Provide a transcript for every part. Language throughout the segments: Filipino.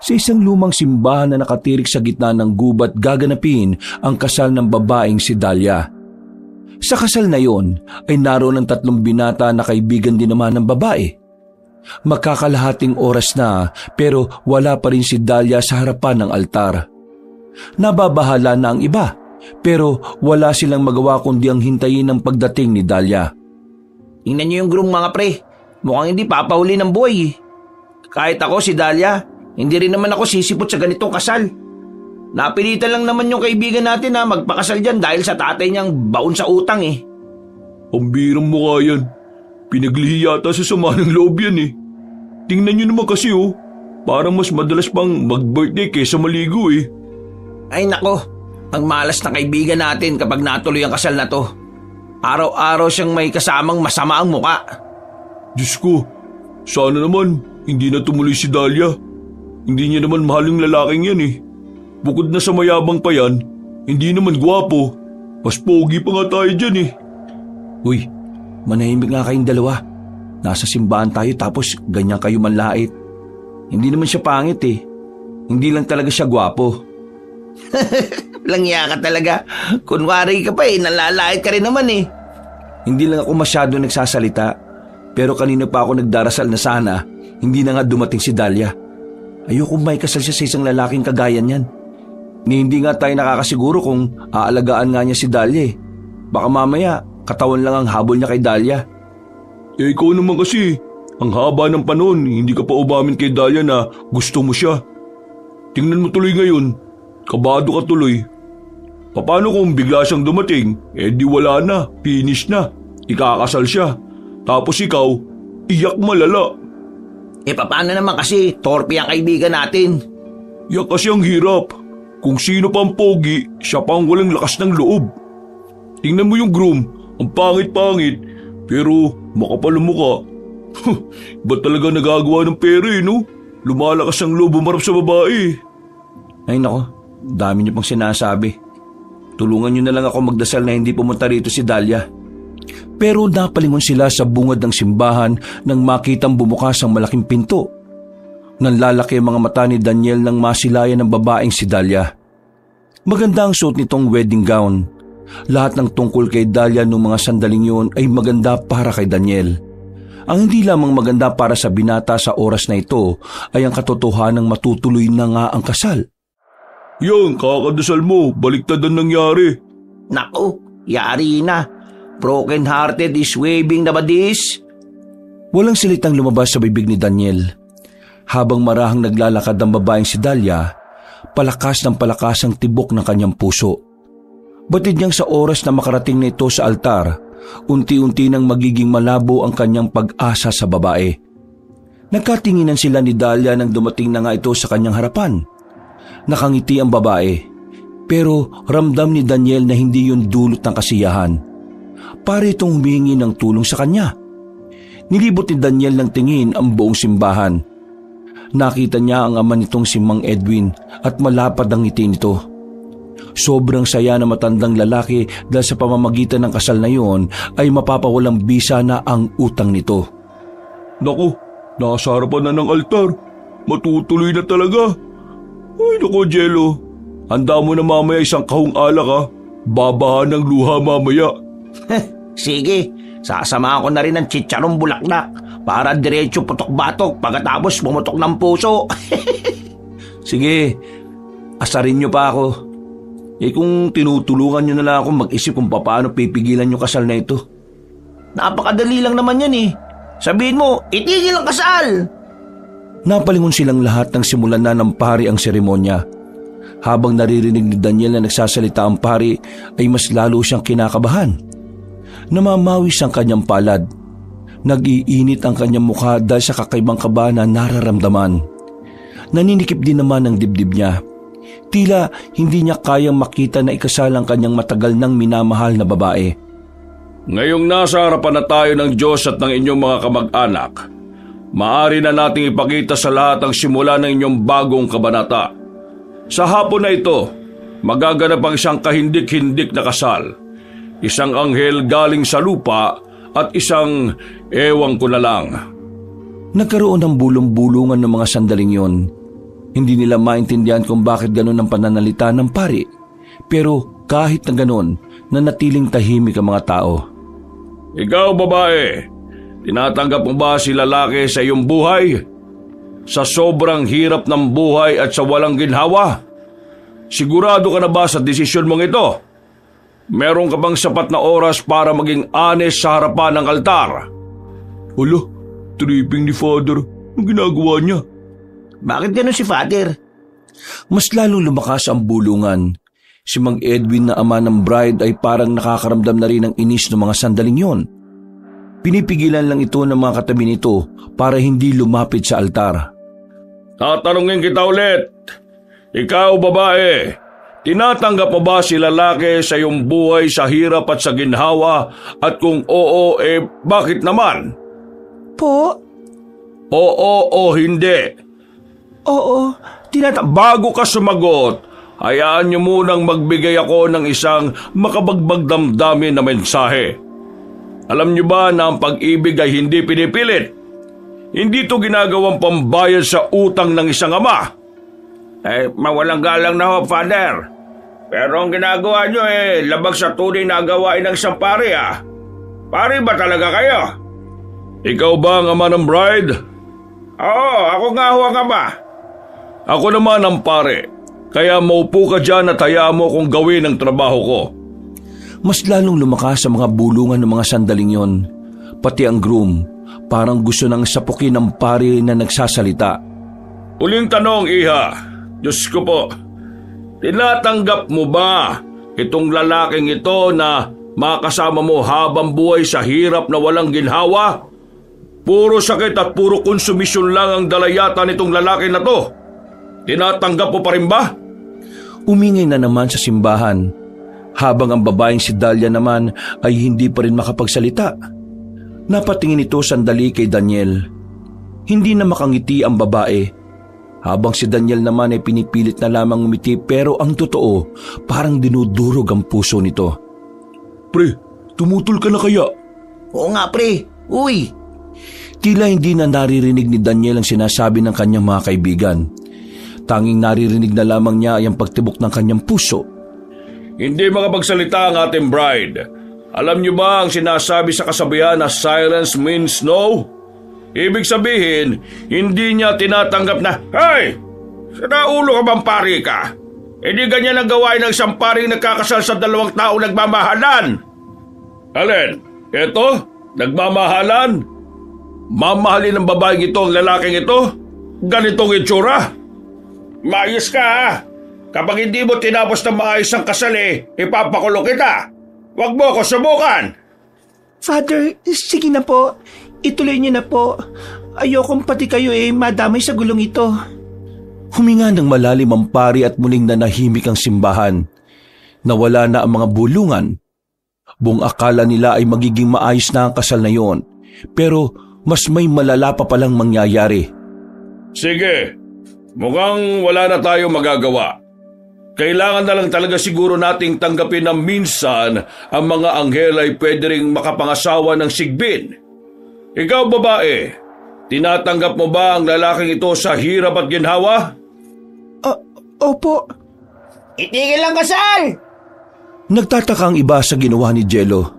Sa isang lumang simbahan na nakatirik sa gitna ng gubat gaganapin ang kasal ng babaeng si Dahlia. Sa kasal na yon ay naroon ang 3 binata na kaibigan din naman ng babae. Magkakalahating oras na pero wala pa rin si Dahlia sa harapan ng altar. Nababahala na ang iba pero wala silang magawa kundi ang hintayin ang pagdating ni Dahlia. Tingnan niyo yung groom mga pre, mukhang hindi papahuli ng buhay. Kahit ako si Dahlia, hindi rin naman ako sisipot sa ganitong kasal. Napilitan lang naman yung kaibigan natin na magpakasal dyan dahil sa tatay niyang baon sa utang eh. Ang birang mukha yan. Pinaglihi yata sa sama ng loob yan eh. Tingnan niyo naman kasi oh, parang mas madalas pang mag-birthday kaysa maligo eh. Ay nako, ang malas na kaibigan natin kapag natuloy ang kasal na to. Araw-araw siyang may kasamang masama ang muka. Diyos ko, sana naman hindi na tumuloy si Dahlia. Hindi niya naman mahal yung lalaking yan eh. Bukod na sa mayabang pa yan, hindi naman gwapo. Mas pogi pa nga tayo dyan eh. Uy, manahimik nga kayong dalawa. Nasa simbahan tayo tapos ganyan kayo manlait. Hindi naman siya pangit eh. Hindi lang talaga siya gwapo. Langya ka talaga. Kunwari ka pa eh, nalalait ka rin naman eh. Hindi lang ako masyado nagsasalita. Pero kanina pa ako nagdarasal na sana hindi na nga dumating si Dahlia. Ayoko may kasal siya sa isang lalaking kagaya niyan. Ni hindi nga tayo nakakasiguro kung aalagaan nga niya si Dahlia eh. Baka mamaya, katawan lang ang habol niya kay Dahlia. Eh ikaw naman kasi, ang haba ng panahon, hindi ka pa umamin kay Dahlia na gusto mo siya. Tingnan mo tuloy ngayon, kabado ka tuloy. Paano kung bigla siyang dumating, eh di wala na, finish na, ikakasal siya. Tapos ikaw, iyak malala. Eh paano naman kasi, torpe ang kaibigan natin. Yan kasi ang hirap. Kung sino pa ang pogi, siya pa ang walang lakas ng loob. Tingnan mo yung groom, ang pangit-pangit, pero makapal ang mukha. Ba't talaga nagagawa ng pera eh, no? Lumalakas ang loob umarap sa babae. Ay nako, dami niyo pang sinasabi. Tulungan niyo na lang ako magdasal na hindi pumunta rito si Dahlia. Pero napalingon sila sa bungad ng simbahan nang makitang bumukas ang malaking pinto. Nanlalaki ang mga mata ni Daniel nang masilayan ng babaeng si Dahlia. Maganda ang suot nitong wedding gown. Lahat ng tungkol kay Dahlia noong mga sandaling yun ay maganda para kay Daniel. Ang hindi lamang maganda para sa binata sa oras na ito ay ang katotohanang matutuloy na nga ang kasal. Yan, kakadasal mo, baliktad ang nangyari. Naku, yari na. Broken hearted is waving na badis. Walang salitang lumabas sa bibig ni Daniel. Habang marahang naglalakad ang babaeng si Dahlia, palakas ng palakas ang tibok ng kanyang puso. Batid niyang sa oras na makarating na ito sa altar, unti-unti nang magiging malabo ang kanyang pag-asa sa babae. Nagkatinginan sila ni Dahlia nang dumating na nga ito sa kanyang harapan. Nakangiti ang babae, pero ramdam ni Daniel na hindi yun dulot ng kasiyahan. Para itong humingi ng tulong sa kanya. Nilibot ni Daniel ng tingin ang buong simbahan. Nakita niya ang ama nitong si Mang Edwin at malapad ang ngiti nito. Sobrang saya na matandang lalaki dahil sa pamamagitan ng kasal na yon ay mapapawalang bisa na ang utang nito. Naku, nasa harapan na ng altar. Matutuloy na talaga. Ay naku, Jello. Handa mo na mamaya isang kahong alak ha. Babahan ng luha mamaya. Sige, sasamahan ko na rin ng chicharong bulaklak para diretso putok-batok pagkatapos bumutok ng puso. Sige, asarin niyo pa ako. Eh kung tinutulungan niyo na lang ako mag-isip kung paano pipigilan yung kasal na ito. Napakadali lang naman yan eh. Sabihin mo, itigil ang kasal. Napalingon silang lahat nang simulan na ng pari ang seremonya. Habang naririnig ni Daniel na nagsasalita ang pari ay mas lalo siyang kinakabahan. Namamawis ang kanyang palad. Nag-iinit ang kanyang mukha dahil sa kakaibang kaba na nararamdaman. Naninikip din naman ang dibdib niya. Tila hindi niya kayang makita na ikasal ang kanyang matagal nang minamahal na babae. Ngayong nasa harapan na tayo ng Diyos at ng inyong mga kamag-anak, maaari na nating ipakita sa lahat ang simula ng inyong bagong kabanata. Sa hapon na ito, magaganap ang isang kahindik-hindik na kasal. Isang anghel galing sa lupa at isang ewan ko na lang. Nagkaroon ng bulong-bulungan ng mga sandaling yon. Hindi nila maintindihan kung bakit ganun ang pananalita ng pari, pero kahit na ganun, nanatiling tahimik ang mga tao. Ikaw babae, tinatanggap mo ba si lalaki sa iyong buhay? Sa sobrang hirap ng buhay at sa walang ginhawa? Sigurado ka na ba sa desisyon mong ito? Meron ka bang sapat na oras para maging honest sa harapan ng altar? Hala, tripping ni Father. Anong ginagawa niya? Bakit ganun si Father? Mas lalong lumakas ang bulungan. Si Mang Edwin na ama ng bride ay parang nakakaramdam na rin ng inis ng mga sandaling yon. Pinipigilan lang ito ng mga katabi nito para hindi lumapit sa altar. Tatanungin kita ulit. Ikaw babae, tinatanggap mo ba si lalaki sa iyong buhay sa hirap at sa ginhawa? At kung oo, bakit naman? Po? Oo o hindi? Oo, Bago ka sumagot, hayaan niyo munang magbigay ako ng isang makabagbag damdamin na mensahe. Alam niyo ba na ang pag-ibig ay hindi pinipilit? Hindi ito ginagawang pambayad sa utang ng isang ama. Mawalang galang na ho, Father. Pero ang ginagawa niyo labag sa tunay na gawain ng isang pari Pari ba talaga kayo? Ikaw ba ang ama ng bride? Oo, ako nga ho ang ama. Ako naman ang pare. Kaya maupo ka dyan at hayaan mo kung gawin ang trabaho ko. Mas lalong lumakas sa mga bulungan ng mga sandaling yon. Pati ang groom, parang gusto nang sapukin ng pari na nagsasalita. Uling tanong, Iha. Diyos ko po, tinatanggap mo ba itong lalaking ito na makasama mo habang buhay sa hirap na walang ginhawa? Puro sakit at puro konsumisyon lang ang dalayatan nitong lalaki na to. Tinatanggap mo pa rin ba? Umingay na naman sa simbahan, habang ang babaeng si Dahlia naman ay hindi pa rin makapagsalita. Napatingin ito sandali kay Daniel. Hindi na makangiti ang babae, habang si Daniel naman ay pinipilit na lamang ngumiti, pero ang totoo, parang dinudurog ang puso nito. Pre, tumutol ka na kaya? Oo nga, pre. Uy! Tila hindi na naririnig ni Daniel ang sinasabi ng kanyang mga kaibigan. Tanging naririnig na lamang niya ay ang pagtibok ng kanyang puso. Hindi makapagsalita ang ating bride. Alam niyo ba ang sinasabi sa kasabihan na silence means no? Ibig sabihin, hindi niya tinatanggap na, "Hey! Sinaulo ka bang pari ka? Hindi ganyan ang gawain ng isang paring nagkakasal sa dalawang tao nagmamahalan." Alin? Ito? Nagmamahalan? Mamahalin ng babaeng ito ang lalaking ito? Ganitong itsura? Maayos ka Kapag hindi mo tinapos ng maayos ang kasal ipapakulong kita. Huwag mo ko subukan. Father, sige na po. Ituloy niyo na po. Ayokong pati kayo madamay sa gulong ito. Huminga ng malalim ang pari at muling nanahimik ang simbahan. Nawala na ang mga bulungan. Buong akala nila ay magiging maayos na ang kasal na yon. Pero mas may malala pa palang mangyayari. Sige, mukhang wala na tayo magagawa. Kailangan na lang talaga siguro nating tanggapin na minsan ang mga anghel ay pwede ring makapangasawa ng sigbin. Ikaw babae, tinatanggap mo ba ang lalaking ito sa hirap at ginhawa? Opo. Itigil ang kasal! Nagtataka ang iba sa ginawa ni Jello.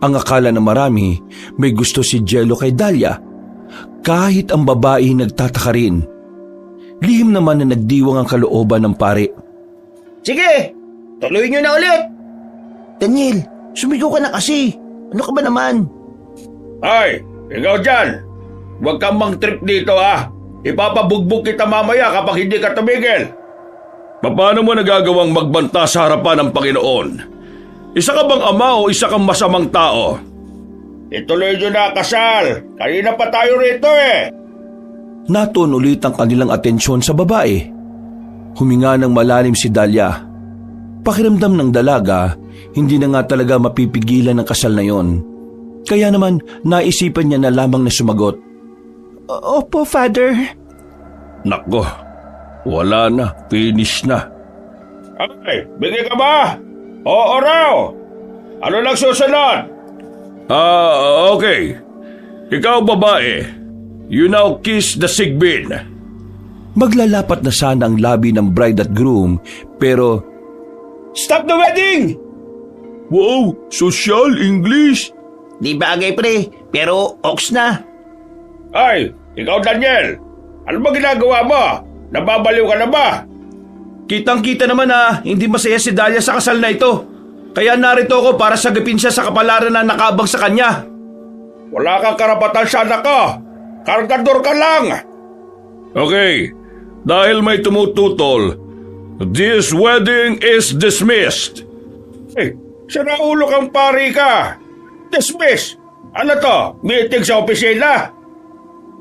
Ang akala na marami, may gusto si Jello kay Dahlia. Kahit ang babae nagtataka rin. Lihim naman na nagdiwang ang kalooban ng pare. Sige, tuloy nyo na ulit. Daniel, sumigaw ka na kasi. Ano ka ba naman? Ay, ikaw dyan. Huwag kang mang-trip dito Ipapabugbog kita mamaya kapag hindi ka tumigil. Paano mo nagagawang magbanta sa harapan ng Panginoon? Isa ka bang ama o isa kang masamang tao? Ituloy nyo na kasal. Kanina pa tayo rito Naton ulit ang kanilang atensyon sa babae. Huminga ng malalim si Dahlia. Pakiramdam ng dalaga, hindi na nga talaga mapipigilan ang kasal na yon. Kaya naman naisipan niya na lamang na sumagot. Opo, Father. Nako, wala na, finish na. Ay, bigay ka ba? Oo raw. Ano lang susunod? Okay. Ikaw babae, you now kiss the sigbin. Maglalapat na sana ang labi ng bride at groom pero Stop the wedding! Wow, social English! Di bagay pre, pero ox na. Ay, ikaw Daniel! Ano ba ginagawa mo? Nababaliw ka na ba? Kitang-kita naman na hindi masaya si Dahlia sa kasal na ito. Kaya narito ako para sagapin siya sa kapalaran na nakabang sa kanya. Wala kang karapatan sa anak ko! Kargador ka lang! Okay, dahil may tumututol, this wedding is dismissed. Sinaulo kang pari ka! Dismiss! Ano to? Meeting sa opisina?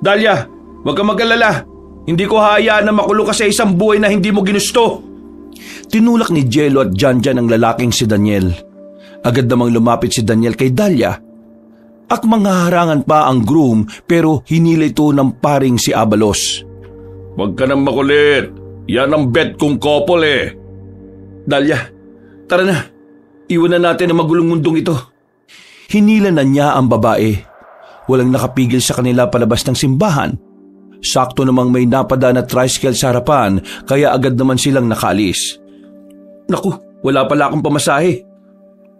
Dahlia, huwag kang mag-alala. Hindi ko hayaan na makulong ka sa isang buhay na hindi mo ginusto. tinulak ni Jello at Janjan ang lalaking si Daniel. Agad namang lumapit si Daniel kay Dahlia. Akmanghaharangan pa ang groom pero hinila ito ng paring si Abalos. Huwag ka nang makulit. Yan ang bet kong couple eh. Dahlia, tara na. Iwan na natin ang magulong mundong ito. Hinila na niya ang babae. Walang nakapigil sa kanila palabas ng simbahan. Sakto namang may napada na tricycle sa harapan kaya agad naman silang nakaalis. Naku, wala pala akong pamasahe.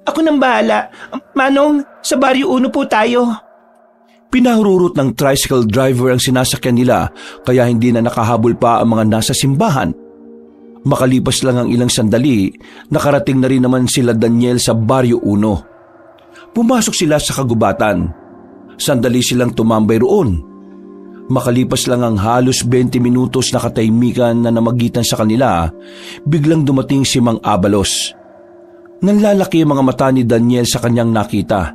Ako nang bahala. Manong, sa Baryo Uno po tayo. Pinahururot ng tricycle driver ang sinasakyan nila kaya hindi na nakahabol pa ang mga nasa simbahan. Makalipas lang ang ilang sandali, nakarating na rin naman sila Daniel sa Baryo Uno. Pumasok sila sa kagubatan. Sandali silang tumambay roon. Makalipas lang ang halos 20 minutos na katahimikan na namagitan sa kanila, biglang dumating si Mang Abalos. Nanlalaki ang mga mata ni Daniel sa kanyang nakita.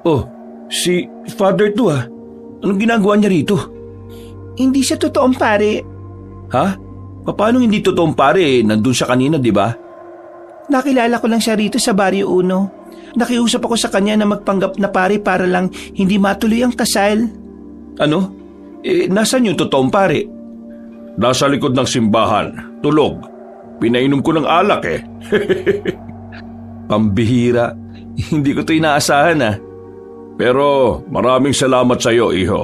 Oh, si Father to ah. Anong ginagawa niya rito? Hindi siya totoong pare. Ha? Paano hindi totoong pare? Nandun siya kanina, di ba? Nakilala ko lang siya rito sa Baryo Uno. Nakiusap ako sa kanya na magpanggap na pare para lang hindi matuloy ang kasal. Ano? Nasaan yung totoong pare? Nasa likod ng simbahan. Tulog. Pinainom ko ng alak eh. Pambihira. Hindi ko ito inaasahan ah. Pero maraming salamat sa iyo, iho.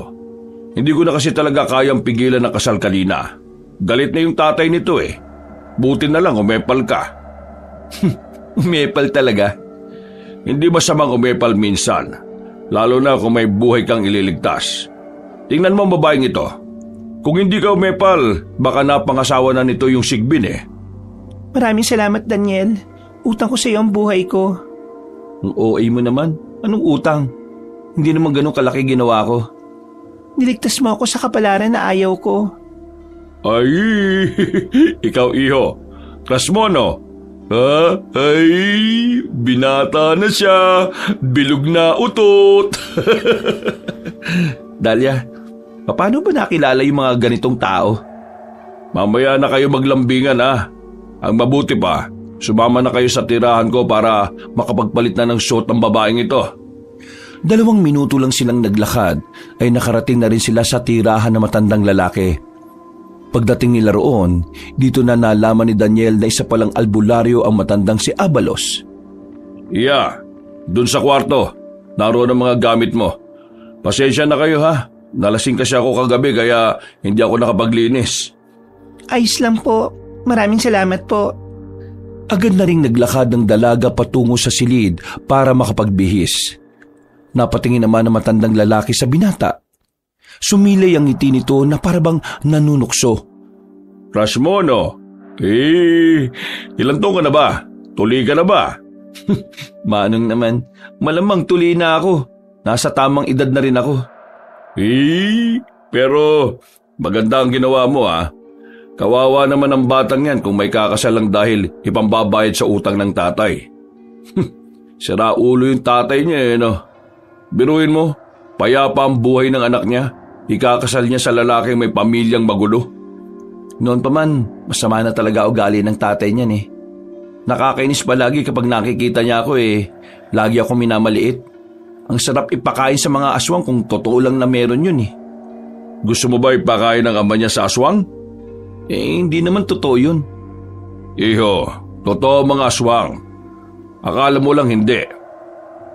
Hindi ko na kasi talaga kayang pigilan na kasal kanina. Galit na yung tatay nito eh. Buti na lang umepal ka. Umepal talaga? Hindi masamang umepal minsan. Lalo na kung may buhay kang ililigtas. Tingnan mo ang babaeng ito. Kung hindi ka umepal, baka napangasawa na nito yung sigbin eh. Maraming salamat, Daniel. Utang ko sa iyo ang buhay ko. Ang OA mo naman. Anong utang? Hindi naman ganun kalaki ginawa ko. Niligtas mo ako sa kapalaran na ayaw ko. Ay, ikaw iho. Klas mo no? Ha? Ay, binata na siya. Bilog na utot. Dahlia, paano ba nakilala yung mga ganitong tao? Mamaya na kayo maglambingan ha. Ang mabuti pa, sumama na kayo sa tirahan ko para makapagpalit na ng suot ang babaeng ito. 2 minuto lang silang naglakad ay nakarating na rin sila sa tirahan ng matandang lalaki. Pagdating nila roon, dito na nalaman ni Daniel na isa palang albularyo ang matandang si Abalos. Iya, dun sa kwarto. Naroon ang mga gamit mo. Pasensya na kayo ha. Nalasing kasi ako kagabi kaya hindi ako nakapaglinis. Ayos lang po. Maraming salamat po. Agad na ring naglakad ng dalaga patungo sa silid para makapagbihis. Napatingin naman ang matandang lalaki sa binata. Sumilay ang ngiti nito na parabang nanunukso. Rashmono, ilan taon ka na ba? Tuli ka na ba? Manong naman, malamang tuli na ako. Nasa tamang edad na rin ako. Pero maganda ang ginawa mo ha. Kawawa naman ang batang yan kung may kakasal lang dahil ipambabayad sa utang ng tatay. Sira ulo yung tatay niya eh no. Biruin mo, payapa ang buhay ng anak niya. Ikakasal niya sa lalaking may pamilyang magulo. Noon pa man, masama na talaga ugali ng tatay niyan eh. Nakakainis palagi kapag nakikita niya ako eh. Lagi ako minamaliit. Ang sarap ipakain sa mga aswang kung totoo lang na meron yun eh. Gusto mo ba ipakain ang ama niya sa aswang? Hindi naman totoo yun. Iho, totoo mga aswang. Akala mo lang hindi.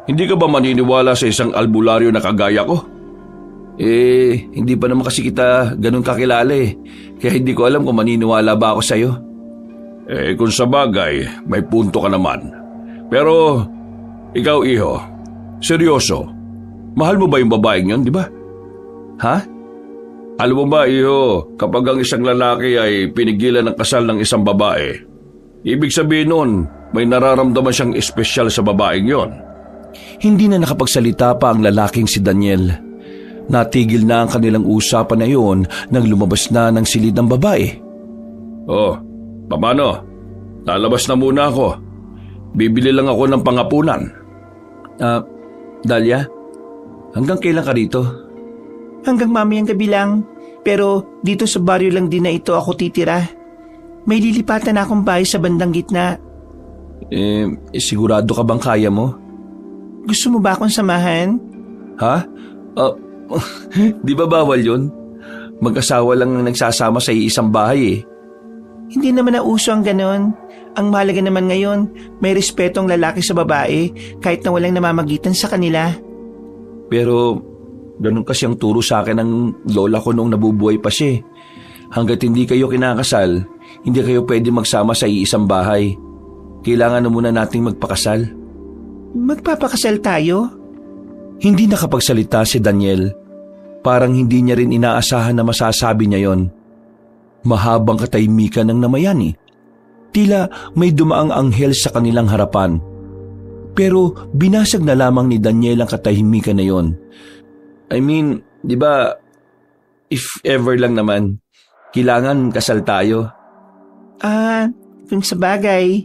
Hindi ka ba maniniwala sa isang albularyo na kagaya ko? Hindi pa naman kasi kita ganun kakilala eh. Kaya hindi ko alam kung maniniwala ba ako sa'yo. Kung sa bagay, may punto ka naman. Pero, ikaw iho, seryoso, mahal mo ba yung babaeng yun, di ba? Ha? Alam mo ba iho, kapag ang isang lalaki ay pinigilan ng kasal ng isang babae, ibig sabihin nun, may nararamdaman siyang espesyal sa babaeng yon. Hindi na nakapagsalita pa ang lalaking si Daniel. Natigil na ang kanilang usapan na yun nang lumabas na ng silid ng babae. Oh, paano? Lalabas na muna ako. Bibili lang ako ng pangapunan. Dalia, hanggang kailan ka rito? Hanggang mamayang gabi lang. Pero dito sa baryo lang din na ito ako titira. May lilipatan na akong bahay sa bandang gitna. Sigurado ka bang kaya mo? Gusto mo ba akong samahan? Ha? Di ba bawal yun? Mag-asawa lang ang nagsasama sa isang bahay eh. Hindi naman na uso ang ganon. Ang mahalaga naman ngayon, may respeto ang lalaki sa babae kahit na walang namamagitan sa kanila. Pero ganun kasi ang turo sa akin ng lola ko noong nabubuhay pa siya. Hanggat hindi kayo kinakasal, hindi kayo pwede magsama sa iisang bahay. Kailangan na muna nating magpakasal. Magpapakasal tayo? Hindi nakapagsalita si Daniel. Parang hindi niya rin inaasahan na masasabi niya yon. Mahabang katahimikan ng namayani. Tila may dumaang anghel sa kanilang harapan. Pero binasag na lamang ni Daniel ang katahimikan na yon. I mean, di ba, if ever lang naman, kailangan kasal tayo. Kung sa bagay.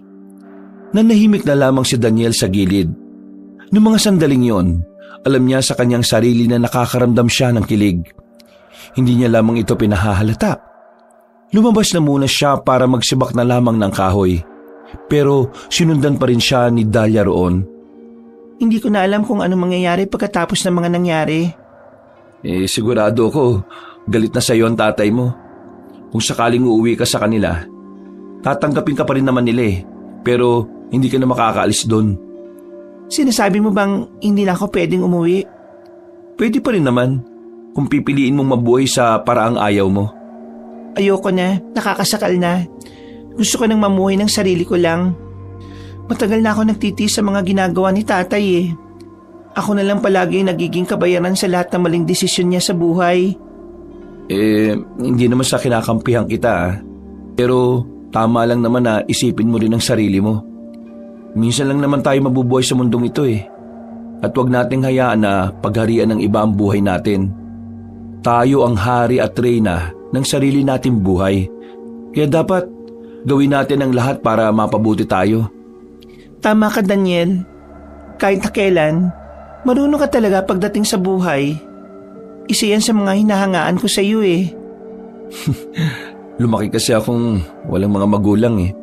Nanahimik na lamang si Daniel sa gilid. Noong mga sandaling yon, alam niya sa kanyang sarili na nakakaramdam siya ng kilig. Hindi niya lamang ito pinahahalata. Lumabas na muna siya para magsibak na lamang ng kahoy. Pero sinundan pa rin siya ni Dalia roon. Hindi ko na alam kung anong mangyayari pagkatapos ng mga nangyari. Sigurado ko, galit na sa iyo ang tatay mo. Kung sakaling uuwi ka sa kanila, tatanggapin ka pa rin naman nila eh. Pero hindi ka na makakaalis doon. Sinasabi mo bang hindi na ako pwedeng umuwi? Pwede pa rin naman kung pipiliin mong mabuhay sa paraang ayaw mo. Ayoko na, nakakasakal na. Gusto ko nang mamuhay ng sarili ko lang. Matagal na ako nagtitiis sa mga ginagawa ni tatay eh. Ako na lang palagi yung nagiging kabayaran sa lahat ng maling desisyon niya sa buhay. Hindi naman sa kinakampihan kita. Pero tama lang naman na isipin mo rin ang sarili mo. Minsan lang naman tayo mabubuhay sa mundong ito eh. At huwag nating hayaan na pagharian ng iba ang buhay natin. Tayo ang hari at reyna ng sarili nating buhay. Kaya dapat gawin natin ang lahat para mapabuti tayo. Tama ka, Daniel. Kahit na kailan, marunong ka talaga pagdating sa buhay. Isa yan sa mga hinahangaan ko sa iyo eh. Lumaki kasi akong walang mga magulang eh.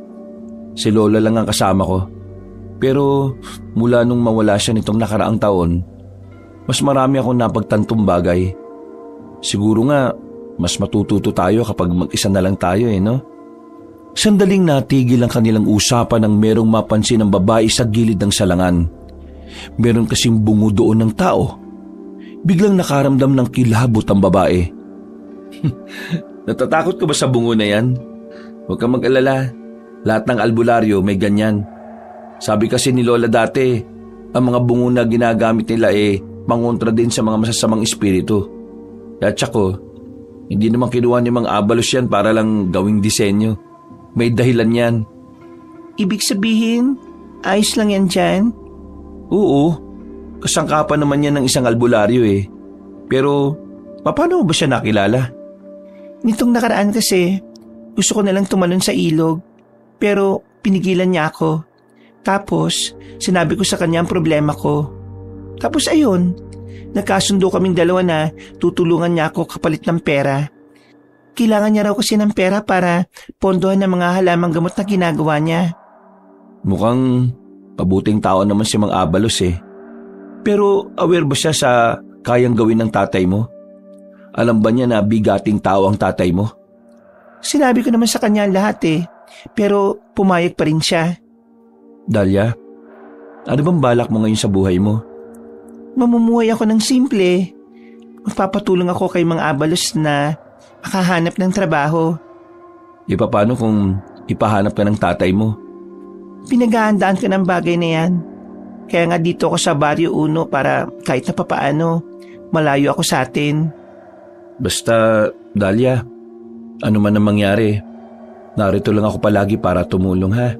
Si Lola lang ang kasama ko. Pero mula nung mawala siya nitong nakaraang taon, mas marami akong napagtantong bagay. Siguro nga, mas matututo tayo kapag mag-isa na lang tayo eh, no? Sandaling natigil ang kanilang usapan nang merong mapansin ng babae sa gilid ng salangan. Meron kasing bungo doon ng tao. Biglang nakaramdam ng kilabot ang babae. Natatakot ka ba sa bungo na yan? Huwag kang mag-alala. Lahat ng albularyo may ganyan. Sabi kasi ni Lola dati, ang mga bungo na ginagamit nila pangontra din sa mga masasamang espiritu. At sako, hindi naman kinuha ni Mang Abalos yan para lang gawing disenyo. May dahilan yan. Ibig sabihin, ayos lang yan dyan? Oo, kasangkapan naman yan ng isang albularyo eh. Pero, paano mo ba siya nakilala? Nitong nakaraan kasi, gusto ko nalang tumalon sa ilog. Pero, pinigilan niya ako. Tapos, sinabi ko sa kanya ang problema ko. Tapos ayun, nagkasundo kaming dalawa na tutulungan niya ako kapalit ng pera. Kailangan niya raw kasi ng pera para pondohan ng mga halamang gamot na ginagawa niya. Mukhang pabuting tao naman si Mang Abalos eh. Pero aware ba siya sa kayang gawin ng tatay mo? Alam ba niya na bigating tao ang tatay mo? Sinabi ko naman sa kanya lahat eh, pero pumayag pa rin siya. Dalia, ano bang balak mo ngayon sa buhay mo? Mamumuhay ako ng simple. magpapatulong ako kay Mang Abalos na makahanap ng trabaho. Paano kung ipahanap ka ng tatay mo? Pinaghahandaan ko ng bagay na yan. Kaya nga dito ako sa Barrio Uno para kahit na papaano, malayo ako sa atin. Basta, Dalia, ano man ang mangyari, narito lang ako palagi para tumulong ha.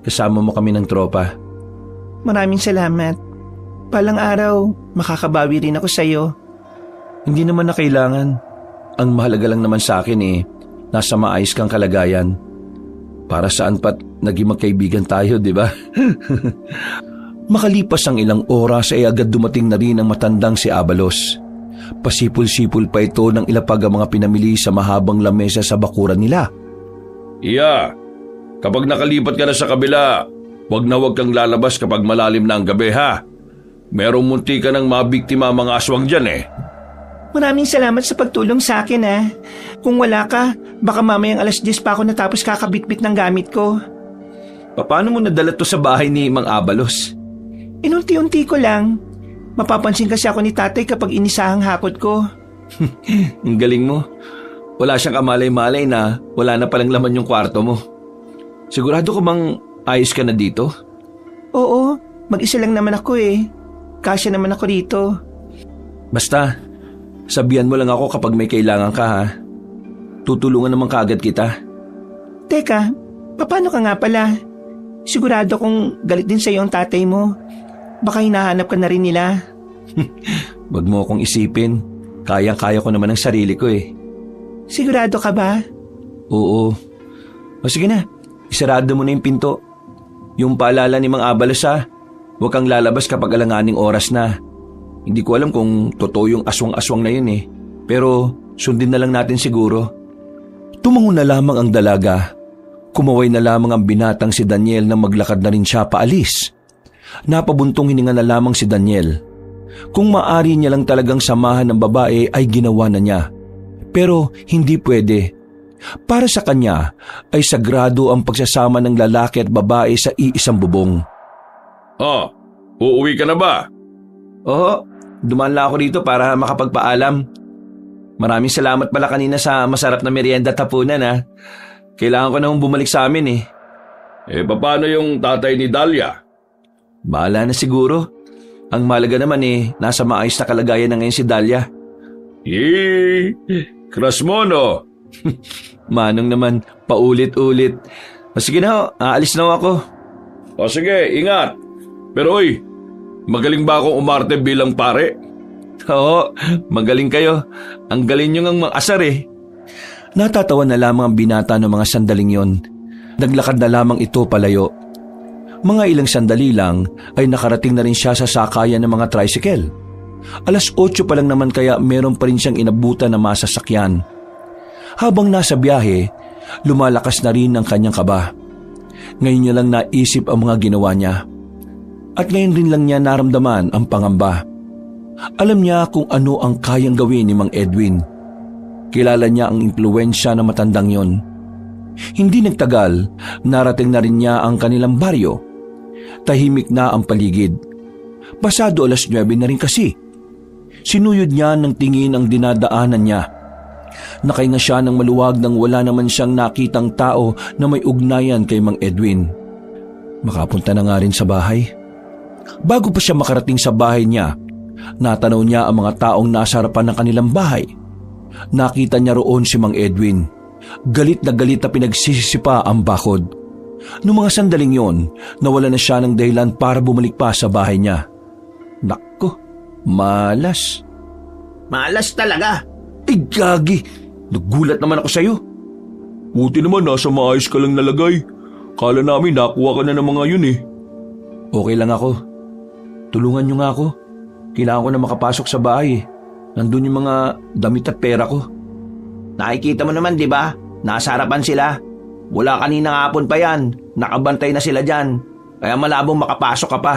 Kasama mo kami ng tropa. Maraming salamat. Palang araw, makakabawi rin ako sa'yo. Hindi naman na kailangan. Ang mahalaga lang naman sa akin nasa maayos kang kalagayan. Para saan pat naging magkaibigan tayo, di ba? Makalipas ang ilang oras ay agad dumating na rin ang matandang si Abalos. Pasipul-sipul pa ito ng ilapag ang mga pinamili sa mahabang lamesa sa bakuran nila. Iya, kapag nakalipat ka na sa kabila, wag kang lalabas kapag malalim na ang gabi ha. Merong munti ka ng mabiktima mga aswang dyan eh. Maraming salamat sa pagtulong sa akin Kung wala ka, baka mamayang 10:00 pa ako natapos kakabitbit ng gamit ko. Paano mo nadala to sa bahay ni Mang Abalos? Inunti-unti ko lang. Mapapansin kasi ako ni tatay kapag inisahang hakot ko. Ang galing mo. Wala siyang kamalay-malay na wala na palang laman yung kwarto mo. Sigurado ko bang ayos ka na dito? Oo, mag-isa lang naman ako Kasya naman ako dito. Basta, sabihan mo lang ako kapag may kailangan ka ha. Tutulungan naman kaagad kita. Teka, paano ka nga pala? Sigurado kong galit din sa'yo ang tatay mo. Baka hinahanap ka na rin nila. Wag mo akong isipin. Kayang-kaya ko naman ang sarili ko Sigurado ka ba? Oo. O sige na, isarado mo na yung pinto. Yung paalala ni Mang Abalos ha. Huwag kang lalabas kapag alanganing oras na. Hindi ko alam kung totoo yung aswang-aswang na yun Pero sundin na lang natin siguro. Tumango na lamang ang dalaga. Kumaway na lamang ang binatang si Daniel na maglakad na rin siya paalis. Napabuntong hininga na lamang si Daniel. Kung maari niya lang talagang samahan ng babae ay ginawa na niya. Pero hindi pwede. Para sa kanya ay sagrado ang pagsasama ng lalaki at babae sa iisang bubong. Oh, uuwi ka na ba? Oo, dumaan lang ako dito para makapagpaalam. Maraming salamat pala kanina sa masarap na merienda at hapunan Kailangan ko na bumalik sa amin Paano yung tatay ni Dalia? Bahala na siguro. Ang mahalaga naman nasa maayos na kalagayan na ngayon si Dalia. Crush mo no? Manong naman, paulit-ulit. Sige na aalis na ako. O sige, ingat. Pero magaling ba akong umarte bilang pare? Oo, magaling kayo. Ang galing nyo ngang mag-asar Natatawa na lamang ang binata ng mga sandaling yon. Naglakad na lamang ito palayo. Mga ilang sandali lang ay nakarating na rin siya sa sakayan ng mga tricycle. 8:00 pa lang naman kaya meron pa rin siyang inabutan na masasakyan. Habang nasa biyahe, lumalakas na rin ang kanyang kaba. Ngayon niya lang naisip ang mga ginawa niya. At ngayon rin lang niya naramdaman ang pangamba. Alam niya kung ano ang kayang gawin ni Mang Edwin. Kilala niya ang impluwensya ng matandang yon. Hindi nagtagal, narating na rin niya ang kanilang baryo. Tahimik na ang paligid. Pasado 9:00 na rin kasi. Sinuyod niya ng tingin ang dinadaanan niya. Nakahinga siya ng maluwag nang wala naman siyang nakitang tao na may ugnayan kay Mang Edwin. Makapunta na nga rin sa bahay. Bago pa siya makarating sa bahay niya, natanaw niya ang mga taong nasa harapan ng kanilang bahay. Nakita niya roon si Mang Edwin. Galit na pinagsisisipa ang bakod. Noong mga sandaling yon, nawala na siya ng dahilan para bumalik pa sa bahay niya. Nako, malas. Malas talaga. Gagi, nagulat naman ako sa'yo. Buti naman nasa maayos ka lang nalagay. Kala namin nakuha ka na ng mga yun Okay lang ako. Tulungan niyo nga ako. Kailangan ko na makapasok sa bahay. Nandun yung mga damit at pera ko. Nakikita mo naman, di ba? Nasa harapan sila. Mula kaninang hapon pa yan. Nakabantay na sila dyan. Kaya malabong makapasok ka pa.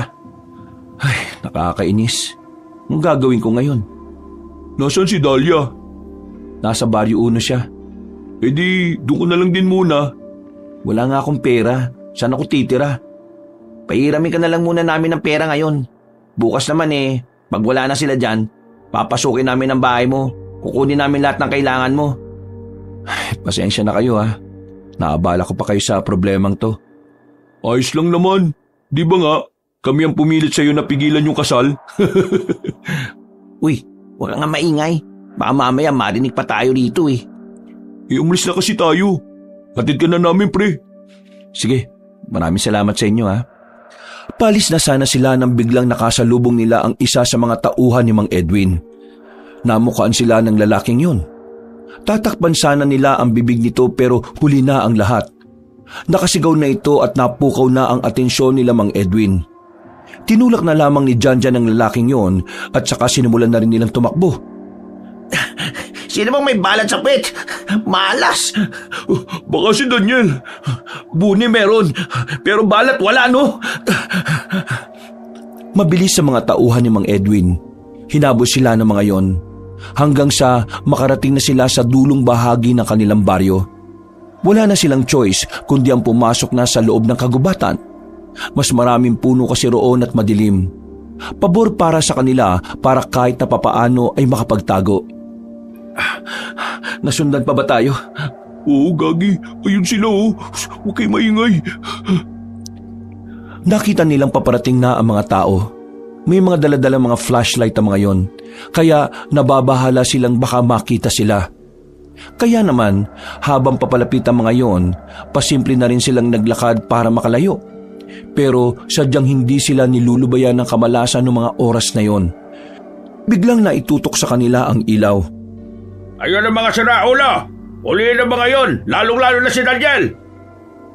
Ay, nakakainis. Anong gagawin ko ngayon? Nasaan si Dalia? Nasa Barrio Uno siya. Di, doon ko na lang din muna. Wala nga akong pera. Saan ako titira? Pahiramin ka na lang muna namin ng pera ngayon. Bukas naman pag wala na sila dyan, Papasukin namin ang bahay mo. Kukunin namin lahat ng kailangan mo. Pasensya na kayo ha. Naabala ko pa kayo sa problemang to. Ayos lang naman. Di ba nga, kami ang pumilit sa'yo na pigilan yung kasal? Uy, huwag nga maingay. Baka mamaya marinig pa tayo dito eh. Umalis na kasi tayo. Hatid ka na namin, pre. Sige, maraming salamat sa inyo ha. Palis na sana sila nang biglang nakasalubong nila ang isa sa mga tauhan ni Mang Edwin. Namukhaan sila ng lalaking yun. Tatakpan sana nila ang bibig nito pero huli na ang lahat. Nakasigaw na ito at napukaw na ang atensyon nila Mang Edwin. Tinulak na lamang ni Janjan ang lalaking yon at saka sinimulan na rin nilang tumakbo. Sino bang may balat sa pet? Malas! Baka si Daniel. Buni meron, pero balat wala no? Mabilis sa mga tauhan ni Mang Edwin. Hinabol sila ng mga yon hanggang sa makarating na sila sa dulong bahagi ng kanilang baryo. Wala na silang choice kundi ang pumasok na sa loob ng kagubatan. Mas maraming puno kasi roon at madilim. Pabor para sa kanila para kahit na papaano ay makapagtago. Nasundan pa ba tayo? Oo, Gagi. Ayun sila oh. Huwag kayo maingay. Nakita nilang paparating na ang mga tao. May mga daladalang mga flashlight ang mga yon, kaya nababahala silang baka makita sila. Kaya naman, habang papalapit ang mga yon, pasimple na rin silang naglakad para makalayo. Pero sadyang hindi sila nilulubayan ng kamalasan ng mga oras na yon. Biglang naitutok sa kanila ang ilaw. Ayun ang mga siraulo! Ulihin ang mga yon, lalong-lalo na si Daniel!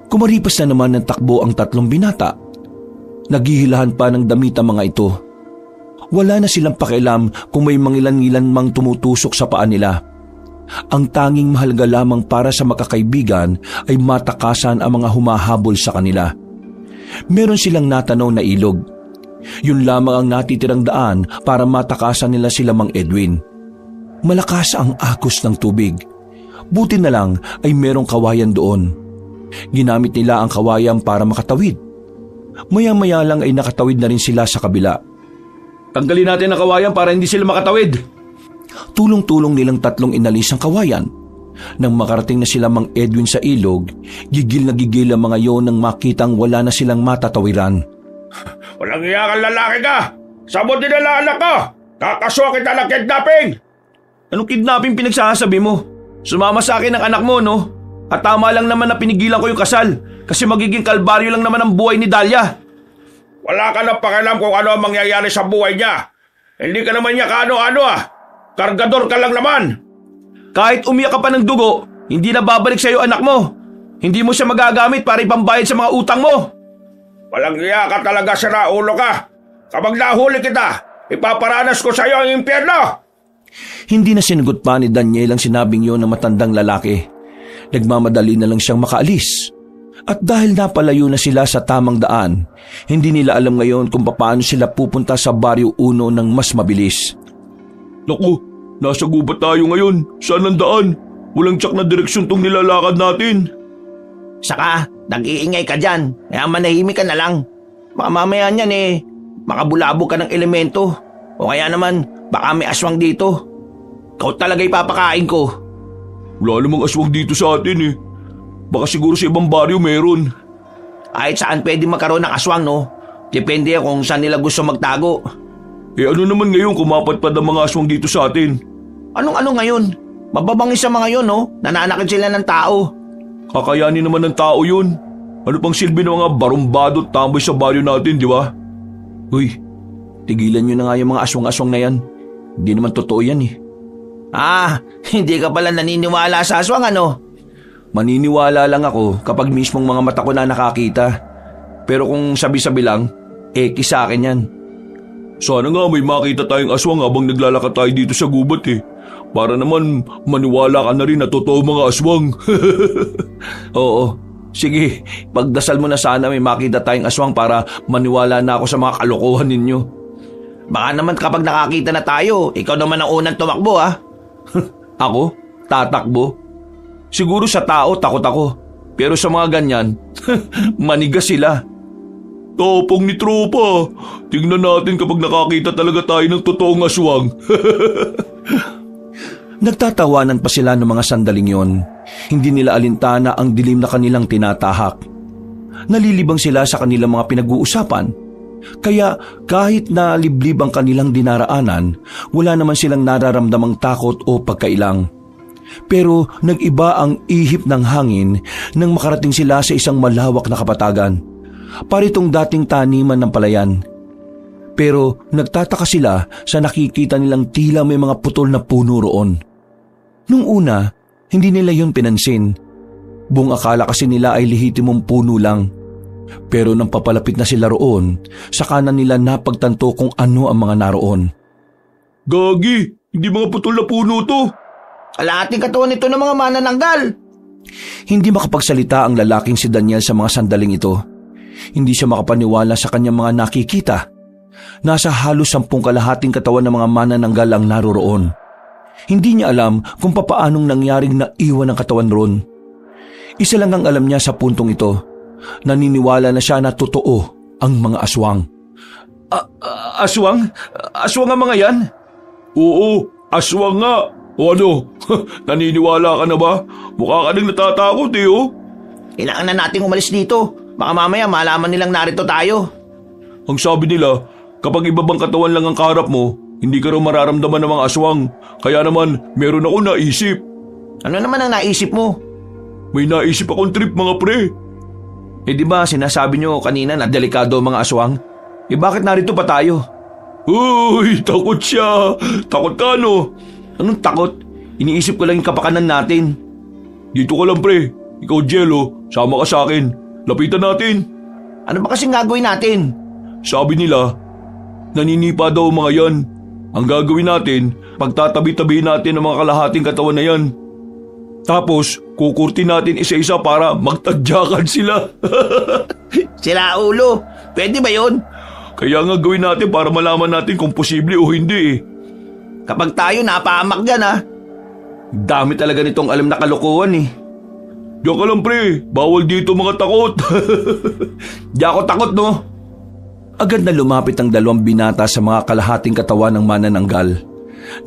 Kumaripas na naman ng takbo ang tatlong binata. Naghihilahan pa ng damit ang mga ito. Wala na silang pakialam kung may mangilan-ngilan mang tumutusok sa paa nila. Ang tanging mahalaga lamang para sa makakaibigan ay matakasan ang mga humahabol sa kanila. Meron silang natanaw na ilog. Yun lamang ang natitirang daan para matakasan nila sila Mang Edwin. Malakas ang agos ng tubig. Buti na lang ay merong kawayan doon. Ginamit nila ang kawayan para makatawid. Maya-maya lang ay nakatawid na rin sila sa kabila. Tanggalin natin ang kawayan para hindi sila makatawid. Tulong-tulong nilang tatlong inalis ang kawayan. Nang makarating na sila Mang Edwin sa ilog, gigil na gigil ang mga yon nang makitang wala na silang matatawiran. Walang iyakan lalaki ka! Sabot din na anak ko! Kakaswa kita ng kidnapping! Anong kidnapping pinagsasabi mo? Sumama sa akin ang anak mo, no? At tama lang naman na pinigilan ko yung kasal kasi magiging kalbaryo lang naman ang buhay ni Dahlia. Wala ka na pakialam kung ano ang mangyayari sa buhay niya. Hindi ka naman niya kaano-ano ah. Kargador ka lang naman. Kahit umiyak ka pa ng dugo, hindi na babalik sa'yo anak mo. Hindi mo siya magagamit para ipambayad sa mga utang mo. Walang iya ka talaga, siraulo ka. Kapag nahuli kita, ipaparanas ko sa'yo ang impyerno. Hindi na sinagot pa ni Daniel ang sinabing yon ng matandang lalaki. Nagmamadali na lang siyang makaalis. At dahil napalayo na sila sa tamang daan, hindi nila alam ngayon kung paano sila pupunta sa Baryo 1 ng mas mabilis. Naku, nasa gubat tayo ngayon. Saan ang daan? Walang tsak na direksyon tong nilalakad natin. Saka, nag-iingay ka dyan. Kaya manahimik ka na lang. Baka mamaya niyan makabulabog ka ng elemento. O kaya naman, baka may aswang dito. Ikaw talaga ipapakain ko. Wala namang aswang dito sa atin eh. Baka siguro sa ibang baryo meron. Kahit saan pwede magkaroon ng aswang, no? Depende kung saan nila gusto magtago. Ano naman ngayon kung mapadpad ang mga aswang dito sa atin? Anong ngayon? Mababangis sa mga yun, no? Nananakit sila ng tao. Kakayanin naman ng tao yun. Ano pang silbi ng mga barumbado at tambay sa baryo natin, di ba? Uy, tigilan nyo na nga yung mga aswang-aswang na yan. Hindi naman totoo yan eh. Hindi ka pala naniniwala sa aswang, ano? Maniniwala lang ako kapag mismong mga mata ko na nakakita. Pero kung sabi-sabi lang, sa akin yan. Sana nga may makita tayong aswang habang naglalakad tayo dito sa gubat eh. Para naman maniwala ka na rin na totoo mga aswang. Oo, sige, pagdasal mo na sana may makita tayong aswang para maniwala na ako sa mga kalokohan ninyo. Baka naman kapag nakakita na tayo, ikaw naman ang unang tumakbo ah. Ako? Tatakbo? Siguro sa tao takot ako. Pero sa mga ganyan, manigas sila. Tapang ni tropa. Tingnan natin kapag nakakita talaga tayo ng totoong aswang. Nagtatawanan pa sila ng mga sandaling yon. Hindi nila alintana ang dilim na kanilang tinatahak. Nalilibang sila sa kanilang mga pinag-uusapan. Kaya kahit na liblib ang kanilang dinaraanan, wala naman silang nararamdamang takot o pagkailang. Pero nag-iba ang ihip ng hangin nang makarating sila sa isang malawak na kapatagan. Paritong dating taniman ng palayan. Pero nagtataka sila sa nakikita nilang tila may mga putol na puno roon. Nung una, hindi nila yun pinansin. Buong akala kasi nila ay lehitimong puno lang. Pero nang papalapit na sila roon, saka na nila napagtanto kung ano ang mga naroon. Gagi, hindi mga putol na puno to. Kalahating katawan ito ng mga manananggal. Hindi makapagsalita ang lalaking si Daniel sa mga sandaling ito. Hindi siya makapaniwala sa kanyang mga nakikita. Nasa halos 10 kalahating katawan ng mga manananggal ang naroroon. Hindi niya alam kung papaanong nangyaring naiwan ang katawan roon. Isa lang ang alam niya sa puntong ito. Naniniwala na siya na totoo ang mga aswang. Aswang? Aswang ang mga yan? Oo, aswang nga. O ano, naniniwala ka na ba? Mukha ka nang natatakot oh. Kailangan na nating umalis dito. Baka mamaya malaman nilang narito tayo. Ang sabi nila, kapag ibabang katawan lang ang kaharap mo, hindi ka raw mararamdaman ng mga aswang. Kaya naman, meron ako naisip. Ano naman ang naisip mo? May naisip akong trip mga pre. Di ba sinasabi nyo kanina na delikado ang mga aswang? Bakit narito pa tayo? Uy, takot siya. Takot ka no? Anong takot? Iniisip ko lang yung kapakanan natin. Dito ka lang pre. Ikaw Jello, sama ka sa akin. Lapitan natin. Ano ba kasing gagawin natin? Sabi nila, naninipa daw mga yan. Ang gagawin natin, pagtatabi-tabihin natin ang mga kalahating katawan na yan. Tapos, kukurti natin isa-isa para magtadyakan sila. Sila ulo. Pwede ba yun? Kaya nga gawin natin para malaman natin kung posible o hindi Kapag tayo napahamak dyan Dami talaga nitong alam na kalokohan Diyan ka lang pre, bawal dito mga takot. Di ako takot no? Agad na lumapit ang 2 binata sa mga kalahating katawan ng manananggal.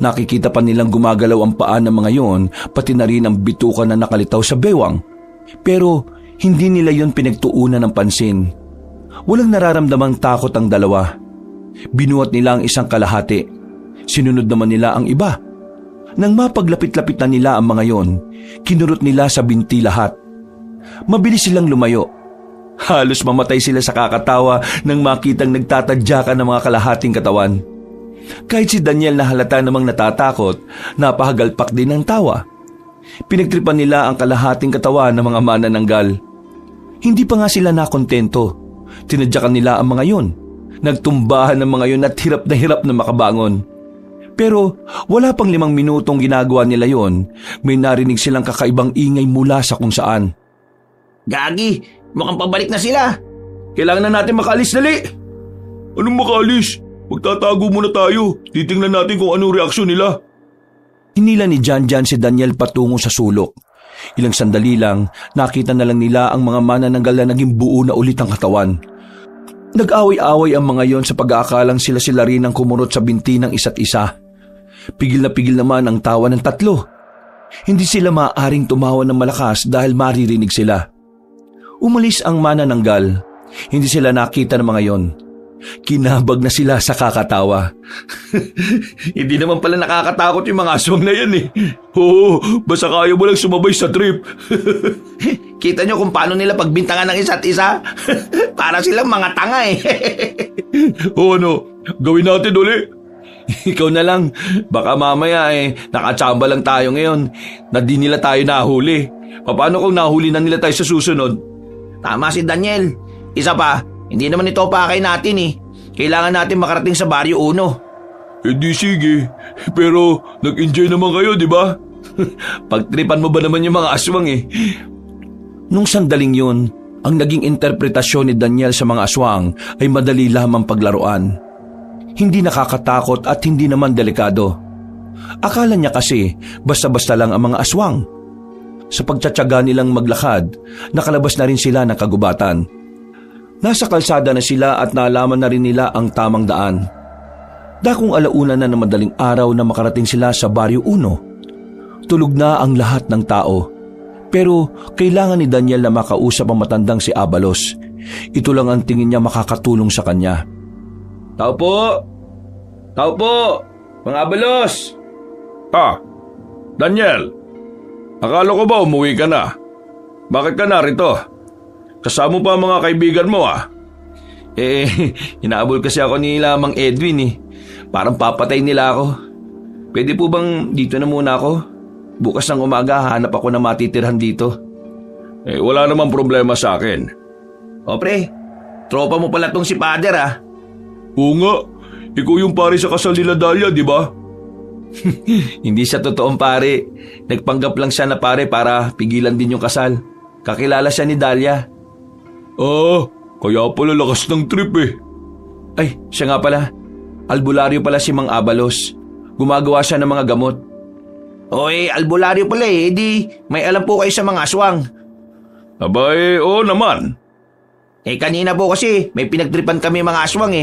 Nakikita pa nilang gumagalaw ang paa ng mga yon, pati na rin ang bituka na nakalitaw sa bewang. Pero hindi nila yon pinagtuunan ng pansin. Walang nararamdamang takot ang 2. Binuhat nila ang isang kalahati. Sinunod naman nila ang iba. Nang mapaglapit-lapit na nila ang mga yon, kinurot nila sa binti lahat. Mabilis silang lumayo. Halos mamatay sila sa kakatawa nang makitang nagtatadyakan ng mga kalahating katawan. Kahit si Daniel na halata namang natatakot, napahagalpak din ng tawa. Pinagtripan nila ang kalahating katawan ng mga manananggal. Hindi pa nga sila nakontento. Tinadyakan nila ang mga yon. Nagtumbahan ng mga yon at hirap na makabangon. Pero wala pang 5 minutong ginagawa nila yon, may narinig silang kakaibang ingay mula sa kung saan. Gagi, mukhang pabalik na sila. Kailangan na natin makaalis, dali. Anong makaalis? Magtatago muna tayo. Titingnan natin kung anong reaksyon nila. Hinila ni Janjan si Daniel patungo sa sulok. Ilang sandali lang, nakita na lang nila ang mga manananggal na naging buo na ulit ang katawan. Nag-away-away ang mga yon sa pag-aakalang sila rin ang kumurot sa binti ng isa't isa. Pigil na pigil naman ang tawa ng 3. Hindi sila maaaring tumawa ng malakas dahil maririnig sila. Umalis ang manananggal. Hindi sila nakita ng mga yon. Kinabag na sila sa kakatawa. Hindi naman pala nakakatakot yung mga aswang na yan Oo, basta kaya mo lang sumabay sa trip. Kita nyo kung paano nila pagbintangan ng isa't isa? Para silang mga tanga O ano, gawin natin uli. Ikaw na lang, baka mamaya nakatsamba lang tayo ngayon na di nila tayo nahuli. Paano kung nahuli na nila tayo sa susunod? Tama si Daniel. Isa pa, hindi naman ito pakay natin Kailangan natin makarating sa Baryo 1. Di sige, pero nag-enjoy naman kayo, di ba? Pagtripan mo ba naman yung mga aswang Nung sandaling yun, ang naging interpretasyon ni Daniel sa mga aswang ay madali lamang paglaruan. Hindi nakakatakot at hindi naman delikado. Akala niya kasi basta-basta lang ang mga aswang. Sa pagtsatsaga nilang maglakad, nakalabas na rin sila ng kagubatan. Nasa kalsada na sila at naalaman na rin nila ang tamang daan. Dakong alauna na ng madaling araw na makarating sila sa Baryo 1. Tulog na ang lahat ng tao. Pero kailangan ni Daniel na makausap ang matandang si Abalos. Ito lang ang tingin niya makakatulong sa kanya. Tao po! Tao po! Mga Abalos! Daniel, akala ko ba umuwi ka na? Bakit ka narito? Kasama pa ang mga kaibigan mo Hinaabol kasi ako ni Mang Edwin. Parang papatay nila ako. Pwede po bang dito na muna ako? Bukas ng umaga hanap ako na matitirhan dito. Wala namang problema sa akin. O pre, tropa mo pala tong si Father Oo nga, ikaw yung pare sa kasal nila Dahlia, di ba? Hindi siya totoong pare. Nagpanggap lang siya na pare para pigilan din yung kasal. Kakilala siya ni Dahlia. Kaya pala lakas ng trip Ay, siya nga pala. Albularyo pala si Mang Abalos. Gumagawa siya ng mga gamot. Albularyo pala di may alam po kayo sa mga aswang. Oo naman. Kanina po kasi may pinagtripan kami mga aswang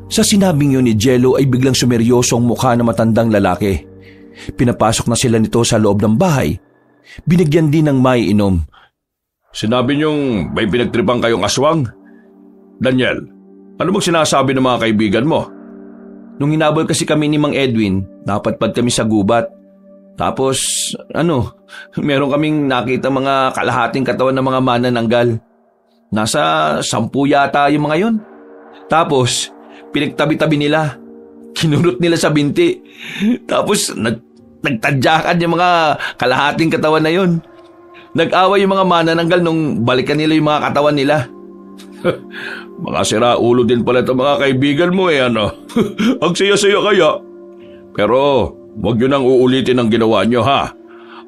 Sa sinabing yun ni Jello ay biglang sumeryoso ang mukha ng matandang lalaki. Pinapasok na sila nito sa loob ng bahay. Binigyan din ng maiinom. Sinabi niyong may pinagtripan kayong aswang? Daniel, ano bang sinasabi ng mga kaibigan mo? Nung hinabol kasi kami ni Mang Edwin, napadpad kami sa gubat. Tapos, meron kaming nakita mga kalahating katawan ng mga manananggal. Nasa 10 yata yung mga yun. Tapos, pinagtabi-tabi nila. Kinurot nila sa binti. Tapos, nagtadyakan yung mga kalahating katawan na yun. Nag-away yung mga manananggal nung balikan nila yung mga katawan nila. Mga siraulo din pala itong mga kaibigan mo Ang saya-saya kaya. Pero huwag nyo nang uulitin ang ginawa nyo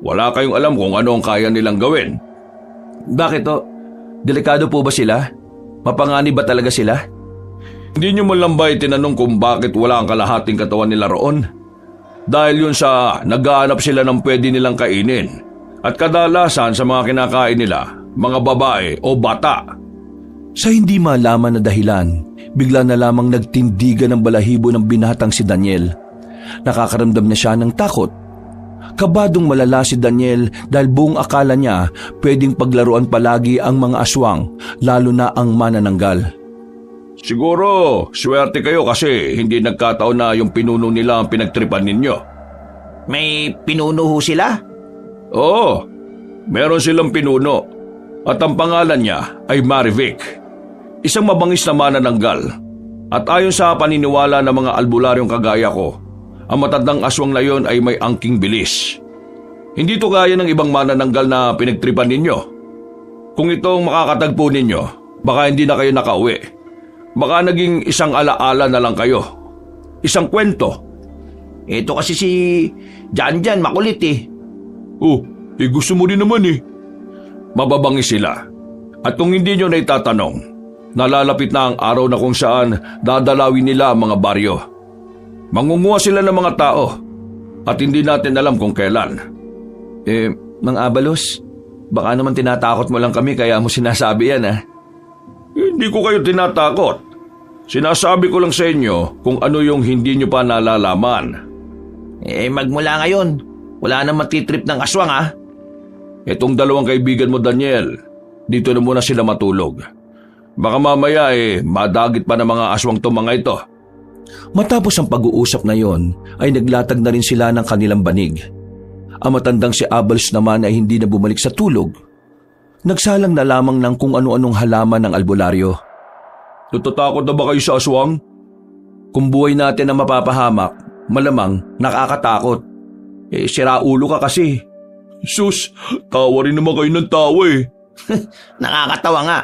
Wala kayong alam kung ano ang kaya nilang gawin. Bakit Delikado po ba sila? Mapanganib ba talaga sila? Hindi nyo man lang ba itinanong kung bakit wala ang kalahating katawan nila roon? Dahil yun sa naghahanap sila ng pwede nilang kainin. At kadalasan sa mga kinakain nila, mga babae o bata. Sa hindi malaman na dahilan, bigla na lamang nagtindigan ng balahibo ng binatang si Daniel. Nakakaramdam na siya ng takot. Kabadong malala si Daniel dahil buong akala niya pwedeng paglaruan palagi ang mga aswang, lalo na ang manananggal. Siguro, swerte kayo kasi hindi nagkataon na yung pinuno nila ang pinagtripan ninyo. May pinuno ho sila? Oo, meron silang pinuno at ang pangalan niya ay Marivic, isang mabangis na manananggal. At ayon sa paniniwala ng mga albularyong kagaya ko, ang matandang aswang na yon ay may angking bilis. Hindi to gaya ng ibang manananggal na pinagtripan ninyo. Kung itong makakatagpo ninyo, baka hindi na kayo nakauwi. Baka naging isang alaala na lang kayo. Isang kwento. Ito kasi si Janjan makulit gusto mo rin naman Mababangi sila. At kung hindi nyo na itatanong, nalalapit na ang araw na kung saan dadalawin nila ang mga baryo. Mangunguha sila ng mga tao at hindi natin alam kung kailan. Mang Abalos, baka naman tinatakot mo lang kami kaya mo sinasabi yan Hindi ko kayo tinatakot. Sinasabi ko lang sa inyo kung ano yung hindi nyo pa nalalaman. Magmula ngayon, wala nang matitrip ng aswang Itong dalawang kaibigan mo Daniel, dito na muna sila matulog. Baka mamaya madagit pa ng mga aswang to mga ito. Matapos ang pag-uusap na yon, ay naglatag na rin sila ng kanilang banig. Ang matandang si Abalos naman ay hindi na bumalik sa tulog. Nagsalang na lamang ng kung ano-anong halaman ng albularyo. Natatakot na ba kayo sa aswang? Kung buhay natin na mapapahamak, malamang nakakatakot. Sira ulo ka kasi. Sus, tawa rin naman kayo ng tawa Nakakatawa nga.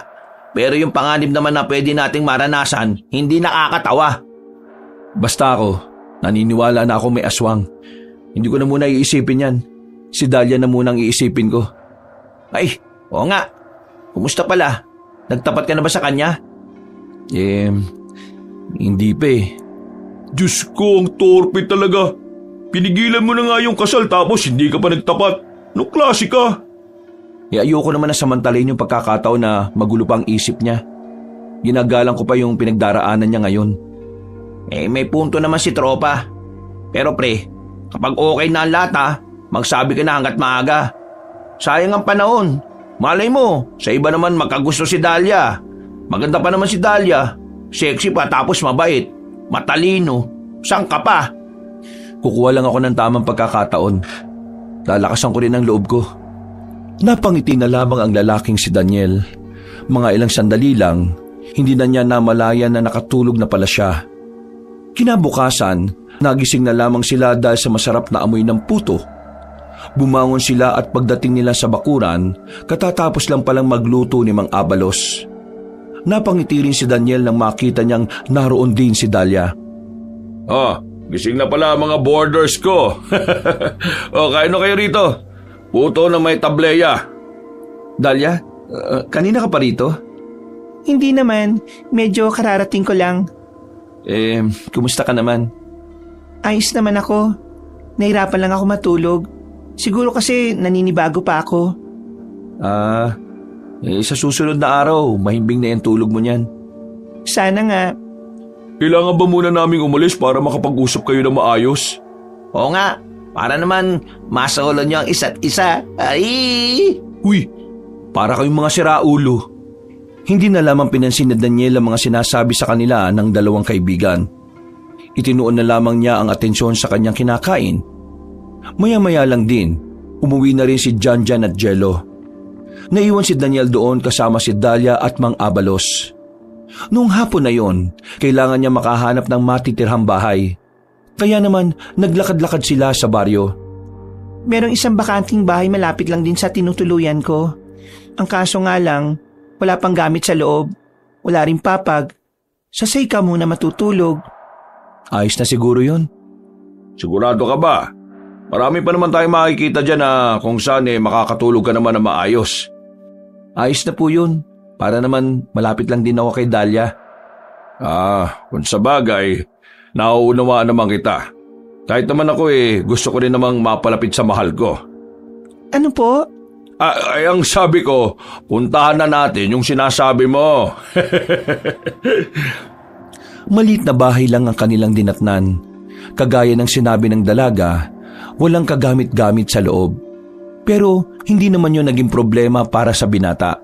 Pero yung panganib naman na pwede nating maranasan, hindi nakakatawa. Basta ako, naniniwala na ako may aswang. Hindi ko na muna iisipin yan. Si Dahlia na munang iisipin ko. Ay, oo nga. Kumusta pala? Nagtapat ka na ba sa kanya? Hindi pa Diyos ko, ang torpe talaga. Pinigilan mo na nga yung kasal tapos hindi ka pa nagtapat. Anong klase ka? Ayoko naman na samantalin yung pagkakataon na magulo pa ang isip niya. Ginagalang ko pa yung pinagdaraanan niya ngayon. May punto naman si tropa. Pero pre, kapag okay na ang lahat magsabi ka na hanggat maaga. Sayang ang panahon. Malay mo, sa iba naman magkagusto si Dahlia. Maganda pa naman si Dahlia. Sexy pa tapos mabait. Matalino. Saan ka pa? Kukuha lang ako ng tamang pagkakataon. Lalakasan ko rin ang loob ko. Napangiti na lamang ang lalaking si Daniel. Mga ilang sandali lang, hindi na niya namalayan na nakatulog na pala siya. Kinabukasan, nagising na lamang sila dahil sa masarap na amoy ng puto. Bumangon sila at pagdating nila sa bakuran, katatapos lang palang magluto ni Mang Abalos. Napangiti rin si Daniel nang makita niyang naroon din si Dahlia. Gising na pala mga boarders ko. Kain na kayo rito. Puto na may tableya. Dahlia, kanina ka pa rito? Hindi naman, medyo kararating ko lang. Kumusta ka naman? Ayos naman ako. Nahirapan lang ako matulog. Siguro kasi naninibago pa ako. Sa susunod na araw, mahimbing na yung tulog mo niyan. Sana nga. Kailangan ba muna naming umalis para makapag-usap kayo na maayos? Oo nga, para naman masolo niyo ang isa't isa. Ay! Uy, para kayong mga siraulo. Hindi na lamang pinansin ni Daniel ang mga sinasabi sa kanila ng dalawang kaibigan. Itinuon na lamang niya ang atensyon sa kanyang kinakain. Maya-maya lang din, umuwi na rin si Janjan at Jello. Naiwan si Daniel doon kasama si Dahlia at Mang Abalos. Noong hapon na yon, kailangan niya makahanap ng matitirhang bahay. Kaya naman, naglakad-lakad sila sa baryo. Merong isang bakanting bahay malapit lang din sa tinutuluyan ko. Ang kaso nga lang, wala pang gamit sa loob. Wala rin papag. Sasay ka muna matutulog. Ayos na siguro yon. Sigurado ka ba? Marami pa naman tayong makikita dyan na kung saan makakatulog ka naman na maayos. Ayos na po yun. Para naman malapit lang din ako kay Dahlia. Kung sa bagay, nauunawaan naman kita. Kahit naman ako gusto ko rin namang mapalapit sa mahal ko. Ano po? Ang sabi ko, puntahan na natin yung sinasabi mo. Maliit na bahay lang ang kanilang dinatnan. Kagaya ng sinabi ng dalaga, walang kagamit-gamit sa loob. Pero hindi naman yun naging problema para sa binata.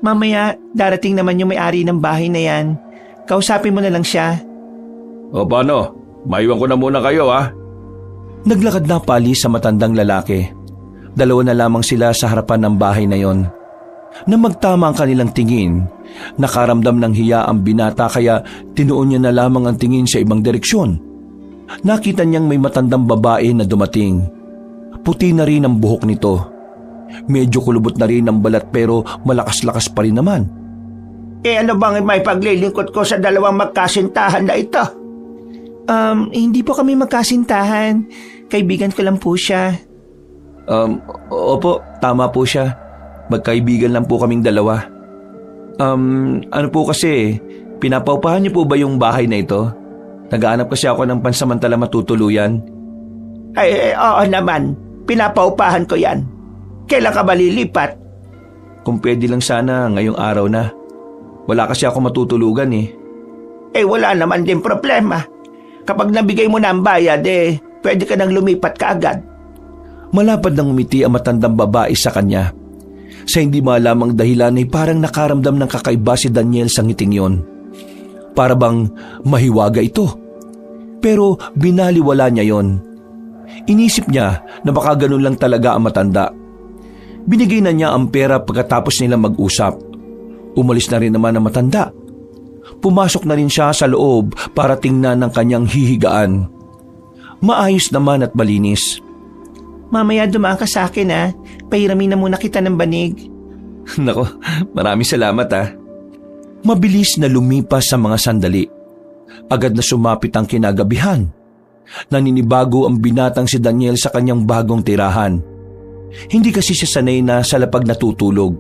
Mamaya, darating naman yung may-ari ng bahay na yan. Kausapin mo na lang siya. O paano? Maiwan ko na muna kayo Naglakad na palis sa matandang lalaki. Dalawa na lamang sila sa harapan ng bahay na yon. Nang magtama ang kanilang tingin, nakaramdam ng hiya ang binata kaya tinuon niya na lamang ang tingin sa ibang direksyon. Nakita niyang may matandang babae na dumating. Puti na rin ang buhok nito. Medyo kulubot na rin ang balat pero malakas-lakas pa rin naman. Ano bang may paglilingkod ko sa dalawang magkasintahan na ito? Hindi po kami magkasintahan. Kaibigan ko lang po siya. Opo, tama po siya. Magkaibigan lang po kaming dalawa. Ano po kasi, pinapaupahan niyo po ba yung bahay na ito? Nagaanap kasi ako ng pansamantala matutuluyan. Oo naman, pinapaupahan ko yan. Kailan ka ba lilipat? Kung pwede lang sana ngayong araw na. Wala kasi ako matutulugan Wala naman din problema. Kapag nabigay mo na ang bayad, pwede ka nang lumipat kaagad. Malapad nang umiti ang matandang babae sa kanya. Sa hindi malamang dahilan ay parang nakaramdam ng kakaiba si Daniel sa ngiting yon. Para bang mahiwaga ito. Pero binaliwala niya yon. Inisip niya na baka ganun lang talaga ang matanda. Binigay na niya ang pera pagkatapos nila mag-usap. Umalis na rin naman ang matanda. Pumasok na rin siya sa loob para tingnan ng kanyang hihigaan. Maayos naman at malinis. Mamaya dumaan ka sa akin Pahiramin na muna kita ng banig. Nako, maraming salamat Mabilis na lumipas sa mga sandali. Agad na sumapit ang kinagabihan. Naninibago ang binatang si Daniel sa kanyang bagong tirahan. Hindi kasi siya sanay na sa lapag natutulog.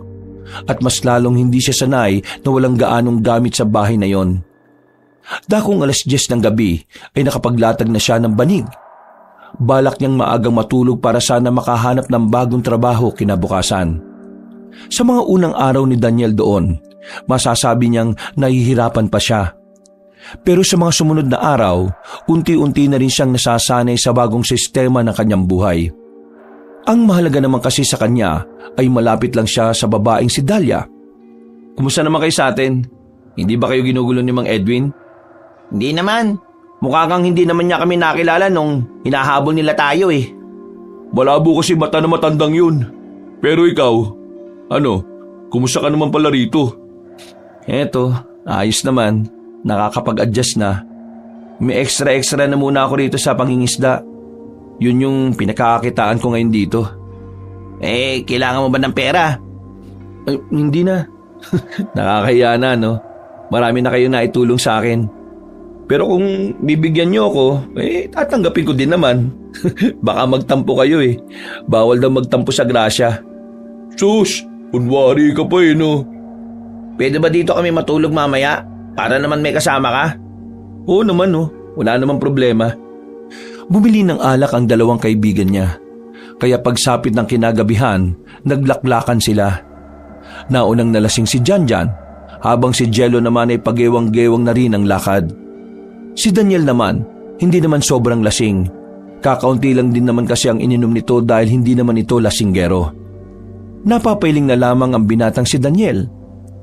At mas lalong hindi siya sanay na walang gaanong gamit sa bahay na yon. Dakong 10:00 ng gabi ay nakapaglatag na siya ng banig. Balak niyang maagang matulog para sana makahanap ng bagong trabaho kinabukasan. Sa mga unang araw ni Daniel doon, masasabi niyang nahihirapan pa siya. Pero sa mga sumunod na araw, unti-unti na rin siyang nasasanay sa bagong sistema ng kanyang buhay. Ang mahalaga naman kasi sa kanya ay malapit lang siya sa babaeng si Dahlia. Kumusta naman kayo sa atin? Hindi ba kayo ginugulo ni Mang Edwin? Hindi naman. Mukha kang hindi naman niya kami nakilala nung hinahabol nila tayo eh. Malabo kasi mata na matandang yun. Pero ikaw, kumusta ka naman pala rito? Eto, ayos naman. Nakakapag-adjust na. May extra na muna ako rito sa pangingisda. Yun yung pinakakakitaan ko ngayon dito. Kailangan mo ba ng pera? Ay, hindi na. Nakakahiya na, no? Marami na kayong naitulong sa akin. Pero kung bibigyan niyo ako, tatanggapin ko din naman. Baka magtampo kayo eh. Bawal daw magtampo sa grasya. Sus, kunwari ka pa no? Pwede ba dito kami matulog mamaya? Para naman may kasama ka? Oo naman, no. Wala namang problema. Bumili ng alak ang dalawang kaibigan niya. Kaya pagsapit ng kinagabihan, naglaklakan sila. Naunang nalasing si Janjan, habang si Jello naman ay pagewang-gewang na rin ang lakad. Si Daniel naman, hindi naman sobrang lasing. Kakaunti lang din naman kasi ang ininom nito dahil hindi naman ito lasinggero. Napapailing na lamang ang binatang si Daniel.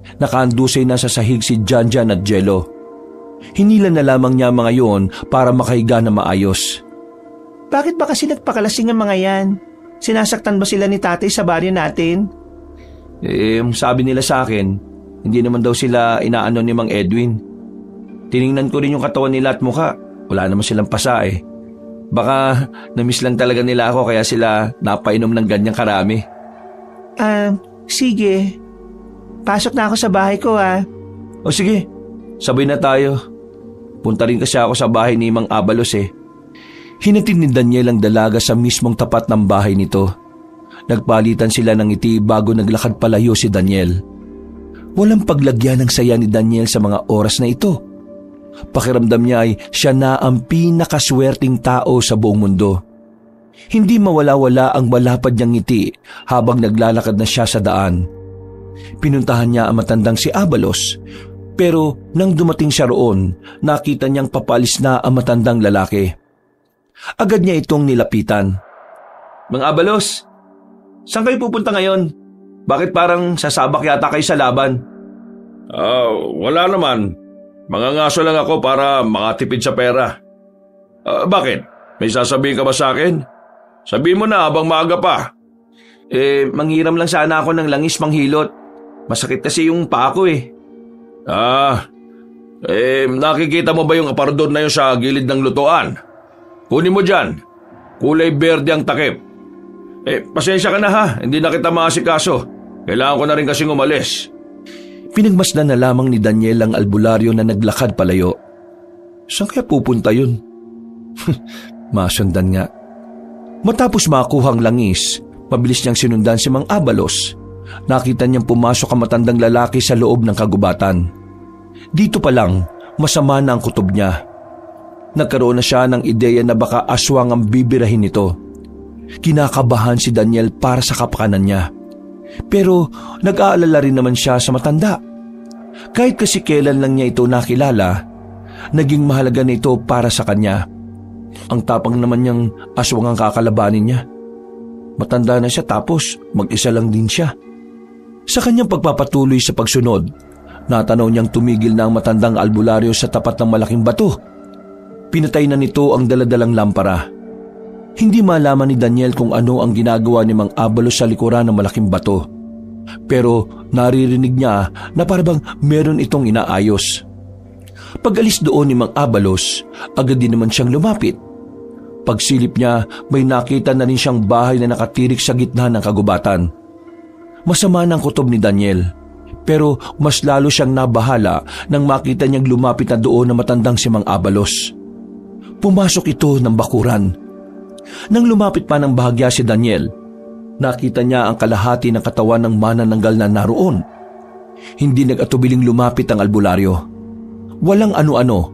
Nakaandusay na sa sahig si Janjan at Jello. Hinila na lamang niya mga yon para makahiga na maayos. Bakit ba kasi nagpakalasing ang mga yan? Sinasaktan ba sila ni tatay sa baryo natin? Sabi nila sa akin, hindi naman daw sila inaano ni Mang Edwin. Tiningnan ko rin yung katawan nila at mukha. Wala naman silang pasa eh. Baka namiss lang talaga nila ako kaya sila napainom ng ganyang karami. Sige. Pasok na ako sa bahay ko O sige, sabay na tayo. Punta rin kasi ako sa bahay ni Mang Abalos eh. Hinatid ni Daniel ang dalaga sa mismong tapat ng bahay nito. Nagpalitan sila ng ngiti bago naglakad palayo si Daniel. Walang paglagyan ng saya ni Daniel sa mga oras na ito. Pakiramdam niya ay siya na ang pinakaswerteng tao sa buong mundo. Hindi mawala-wala ang malapad niyang ngiti habang naglalakad na siya sa daan. Pinuntahan niya ang matandang si Abalos, pero nang dumating siya roon, nakita niyang papalis na ang matandang lalaki. Agad niya itong nilapitan. Mang Abalos, saan kayo pupunta ngayon? Bakit parang sasabak yata kayo sa laban? Wala naman. Mangangaso lang ako para makatipid sa pera. Bakit? May sasabihin ka ba sa akin? Sabihin mo na habang maaga pa. Manghiram lang sana ako ng langis manghilot. Masakit kasi yung paa ko eh. Nakikita mo ba yung aparador na yun sa gilid ng lutuan? Kunin mo dyan. Kulay berde ang takip. Pasensya ka na ha, hindi na kita maasikaso. Kailangan ko na rin kasing umalis. Pinagmasdan na lamang ni Daniel ang albularyo na naglakad palayo. Saan kaya pupunta yun? Masundan nga. Matapos makuha ang langis, mabilis niyang sinundan si Mang Abalos. Nakita niyang pumasok ang matandang lalaki sa loob ng kagubatan. Dito pa lang, masama na ang kutob niya. Nagkaroon na siya ng ideya na baka aswang ang bibirahin nito. Kinakabahan si Daniel para sa kapakanan niya. Pero nag-aalala rin naman siya sa matanda. Kahit kasi kailan lang niya ito nakilala, naging mahalaga na ito para sa kanya. Ang tapang naman niyang aswang ang kakalabanin niya. Matanda na siya tapos mag-isa lang din siya. Sa kanyang pagpapatuloy sa pagsunod, natanaw niyang tumigil na ang matandang albularyo sa tapat ng malaking bato. Pinatay na nito ang daladalang lampara. Hindi malaman ni Daniel kung ano ang ginagawa ni Mang Abalos sa likuran ng malaking bato. Pero naririnig niya na parang meron itong inaayos. Pag-alis doon ni Mang Abalos, agad din naman siyang lumapit. Pagsilip niya, may nakita na rin siyang bahay na nakatirik sa gitna ng kagubatan. Masama ng kutob ni Daniel, pero mas lalo siyang nabahala nang makita niyang lumapit na doon na matandang si Mang Abalos. Pumasok ito ng bakuran. Nang lumapit pa ng bahagya si Daniel, nakita niya ang kalahati ng katawan ng manananggal na naroon. Hindi nag-atubiling lumapit ang albularyo. Walang ano-ano,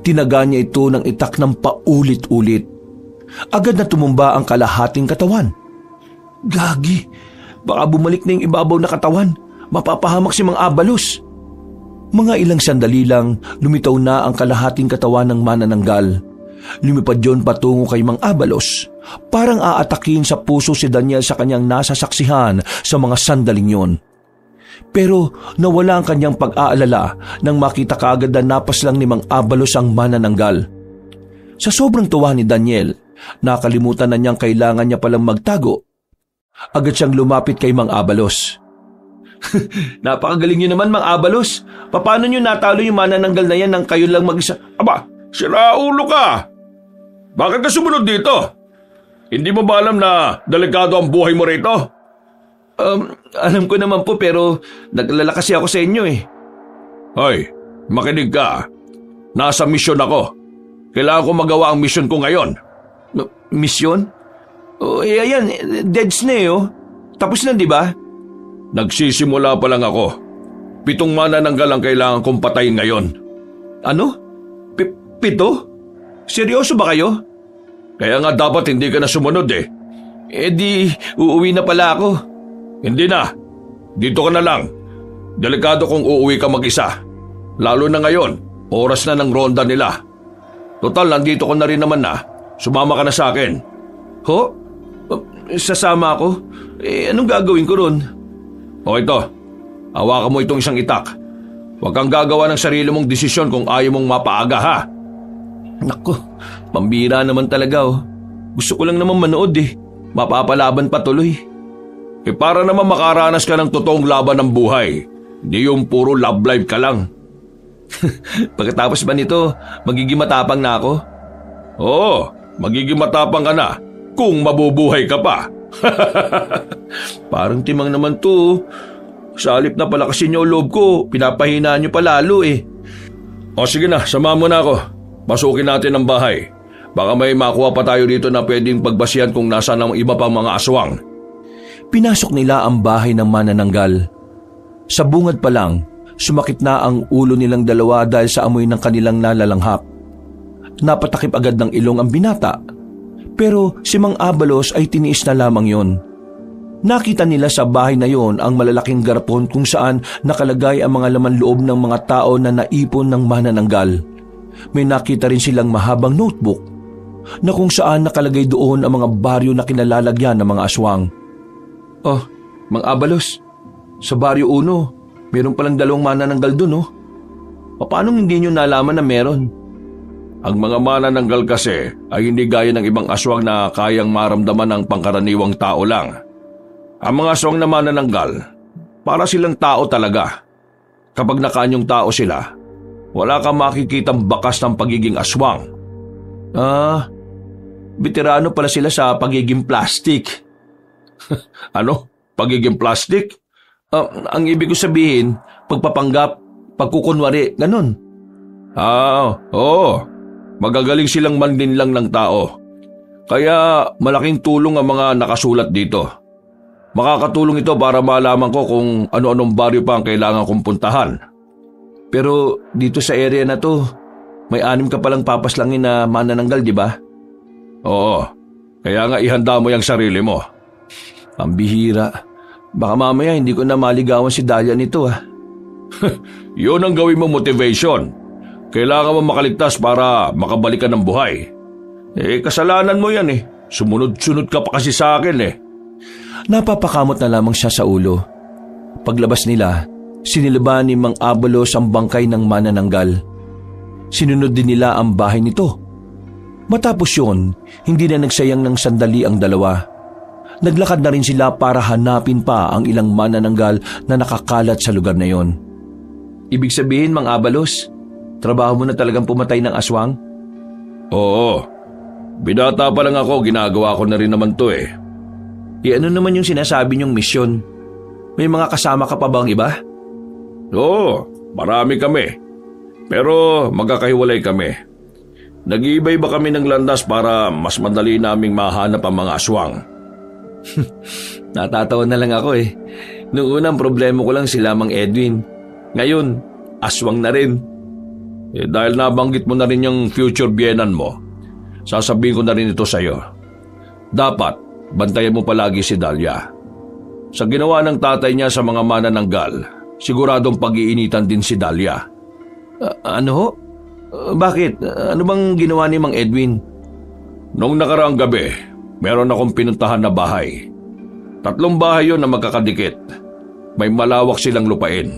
tinaga niya ito ng itak ng paulit-ulit. Agad na tumumba ang kalahating katawan. Gagi, baka bumalik na yung ibabaw na katawan. Mapapahamak si Mang Abalos. Mga ilang sandali lang, lumitaw na ang kalahating katawan ng manananggal. Lumipad yon patungo kay Mang Abalos. Parang aatakin sa puso si Daniel sa kanyang nasasaksihan sa mga sandaling yon. Pero nawala ang kanyang pag-aalala nang makita kaagad na napaslang ni Mang Abalos ang manananggal. Sa sobrang tuwa ni Daniel, nakalimutan na niyang kailangan niya palang magtago. Agad siyang lumapit kay Mang Abalos. Napakagaling niyo naman, Mang Abalos. Paano niyo natalo yung manananggal na yan nang kayo lang mag-isa? Aba, siraulo ka! Bakit ka sumunod dito? Hindi mo ba alam na delikado ang buhay mo rito? Alam ko naman po pero nag-alala kasi ako sa inyo eh. Hoy, makinig ka. Nasa misyon ako. Kailangan ko magawa ang misyon ko ngayon. Misyon? Ayan, deads na eh oh. Tapos na di ba? Nagsisimula pa lang ako. 7 manananggal ang kailangan kong patayin ngayon. Ano? 7? Seryoso ba kayo? Kaya nga dapat hindi ka na sumunod eh. Di, uuwi na pala ako. Hindi na. Dito ka na lang. Delikado kung uuwi ka mag-isa. Lalo na ngayon, oras na ng ronda nila. Total, nandito ko na rin naman na. Sumama ka na sa akin. Ho? Sasama ako? Anong gagawin ko ron? O ito, hawakan mo itong isang itak. Huwag kang gagawa ng sarili mong desisyon kung ayaw mong mapaaga ha. Naku, pambira naman talaga oh. Gusto ko lang naman manood eh. Mapapalaban pa tuloy. Para naman makaranas ka ng totoong laban ng buhay. Hindi yung puro love life ka lang. Pagkatapos ba nito, magiging matapang na ako? Oo, magiging matapang ka na kung mabubuhay ka pa. Parang timang naman to. Sa halip na palakasin niyo loob ko, pinapahinaan niyo pa lalo eh. O sige na, sama mo na ako. Pasukin natin ang bahay. Baka may makuha pa tayo dito na pwedeng pagbasihan kung nasaan ang iba pang mga aswang. Pinasok nila ang bahay ng manananggal. Sa bungad pa lang, sumakit na ang ulo nilang dalawa dahil sa amoy ng kanilang nalalanghap. Napatakip agad ng ilong ang binata. Pero si Mang Abalos ay tiniis na lamang yon. Nakita nila sa bahay na yon ang malalaking garapon kung saan nakalagay ang mga laman loob ng mga tao na naipon ng manananggal. May nakita rin silang mahabang notebook na kung saan nakalagay doon ang mga baryo na kinalalagyan ng mga aswang. Oh, Mang Abalos, sa Baryo 1, meron palang 2 manananggal doon oh. Paano hindi nyo nalaman na meron? Ang mga manananggal kasi ay hindi gaya ng ibang aswang na kayang maramdaman ng pangkaraniwang tao lang. Ang mga aswang na manananggal, para silang tao talaga. Kapag nakanyong tao sila, wala kang makikitang bakas ng pagiging aswang. Veterano pala sila sa pagiging plastic. Ano? Pagiging plastic? Ang ibig ko sabihin, pagpapanggap, pagkukunwari, ganun. Oo. Magagaling silang mandinlang ng tao. Kaya malaking tulong ang mga nakasulat dito. Makakatulong ito para malaman ko kung ano-anong baryo pa ang kailangan kong puntahan. Pero dito sa area na to, may 6 ka palang papaslangin na manananggal, di ba? Oo. Kaya nga ihanda mo yung sarili mo. Pambihira. Baka mamaya hindi ko na maligawan si Dahlia nito ah. Yun ang gawin mo motivation. Kailangan mo makaligtas para makabalik ka ng buhay. Kasalanan mo yan eh. Sumunod-sunod ka pa kasi sa akin eh. Napapakamot na lamang siya sa ulo. Paglabas nila, sinilaba ni Mang Abalos ang bangkay ng manananggal. Sinunod din nila ang bahay nito. Matapos yun, hindi na nagsayang ng sandali ang dalawa. Naglakad na rin sila para hanapin pa ang ilang manananggal na nakakalat sa lugar na yon. Ibig sabihin, Mang Abalos, trabaho mo na talagang pumatay ng aswang? Oo. Binata pa lang ako, ginagawa ko na rin naman to eh. Ano naman yung sinasabi niyong misyon? May mga kasama ka pa bang iba? Oo, marami kami. Pero magkakahiwalay kami. Nag-iiba-iba kami ng landas para mas madali naming mahanap ang mga aswang. Natatawa na lang ako eh. Noong unang problema ko lang si Lamang Edwin. Ngayon, aswang na rin. Dahil nabanggit mo na rin yung future biyenan mo, sasabihin ko na rin ito sa'yo. Dapat, bantayan mo palagi si Dahlia. Sa ginawa ng tatay niya sa mga manananggal, siguradong pag-iinitan din si Dahlia. Ano ho? Bakit? Ano bang ginawa ni Mang Edwin? Noong nakaraang gabi, meron akong pinuntahan na bahay. 3 bahay yon na magkakadikit. May malawak silang lupain.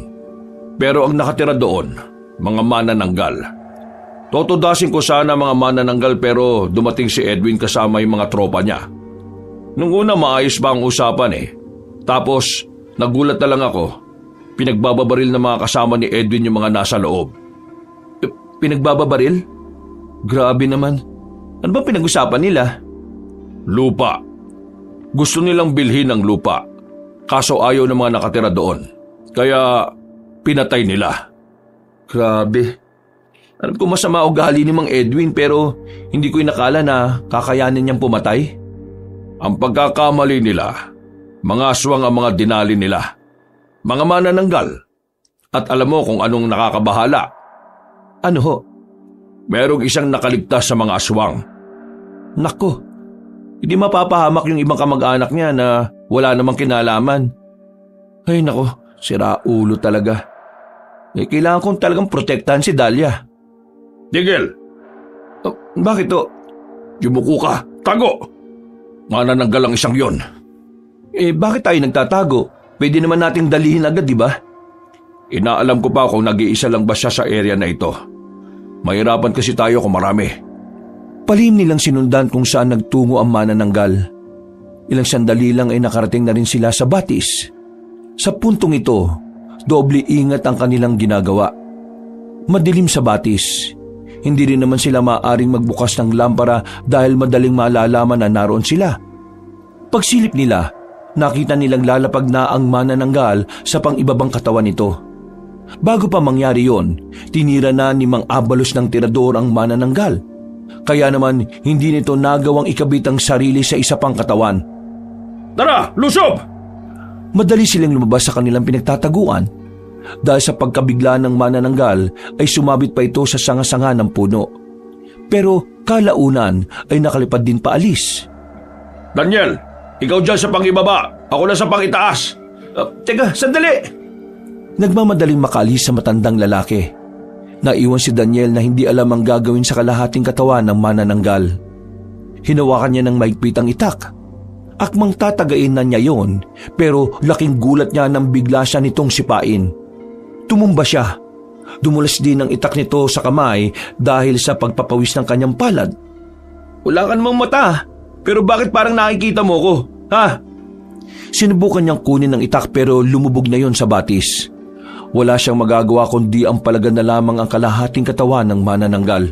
Pero ang nakatira doon, mga manananggal. Totodasin ko sana mga manananggal pero dumating si Edwin kasama yung mga tropa niya. Nung una maayos ba ang usapan Tapos nagulat na lang ako. Pinagbababaril ng mga kasama ni Edwin yung mga nasa loob. Pinagbababaril? Grabe naman. Ano ba pinag-usapan nila? Lupa. Gusto nilang bilhin ang lupa. Kaso ayaw ng mga nakatira doon. Kaya pinatay nila. Grabe. Alam ko masama ugali ni Mang Edwin pero hindi ko inakala na kakayanin niyang pumatay. Ang pagkakamali nila, mga aswang ang mga dinali nila. Mga manananggal. At alam mo kung anong nakakabahala. Ano ho? Merong isang nakaligtas sa mga aswang. Nako, hindi mapapahamak yung ibang kamag-anak niya na wala namang kinalaman. Ay nako, sira ulo talaga. Kailangan kong talagang protektahan si Dahlia. Tigil! Bakit to? Yumuko ka! Tago! Manananggal ang isang yon. Bakit tayo nagtatago? Pwede naman nating dalihin agad, di ba? Inaalam ko pa kung nag-iisa lang ba siya sa area na ito. Mahirapan kasi tayo kung marami. Palihim nilang sinundan kung saan nagtungo ang manananggal. Ilang sandali lang ay nakarating na rin sila sa batis. Sa puntong ito, doble ingat ang kanilang ginagawa. Madilim sa batis. Hindi rin naman sila maaaring magbukas ng lampara dahil madaling malalaman na naroon sila. Pagsilip nila, nakita nilang lalapag na ang manananggal sa pang-ibabang katawan nito. Bago pa mangyari yon, tinira na ni Mang Abalos ng tirador ang manananggal. Kaya naman hindi nito nagawang ikabit ang sarili sa isa pang katawan. Tara, lusob! Madali silang lumabas sa kanilang pinagtataguan. Dahil sa pagkabigla ng manananggal ay sumabit pa ito sa sanga-sanga ng puno. Pero kalaunan ay nakalipad din paalis. Daniel, ikaw dyan sa pangibaba, ako na sa pangitaas. Teka, sandali! Nagmamadaling makaalis sa matandang lalaki. Naiwan si Daniel na hindi alam ang gagawin sa kalahating katawan ng manananggal. Hinawakan niya ng maigpit ang itak. Akmang tatagain na niya yon, pero laking gulat niya nang bigla siya nitong sipain. Tumumba siya. Dumulas din ang itak nito sa kamay dahil sa pagpapawis ng kanyang palad. Wala ka namang mata, pero bakit parang nakikita mo ko? Ha? Sinubukan niyang kunin ang itak pero lumubog na yon sa batis. Wala siyang magagawa kundi ang palagan na lamang ang kalahating katawan ng manananggal.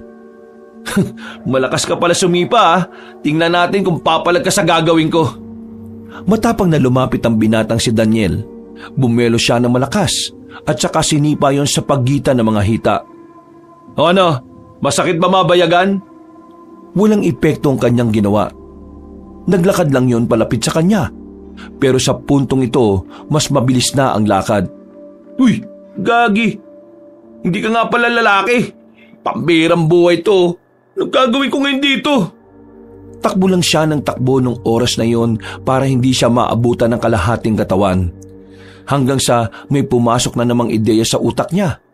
Malakas ka pala sumipa. Tingnan natin kung papalag ka sa gagawin ko. Matapang na lumapit ang binatang si Daniel. Bumelo siya ng malakas at saka sinipa yon sa pagitan ng mga hita. O ano? Masakit ba mabayagan? Walang epekto ang kanyang ginawa. Naglakad lang yon palapit sa kanya. Pero sa puntong ito, mas mabilis na ang lakad. Uy, gagi! Hindi ka nga pala lalaki. Pambirang buhay to. Nagkagawin ko ngayon dito. Takbo lang siya ng takbo nung oras na yon para hindi siya maabutan ng kalahating katawan. Hanggang sa may pumasok na namang ideya sa utak niya.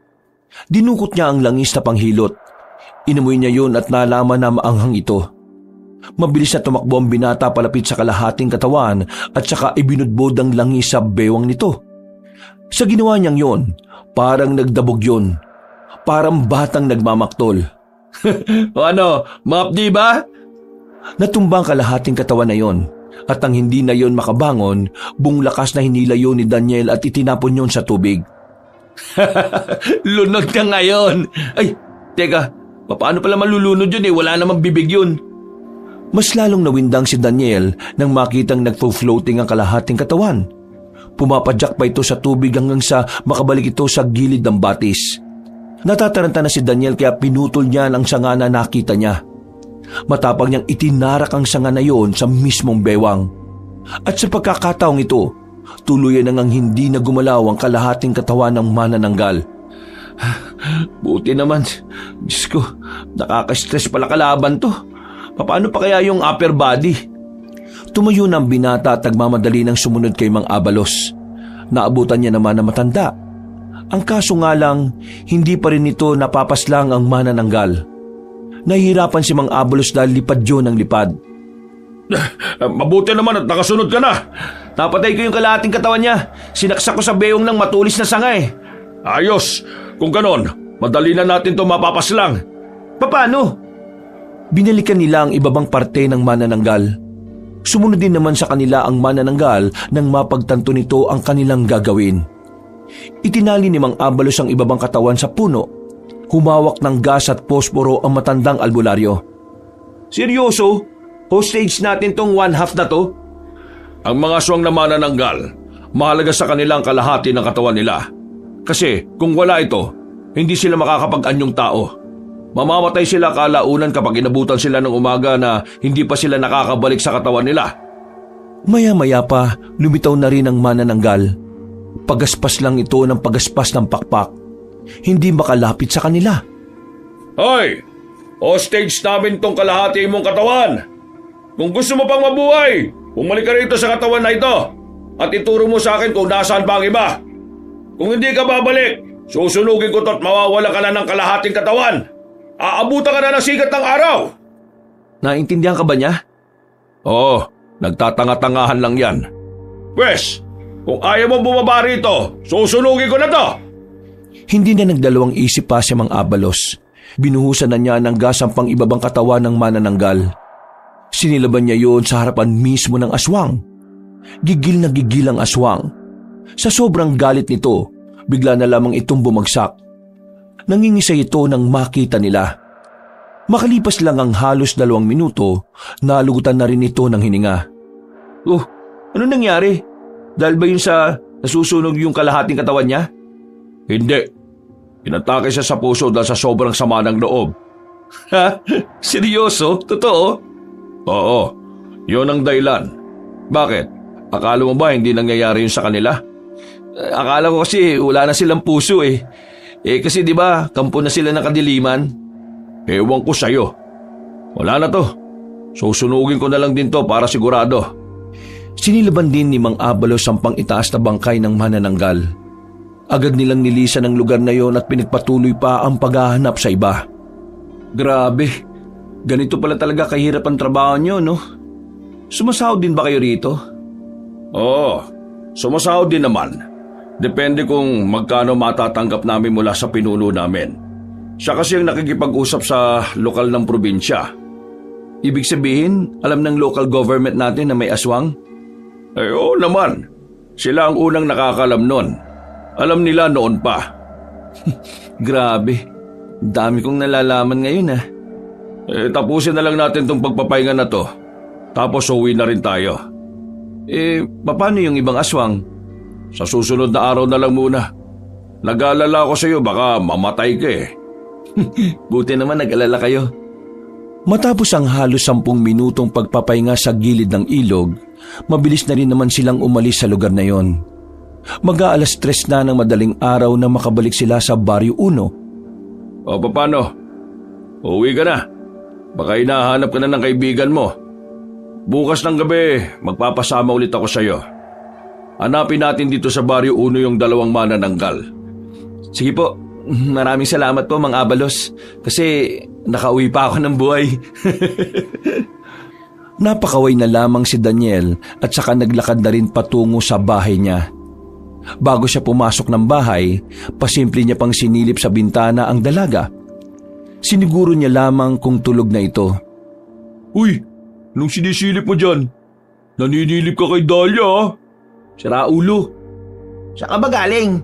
Dinukot niya ang langis na panghilot. Inamoy niya yon at nalaman na maanghang ito. Mabilis na tumakbo ang binata palapit sa kalahating katawan at saka ibinudbod ang langis sa bewang nito. Sa ginawa niyang yon, parang nagdabog yon. Parang batang nagmamaktol. O ano, mapdi ba? Natumbang kalahating katawan na yon. At ang hindi na yon makabangon, buong lakas na hinila yon ni Daniel at itinapon yon sa tubig. Lunod ka ngayon. Ay, teka, paano pala malulunod yun wala namang bibig yun. Mas lalong nawindang si Daniel nang makitang nagfo-floating ang kalahating katawan. Pumapadyak pa ito sa tubig hanggang sa makabalik ito sa gilid ng batis. Natataranta na si Daniel kaya pinutol niya ang sanga na nakita niya. Matapang niyang itinarak ang sanga na yon sa mismong bewang. At sa pagkakataong ito, tuluyan nang hindi na gumalaw ang kalahating katawan ng manananggal. Buti naman. Diyos ko, nakaka-stress pala kalaban to. Paano pa kaya yung upper body? Tumayo na ang binata at nagmamadali ng sumunod kay Mang Abalos. Naabutan niya naman na matanda. Ang kaso nga lang, hindi pa rin ito napapaslang ang manananggal. Nahihirapan si Mang Abalos dahil lipad yun ang lipad. Mabuti naman at nakasunod ka na. Napatay ko yung kalahating katawan niya. Sinaksak ko sa beong ng matulis na sanga eh. Ayos, kung ganon, madali na natin ito mapapaslang. Paano? Binalikan nila ang ibabang parte ng manananggal. Sumunod din naman sa kanila ang manananggal nang mapagtanto nito ang kanilang gagawin. Itinali ni Mang Abalos ang ibabang katawan sa puno. Humawak ng gas at posporo ang matandang albularyo. Seryoso? Hostage natin tong 1/2 na to? Ang mga aswang na manananggal, mahalaga sa kanilang kalahati ng katawan nila. Kasi kung wala ito, hindi sila makakapag-anyong tao. Mamamatay sila kalaunan kapag inabutan sila ng umaga na hindi pa sila nakakabalik sa katawan nila. Maya-maya pa, lumitaw na rin ang manananggal. Pagaspas lang ito ng pagaspas ng pakpak. Hindi makalapit sa kanila. Hoy! Hostage namin tong kalahati mong katawan! Kung gusto mo pang mabuhay, bumalik ka rito sa katawan na ito at ituro mo sa akin kung nasaan pa ang iba. Kung hindi ka babalik, susunugin ko to at mawawala ka na ng kalahating katawan. Aabutan ka na ng sikat ng araw! Naintindihan ka ba niya? Oo, nagtatanga-tangahan lang yan. Pwes, kung ayaw mo bumaba rito, susunugin ko na to! Hindi na nagdalawang isip pa si Mang Abalos. Binuhusan na niya ng gas ang pang-ibabang katawan ng manananggal. Sinilaban niya yon sa harapan mismo ng aswang. Gigil na gigil ang aswang. Sa sobrang galit nito, bigla na lamang itong bumagsak. Nangingisay ito nang makita nila. Makalipas lang ang halos 2 minuto, nalugutan na rin ito ng hininga. Oh, ano nangyari? Dahil ba yun sa nasusunog yung kalahating katawan niya? Hindi. Inatake siya sa puso dahil sa sobrang sama ng loob. Ha? Seryoso? Totoo? Oo, yun ang dahilan. Bakit? Akala mo ba hindi nangyayari yun sa kanila? Akala ko kasi wala na silang puso eh. Kasi di ba kampo na sila ng kadiliman? Ewan ko sa'yo. Wala na to. Susunugin ko na lang din to para sigurado. Sinilaban din ni Mang Abalos ang pang-itaas na bangkay ng manananggal. Agad nilang nilisan ang lugar na yon at pinagpatuloy pa ang paghahanap sa iba. Grabe, ganito pala talaga kahirap ang trabaho nyo, no? Sumasahod din ba kayo rito? Oo, sumasahod din naman. Depende kung magkano matatanggap namin mula sa pinuno namin. Siya kasi ang nakikipag-usap sa lokal ng probinsya. Ibig sabihin, alam ng local government natin na may aswang? Oo naman. Sila ang unang nakakalam nun. Alam nila noon pa. Grabe, dami kong nalalaman ngayon ah. Tapusin na lang natin tong pagpapahinga na to. Tapos uwi na rin tayo. Paano yung ibang aswang? Sa susunod na araw na lang muna. Nag-aalala ako sa iyo, baka mamatay ka eh. Buti naman nag-alala kayo. Matapos ang halos 10 minutong pagpapahinga sa gilid ng ilog, mabilis na rin naman silang umalis sa lugar na yon. Mag-aalas 3 na ng madaling araw na makabalik sila sa Baryo 1. O paano? Uwi ka na. Baka hinahanap ka na ng kaibigan mo. Bukas ng gabi, magpapasama ulit ako sa iyo. Hanapin natin dito sa Baryo 1 yung 2 manananggal. Sige po, maraming salamat po Mang Abalos. Kasi nakauwi pa ako ng buhay. Napakaway na lamang si Daniel at saka naglakad na rin patungo sa bahay niya. Bago siya pumasok ng bahay, pasimple niya pang sinilip sa bintana ang dalaga. Siniguro niya lamang kung tulog na ito. Uy, nung sinisilip mo dyan, naninilip ka kay Dahlia ah. Sira ulo. Saan ka ba galing?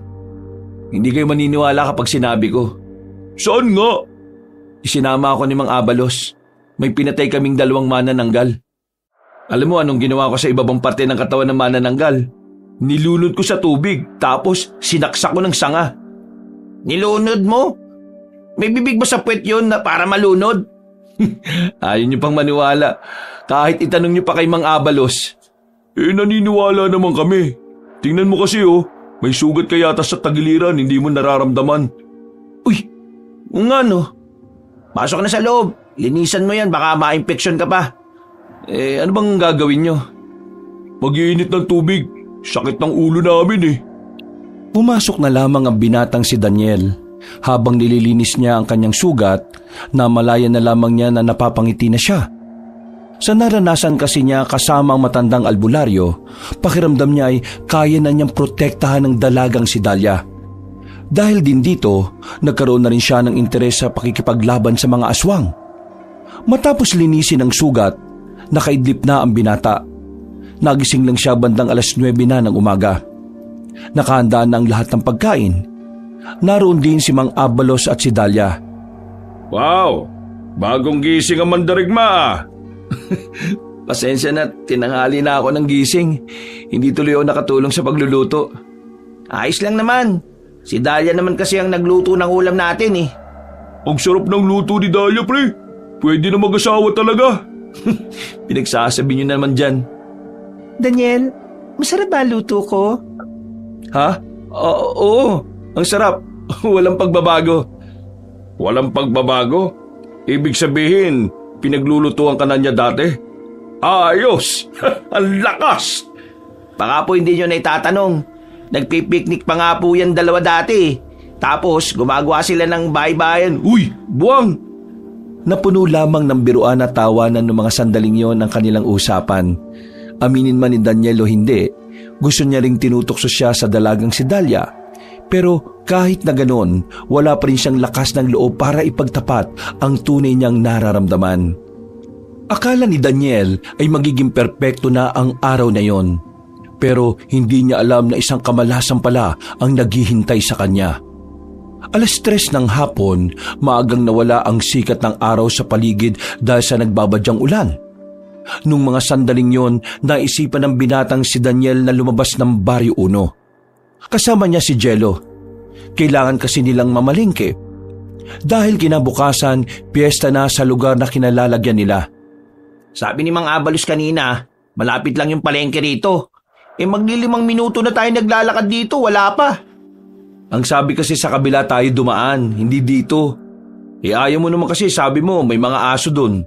Hindi kayo maniniwala kapag sinabi ko. Saan nga? Isinama ako ni Mang Abalos. May pinatay kaming 2 manananggal. Alam mo anong ginawa ko sa ibabang parte ng katawan ng manananggal? Nilunod ko sa tubig, tapos sinaksak ko ng sanga. Nilunod mo? May bibig ba sa puwet yun na para malunod? Ayaw niyo pang maniwala. Kahit itanong niyo pa kay Mang Abalos. Naniniwala naman kami. Tingnan mo kasi may sugat ka yata sa tagiliran, hindi mo nararamdaman. Uy, nga no. Pasok na sa loob. Linisan mo yan, baka ma-infection ka pa. Ano bang gagawin niyo? Mag-iinit ng tubig. Sakit ng ulo namin eh. Pumasok na lamang ang binatang si Daniel. Habang nililinis niya ang kanyang sugat, namalayan na lamang niya na napapangiti na siya. Sa naranasan kasi niya kasama ang matandang albularyo, pakiramdam niya ay kaya na niyang protektahan ng dalagang si Dalia. Dahil din dito, nagkaroon na rin siya ng interes sa pakikipaglaban sa mga aswang. Matapos linisin ang sugat, nakaidlip na ang binata. Nagising lang siya bandang 9:00 na ng umaga. Nakahandaan na ang lahat ng pagkain. Naroon din si Mang Abalos at si Dalia. Wow! Bagong gising ang mandarigma ah! Pasensya na, tinanghali na ako ng gising. Hindi tuloy ako nakatulong sa pagluluto. Ayos lang naman. Si Dalia naman kasi ang nagluto ng ulam natin eh. Ang sarap ng luto ni Dalia, pre. Pwede na mag-asawa talaga. Pinagsasabi niyo naman dyan. Daniel, masarap ba luto ko? Ha? Oo, ang sarap. Walang pagbabago. Walang pagbabago? Ibig sabihin, pinaglulutuan ka na niya dati? Ayos! Ang lakas! Baka po hindi nyo na itatanong. Nagpipiknik pa nga po yan dalawa dati. Tapos gumagawa sila ng bahay-bayan. Uy, buwang! Napuno lamang ng biruan at tawanan ng mga sandaling yon ang kanilang usapan. Aminin man ni Daniel o hindi, gusto niya ring tinutokso siya sa dalagang si Dalia. Pero kahit na ganon, wala pa rin siyang lakas ng loob para ipagtapat ang tunay niyang nararamdaman. Akala ni Daniel ay magiging perpekto na ang araw na yon. Pero hindi niya alam na isang kamalasan pala ang naghihintay sa kanya. 3:00 ng hapon, maagang nawala ang sikat ng araw sa paligid dahil sa nagbabadyang ulan. Nung mga sandaling yon, naisipan ng binatang si Daniel na lumabas ng Baryo 1. Kasama niya si Jello. Kailangan kasi nilang mamalingke. Dahil kinabukasan, piyesta na sa lugar na kinalalagyan nila. Sabi ni Mang Abalos kanina, malapit lang yung palengke rito. Maglilimang minuto na tayo naglalakad dito, wala pa. Ang sabi kasi sa kabila tayo dumaan, hindi dito. Ayaw mo naman kasi, sabi mo may mga aso dun.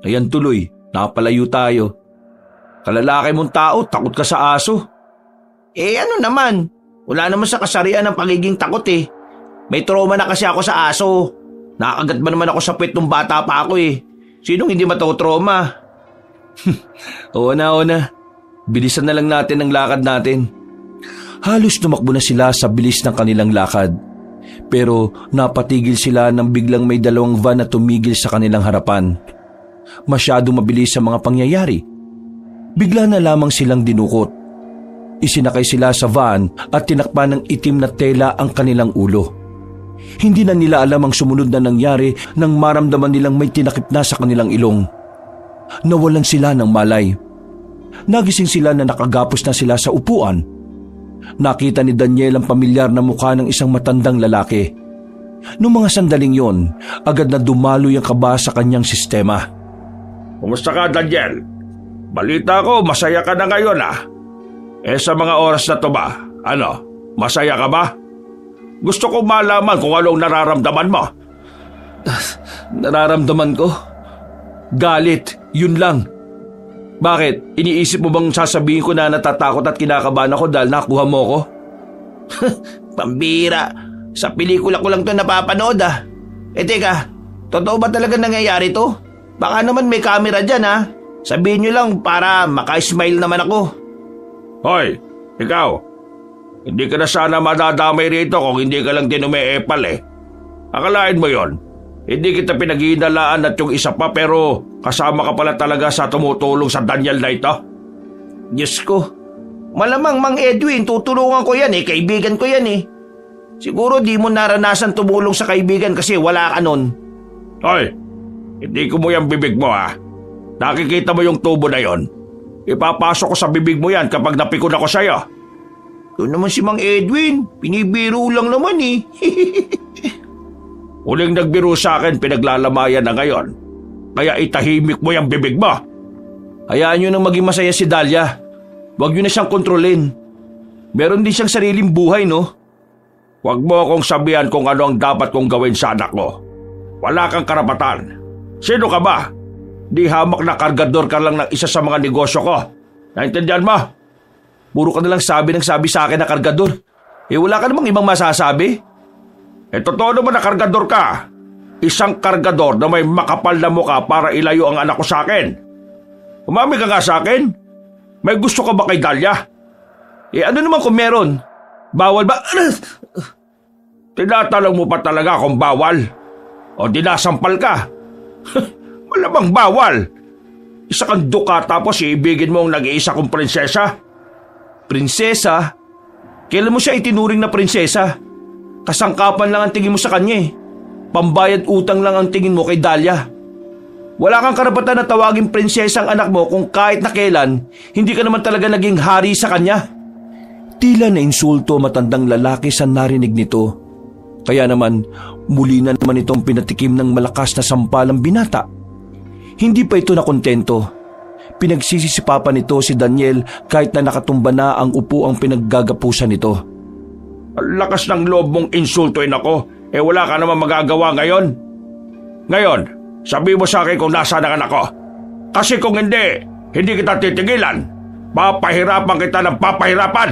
Ayan tuloy, napalayo tayo. Kalalaki mong tao, takot ka sa aso. Ano naman, wala naman sa kasarian ng pagiging takot eh. May trauma na kasi ako sa aso. Nakagat ba naman ako sa puwet nung bata pa ako eh. Sinong hindi matotrauma? Oo na. Bilisan na lang natin ang lakad natin. Halos tumakbo na sila sa bilis ng kanilang lakad. Pero napatigil sila nang biglang may 2 van na tumigil sa kanilang harapan. Masyado mabilis sa mga pangyayari. Bigla na lamang silang dinukot. Isinakay sila sa van at tinakpan ng itim na tela ang kanilang ulo. Hindi na nila alam ang sumunod na nangyari nang maramdaman nilang may tinakip na sa kanilang ilong. Nawalan sila ng malay. Nagising sila na nakagapos na sila sa upuan. Nakita ni Daniel ang pamilyar na mukha ng isang matandang lalaki. Noong mga sandaling yon, agad na dumaloy ang kaba sa kanyang sistema. Kumusta ka, Daniel? Balita ko, masaya ka na ngayon ah. Sa mga oras na to ba, masaya ka ba? Gusto kong malaman kung anong nararamdaman mo. Nararamdaman ko? Galit, yun lang. Bakit? Iniisip mo bang sasabihin ko na natatakot at kinakabahan ako dahil nakuha mo ko? Pambira, sa pelikula ko lang to napapanood ah. Teka, totoo ba talaga nangyayari to? Baka naman may camera dyan ah. Sabihin nyo lang para maka-smile naman ako. Hoy, ikaw. Hindi ka na sana madadamay rito kung hindi ka lang tinumeepal eh. Akalain mo yon. Hindi kita pinaghihinalaan at yung isa pa pero kasama ka pala talaga sa tumutulong sa Daniel na ito. Diyos ko, malamang Mang Edwin, tutulungan ko yan eh, kaibigan ko yan eh. Siguro di mo naranasan tumulong sa kaibigan kasi wala ka nun. Hoy, hindi ko mo yung bibig mo ha. Nakikita mo yung tubo na yon. Ipapasok ko sa bibig mo yan kapag napikon ako sa'yo. Doon naman si Mang Edwin, pinibiro lang naman eh. Huling nagbiro sa akin, pinaglalamayan na ngayon. Kaya itahimik mo yung bibig mo. Hayaan nyo nang maging masaya si Dalia. Huwag nyo na siyang kontrolin. Meron din siyang sariling buhay, no? Huwag mo akong sabihan kung ano ang dapat kong gawin sa anak ko. Wala kang karapatan. Sino ka ba? Di hamak na kargador ka lang ng isa sa mga negosyo ko. Naintindihan mo? Puro ka nalang sabi sa akin na kargador. Wala ka namang ibang masasabi? Totoo naman na kargador ka. Isang kargador na may makapal na mukha para ilayo ang anak ko sa akin. Umami ka nga sa akin. May gusto ka ba kay Dahlia? Ano naman kung meron? Bawal ba? Tinatanong mo pa talaga kung bawal? O dinasampal ka? Malamang bawal. Isa kang duka tapos iibigin mo ang nag-iisa kong prinsesa? Prinsesa? Kailan mo siya itinuring na prinsesa? Kasangkapan lang ang tingin mo sa kanya eh. Pambayad utang lang ang tingin mo kay Dahlia. Wala kang karapatan na tawaging prinsesa ang anak mo kung kahit na kailan, hindi ka naman talaga naging hari sa kanya. Tila na insulto matandang lalaki sa narinig nito. Kaya naman, muli na naman itong pinatikim ng malakas na sampalang binata. Hindi pa ito nakontento. Pinagsisisipapan nito si Daniel kahit na nakatumba na ang upo ang pinaggagapusan nito. Ang lakas ng loob mong insultuin ako, wala ka naman magagawa ngayon. Ngayon, sabi mo sa akin kung nasaan ang anak ko. Kasi kung hindi kita titigilan. Papahirapan kita ng papahirapan.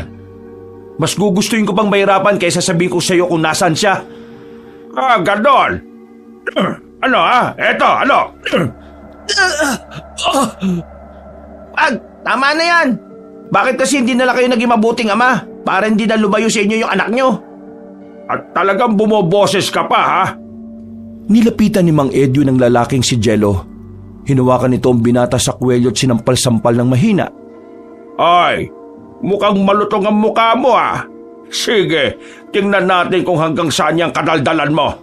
Mas gugustuhin ko pang mahirapan kaysa sabihin ko sa iyo kung nasaan siya. Ganon. Ano Eto, ano? Tama na yan. Bakit kasi hindi nala kayo naging mabuting ama para hindi na lumayo sa inyo yung anak nyo? At talagang bumoboses ka pa, ha? Nilapitan ni Mang Edwin ang lalaking si Jello. Hinawakan nito ang binata sa kwelyo at sinampal-sampal ng mahina. Ay, mukhang malutong ang mukha mo, ha? Sige, tingnan natin kung hanggang saan yung kadaldalan mo.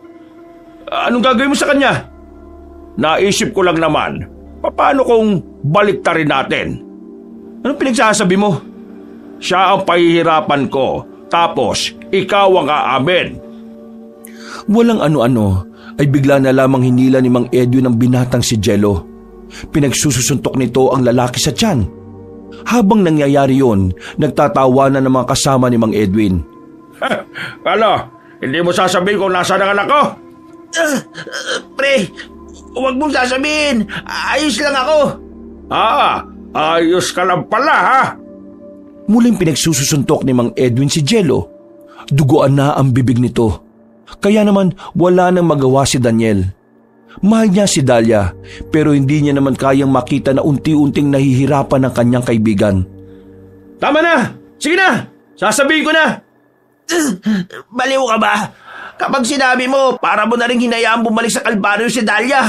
Anong gagawin mo sa kanya? Naisip ko lang naman, paano kung baliktarin natin? Anong pinagsasabi mo? Siya ang pahihirapan ko, tapos ikaw ang aamin. Walang ano-ano ay bigla na lamang hinila ni Mang Edwin ang binatang si Jello. Pinagsususuntok nito ang lalaki sa tiyan. Habang nangyayari yon, nagtatawanan ng mga kasama ni Mang Edwin. Ano? Hindi mo sasabihin kung nasaan ang anak ko? Pre, huwag mong sasabihin. Ayos lang ako. Ayos ka lang pala, ha? Muling pinagsususuntok ni Mang Edwin si Jello. Duguan na ang bibig nito. Kaya naman wala nang magawa si Daniel. Mahal niya si Dahlia pero hindi niya naman kayang makita na unti-unting nahihirapan ang kanyang kaibigan. Tama na! Sige na! Sasabihin ko na! Baliw ka ba? Kapag sinabi mo, para mo na rin hinayaan bumalik sa kalbaryo si Dahlia.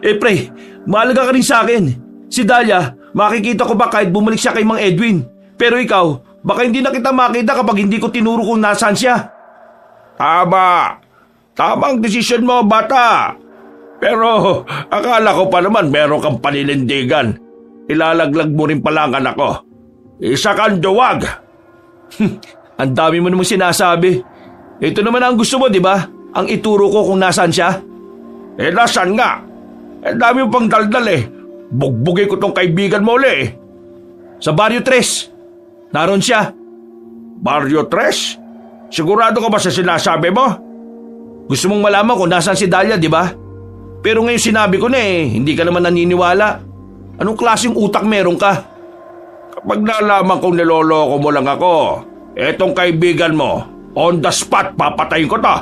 Pre, mahalaga ka rin sa akin. Si Dahlia, makikita ko ba kahit bumalik siya kay Mang Edwin? Pero ikaw, baka hindi na kita makita kapag hindi ko tinuro kung nasaan siya. Tama ang desisyon mo, bata. Pero akala ko pa naman meron kang paninindigan. Ilalaglag mo rin pala ang anak ko. Isa kang duwag. Ang dami mo namang sinasabi. Ito naman ang gusto mo, di ba? Ang ituro ko kung nasaan siya. Nasaan nga? Dami mo pang daldal eh. Bugbugin ko tong kaibigan mo uli eh. Sa Barrio 3. Naroon siya. Barrio 3? Sigurado ka ba sa sinasabi mo? Gusto mong malaman kung nasaan si Dahlia, di ba? Pero ngayon sinabi ko na hindi ka naman naniniwala. Anong klaseng utak meron ka? Kapag nalaman kong niloloko mo lang ako, etong kaibigan mo, on the spot papatayin ko to.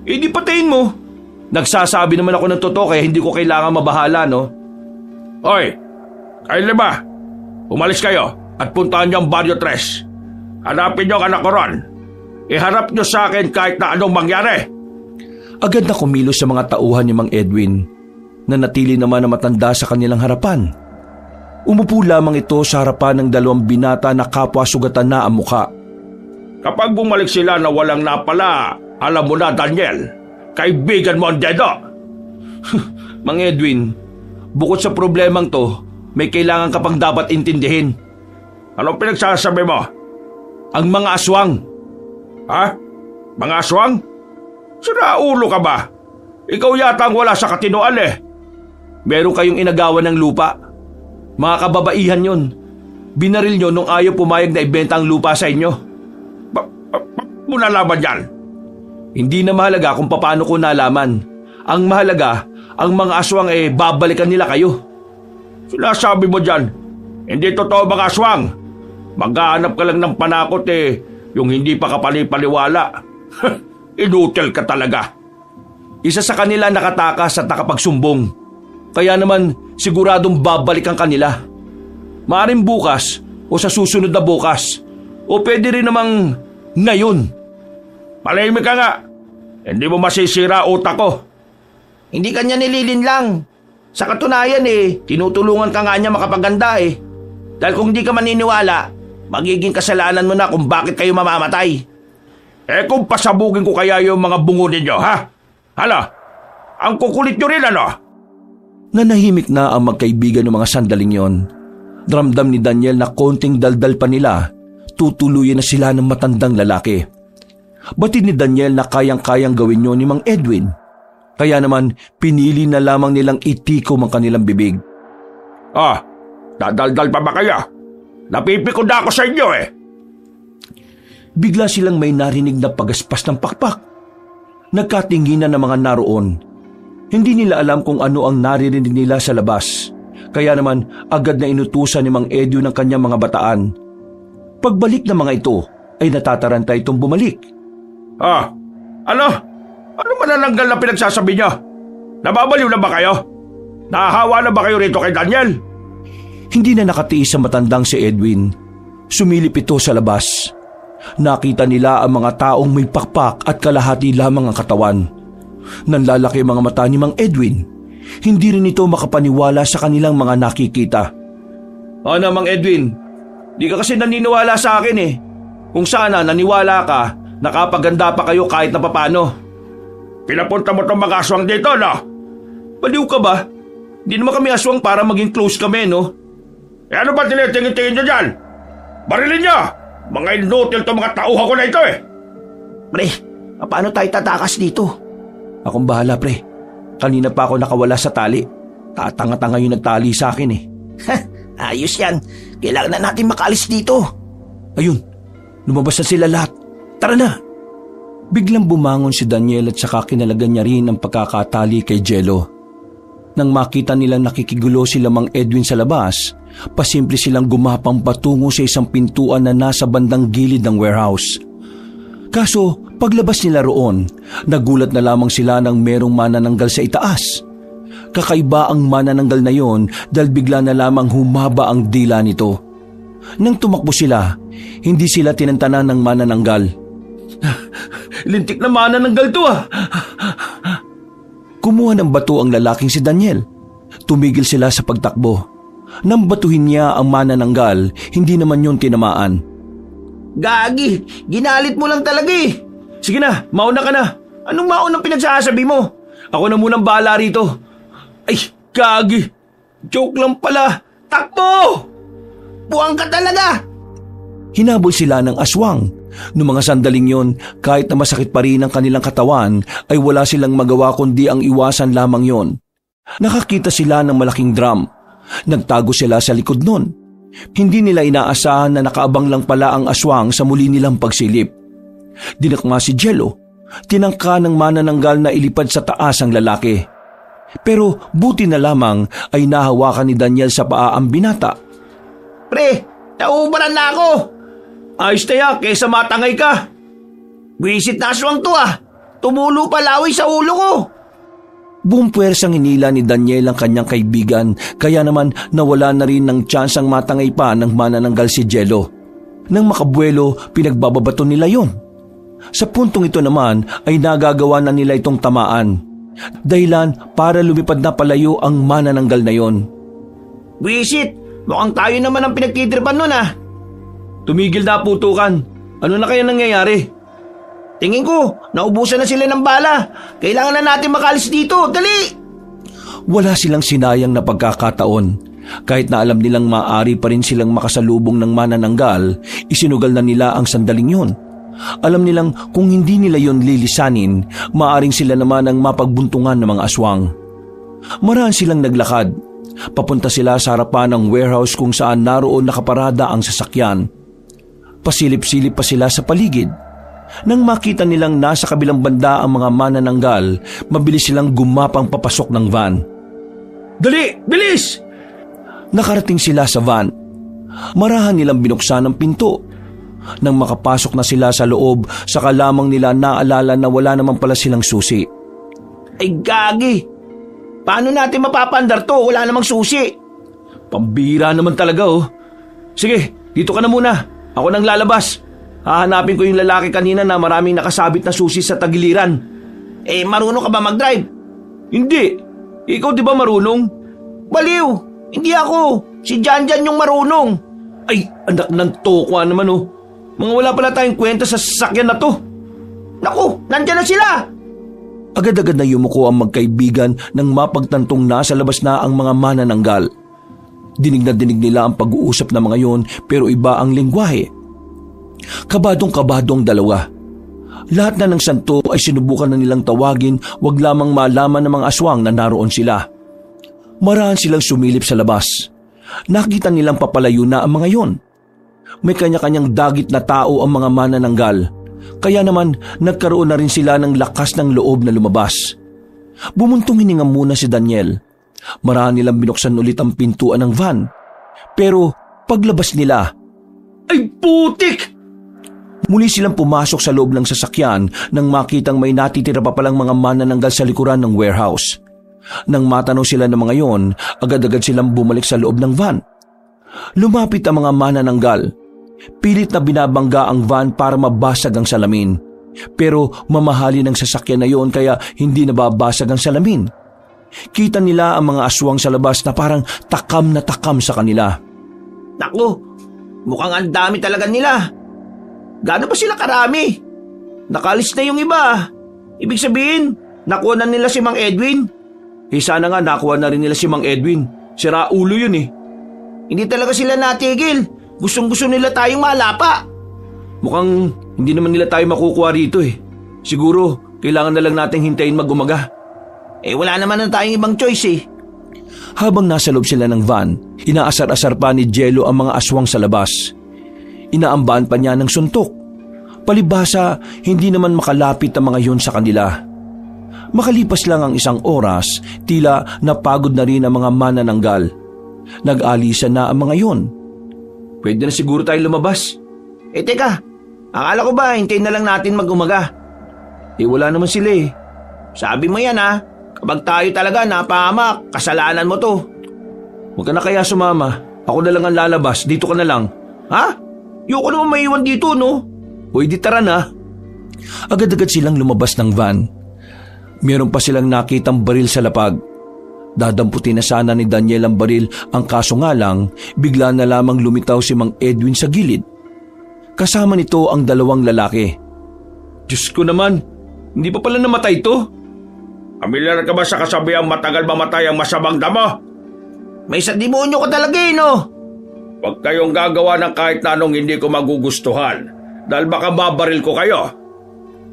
Di patayin mo. Nagsasabi naman ako ng totoo kaya hindi ko kailangan mabahala, no? Hoy, kayo lima, umalis kayo at puntahan niyo ang Barrio 3. Hanapin niyo ang anak ko ron. Iharap niyo sa akin kahit na anong mangyari. Agad na kumilos sa mga tauhan ni Mang Edwin na natili naman na matanda sa kanilang harapan. Umupo lamang ito sa harapan ng dalawang binata na kapwa sugatan na ang mukha. Kapag bumalik sila na walang napala, alam mo na, Daniel, kaibigan mo ang dedo. Mang Edwin, bukod sa problemang to, may kailangan ka pang dapat intindihin. Anong pinagsasabi mo? Ang mga aswang. Ha? Mga aswang? Sinaulo ka ba? Ikaw yata ang wala sa katinoan eh. Meron kayong inagawan ng lupa. Mga kababaihan yon. Binaril nyo nung ayaw pumayag na ibenta ang lupa sa inyo. Mo nalaman yan? Hindi na mahalaga kung paano ko nalaman. Ang mahalaga, ang mga aswang babalikan nila kayo. Sinasabi mo dyan, hindi totoo mga aswang. Maghahanap ka lang ng panakot yung hindi pa kapalipaliwala. Inutil ka talaga. Isa sa kanila nakatakas at nakapagsumbong. Kaya naman siguradong babalik ang kanila. Maaring bukas o sa susunod na bukas. O pwede rin namang ngayon. Palahimik ka nga. Hindi mo masisira utak ko. Hindi kanya nililin lang. Sa katunayan tinutulungan ka nga niya makapaganda Dahil kung hindi ka maniniwala, magiging kasalanan mo na kung bakit kayo mamamatay. Kung pasabugin ko kaya yung mga bungo ninyo, ha? Hala, ang kukulit nyo rin, ano? Nanahimik na ang magkaibigan ng mga sandaling yon. Ramdam ni Daniel na konting daldal pa nila, tutuluyan na sila ng matandang lalaki. Batid ni Daniel na kayang-kayang gawin yun ni Mang Edwin. Kaya naman, pinili na lamang nilang itikom ang kanilang bibig. Dadaldal pa ba kayo? Napipikon na ako sa inyo Bigla silang may narinig na pagaspas ng pakpak. Nagkatinginan ng mga naroon. Hindi nila alam kung ano ang naririnig nila sa labas. Kaya naman, agad na inutusan ni Mang Edwin ang kanyang mga bataan. Pagbalik ng mga ito, ay natataranta itong bumalik. Ano? Ano manananggal na pinagsasabi niyo? Nababaliw na ba kayo? Nahahawa na ba kayo rito kay Daniel? Hindi na nakatiis sa matandang si Edwin. Sumilip ito sa labas. Nakita nila ang mga taong may pakpak at kalahati lamang ang katawan. Nanlalaki ang mga mata ni Mang Edwin. Hindi rin ito makapaniwala sa kanilang mga nakikita. Ano, Mang Edwin? Di ka kasi naniniwala sa akin Kung sana naniwala ka, nakapaganda pa kayo kahit na papano. Pinapunta mo itong mga aswang dito, no? Baliw ka ba? Di naman kami aswang para maging close kami, no? Ano ba tinitingin-tingin nyo dyan? Barilin nyo! Mga inutil itong mga tauhan ko na ito Pre, paano tayo tatakas dito? Akong bahala, pre. Kanina pa ako nakawala sa tali. Tatanga-tanga yung nagtali sa akin Ayos yan. Kailangan na natin makaalis dito. Ayun, lumabas na sila lahat. Tara na! Biglang bumangon si Daniel at saka kinalagan niya rin ang pagkakatali kay Jello. Nang makita nilang nakikigulo sila Mang Edwin sa labas, pasimple silang gumapang patungo sa isang pintuan na nasa bandang gilid ng warehouse. Kaso paglabas nila roon, nagulat na lamang sila nang merong manananggal sa itaas. Kakaiba ang manananggal na yon dahil bigla na lamang humaba ang dila nito. Nang tumakbo sila, hindi sila tinantanan ng manananggal. Lintik na manananggal to Kumuha ng bato ang lalaking si Daniel. Tumigil sila sa pagtakbo. Nang batuhin niya ang manananggal, hindi naman yon tinamaan. Gagi, ginalit mo lang talaga Sige na, mauna ka na. Anong maunang pinagsasabi mo? Ako na munang bahala rito. Ay, gagi. Joke lang pala. Takbo! Buwang ka talaga! Hinabol sila ng aswang. Noong mga sandaling yon, kahit na masakit pa rin ang kanilang katawan, ay wala silang magawa kundi ang iwasan lamang yon. Nakakita sila ng malaking drum. Nagtago sila sa likod nun. Hindi nila inaasahan na nakaabang lang pala ang aswang sa muli nilang pagsilip. Dinakma si Jello. Tinangka ng manananggal na ilipad sa taas ang lalaki. Pero buti na lamang ay nahawakan ni Daniel sa paa ang binata. Pre, nauubaran na ako. Ayos na kaysa matangay ka. Wisit na aswang to Tumulo palawi sa ulo ko. Buong puwersang hinila ni Daniel ang kanyang kaibigan, kaya naman nawala na rin ng tsansang matangay pa ng manananggal si Jello. Nang makabuelo, pinagbababato nila yon. Sa puntong ito naman ay nagagawa na nila itong tamaan. Dahilan para lumipad na palayo ang manananggal na yon. Wisit, mukhang tayo naman ang pinagtitripan nun Tumigil na putukan. Ano na kaya nangyayari? Tingin ko, naubusan na sila ng bala. Kailangan na natin makalis dito. Dali! Wala silang sinayang na pagkakataon. Kahit na alam nilang maaari pa rin silang makasalubong ng manananggal, isinugal na nila ang sandaling yun. Alam nilang kung hindi nila yon lilisanin, maaring sila naman ang mapagbuntungan ng mga aswang. Maraan silang naglakad. Papunta sila sa harapan ng warehouse kung saan naroon nakaparada ang sasakyan. Pasilip-silip pa sila sa paligid. Nang makita nilang nasa kabilang banda ang mga manananggal, mabilis silang gumapang papasok ng van. Dali! Bilis! Nakarating sila sa van. Marahan nilang binuksan ang pinto. Nang makapasok na sila sa loob, saka lamang nila naalala na wala naman pala silang susi. Ay gagi! Paano natin mapapandar to? Wala namang susi. Pambira naman talaga oh. Sige, dito ka na muna. Ako nang lalabas. Hahanapin ko yung lalaki kanina na maraming nakasabit na susi sa tagiliran. Marunong ka ba mag-drive? Hindi. Ikaw di ba marunong? Baliw! Hindi ako. Si Janjan yung marunong. Ay, anak ng tokwa naman oh. Mga wala pala tayong kwenta sa sasakyan na to. Naku, nandyan na sila! Agad-agad na yumuko ang magkaibigan nang mapagtantong nasa labas na ang mga manananggal. Dinig na dinig nila ang pag-uusap ng mga yon pero iba ang lengguwahe. Kabadong-kabado ang dalawa. Lahat na ng santo ay sinubukan na nilang tawagin, wag lamang malaman ng mga aswang na naroon sila. Maraan silang sumilip sa labas. Nakita nilang papalayo na ang mga yon. May kanya-kanyang dagit na tao ang mga manananggal. Kaya naman nagkaroon na rin sila ng lakas ng loob na lumabas. Bumuntong hininga muna si Daniel. Maraan nilang binuksan ulit ang pintuan ng van. Pero paglabas nila, ay putik! Muli silang pumasok sa loob ng sasakyan nang makitang may natitira pa palang mga manananggal sa likuran ng warehouse. Nang matanaw sila ng mga yon, agad-agad silang bumalik sa loob ng van. Lumapit ang mga manananggal. Pilit na binabangga ang van para mabasag ang salamin. Pero mamahali ng sasakyan na yon kaya hindi nababasag ang salamin. Kita nila ang mga aswang sa labas na parang takam na takam sa kanila. Naku, mukhang ang dami talaga nila. Gaano ba sila karami? Nakalis na yung iba. Ibig sabihin, nakuha na nila si Mang Edwin. Sana nga nakuha na rin nila si Mang Edwin. Sira ulo yun eh. Hindi talaga sila natigil. Gustong-gusto nila tayong malapa. Mukhang hindi naman nila tayo makukuha rito eh. Siguro, kailangan na lang nating hintayin mag-umaga. Wala naman na tayong ibang choice eh. Habang nasa loob sila ng van, inaasar-asar pa ni Jello ang mga aswang sa labas. Inaambaan pa niya ng suntok. Palibhasa, hindi naman makalapit ang mga yon sa kanila. Makalipas lang ang isang oras, tila napagod na rin ang mga manananggal. Nag-alisan na ang mga yon. Pwede na siguro tayo lumabas. Teka, akala ko ba hintayin na lang natin mag-umaga? Wala naman sila eh. Sabi mo yan ha, kapag tayo talaga napahamak, kasalanan mo to. Huwag ka na kaya sumama. Ako na lang ang lalabas, dito ka na lang. Ha? Yung ko naman maiwan dito no? Di tara na. Agad-agad silang lumabas ng van. Meron pa silang nakitang baril sa lapag. Dadamputin na sana ni Daniel ang baril, ang kaso nga lang, bigla na lamang lumitaw si Mang Edwin sa gilid. Kasama nito ang dalawang lalaki. Diyos ko naman, hindi pa pala namatay to? Pamilyar ka ba sa kasabihang matagal mamatay ang masamang damo? May sa demonyo ka talaga no? Huwag kayong gagawa ng kahit na anong hindi ko magugustuhan dahil baka babaril ko kayo.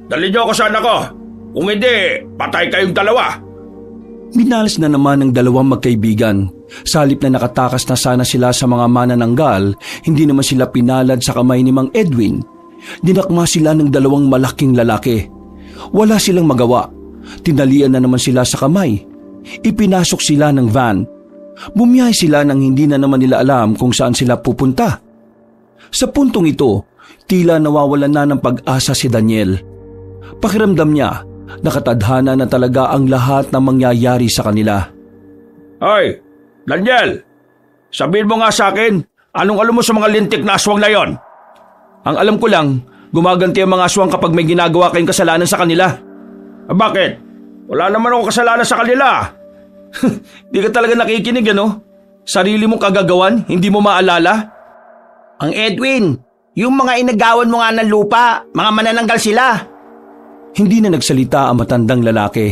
Dali niyo ako sa anak ko. Kung hindi, patay kayong dalawa. Minalas na naman ng dalawang magkaibigan. Sa halip na nakatakas na sana sila sa mga manananggal, hindi naman sila pinalad sa kamay ni Mang Edwin. Dinakma sila ng dalawang malaking lalaki. Wala silang magawa. Tinalian na naman sila sa kamay. Ipinasok sila ng van. Bumiyahe sila nang hindi na naman nila alam kung saan sila pupunta. Sa puntong ito, tila nawawalan na ng pag-asa si Daniel. Pakiramdam niya, nakatadhana na talaga ang lahat ng mangyayari sa kanila. Hoy, Daniel! Sabihin mo nga sa akin, anong alam mo sa mga lintik na aswang na yon? Ang alam ko lang, gumaganti ang mga aswang kapag may ginagawa kayong kasalanan sa kanila. Bakit? Wala naman ako kasalanan sa kanila. Di ka talaga nakikinig ano? Sarili mong kagagawan, hindi mo maalala? Ang Edwin, yung mga inagawan mo nga ng lupa, mga manananggal sila. Hindi na nagsalita ang matandang lalaki.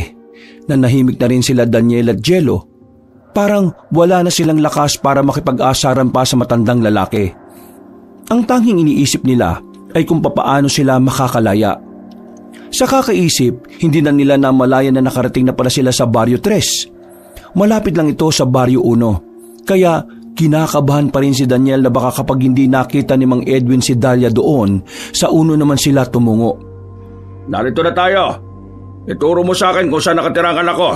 Nanahimik na rin sila Daniel at Jello. Parang wala na silang lakas para makipag-asaran pa sa matandang lalaki. Ang tanging iniisip nila ay kung papaano sila makakalaya. Sa kakaisip, hindi na nila namalayan na nakarating na pala sila sa Barrio 3. Malapit lang ito sa Barrio 1. Kaya kinakabahan pa rin si Daniel na baka kapag hindi nakita ni Mang Edwin si Dalia doon, sa 1 naman sila tumungo. Narito na tayo. Ituro mo sa akin kung saan nakatira ang anak ko.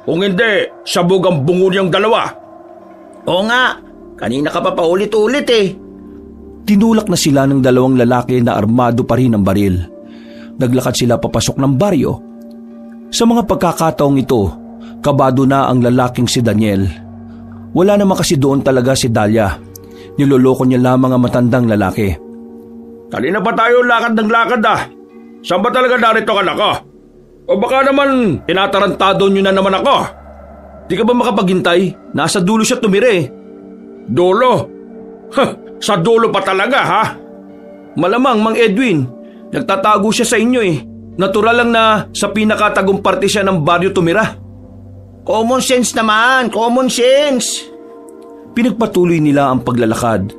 Kung hindi, sabog ang bungo niyang dalawa. Oo nga, kanina ka pa paulit-ulit eh. Tinulak na sila ng dalawang lalaki na armado pa rin ng baril. Naglakad sila papasok ng baryo. Sa mga pagkakataong ito, kabado na ang lalaking si Daniel. Wala naman kasi doon talaga si Dalia. Niloloko niya lamang ang matandang lalaki. Kanina pa tayo lakad ng lakad ah. Saan ba talaga narito ka na ko? O baka naman tinatarantado nyo na naman ako? Di ka ba makapaghintay? Nasa dulo siya tumira eh. Dulo? Sa dulo pa talaga ha? Malamang, Mang Edwin. Nagtatago siya sa inyo eh. Natural lang na sa pinakatagong parte siya ng baryo tumira. Common sense naman, common sense. Pinagpatuloy nila ang paglalakad.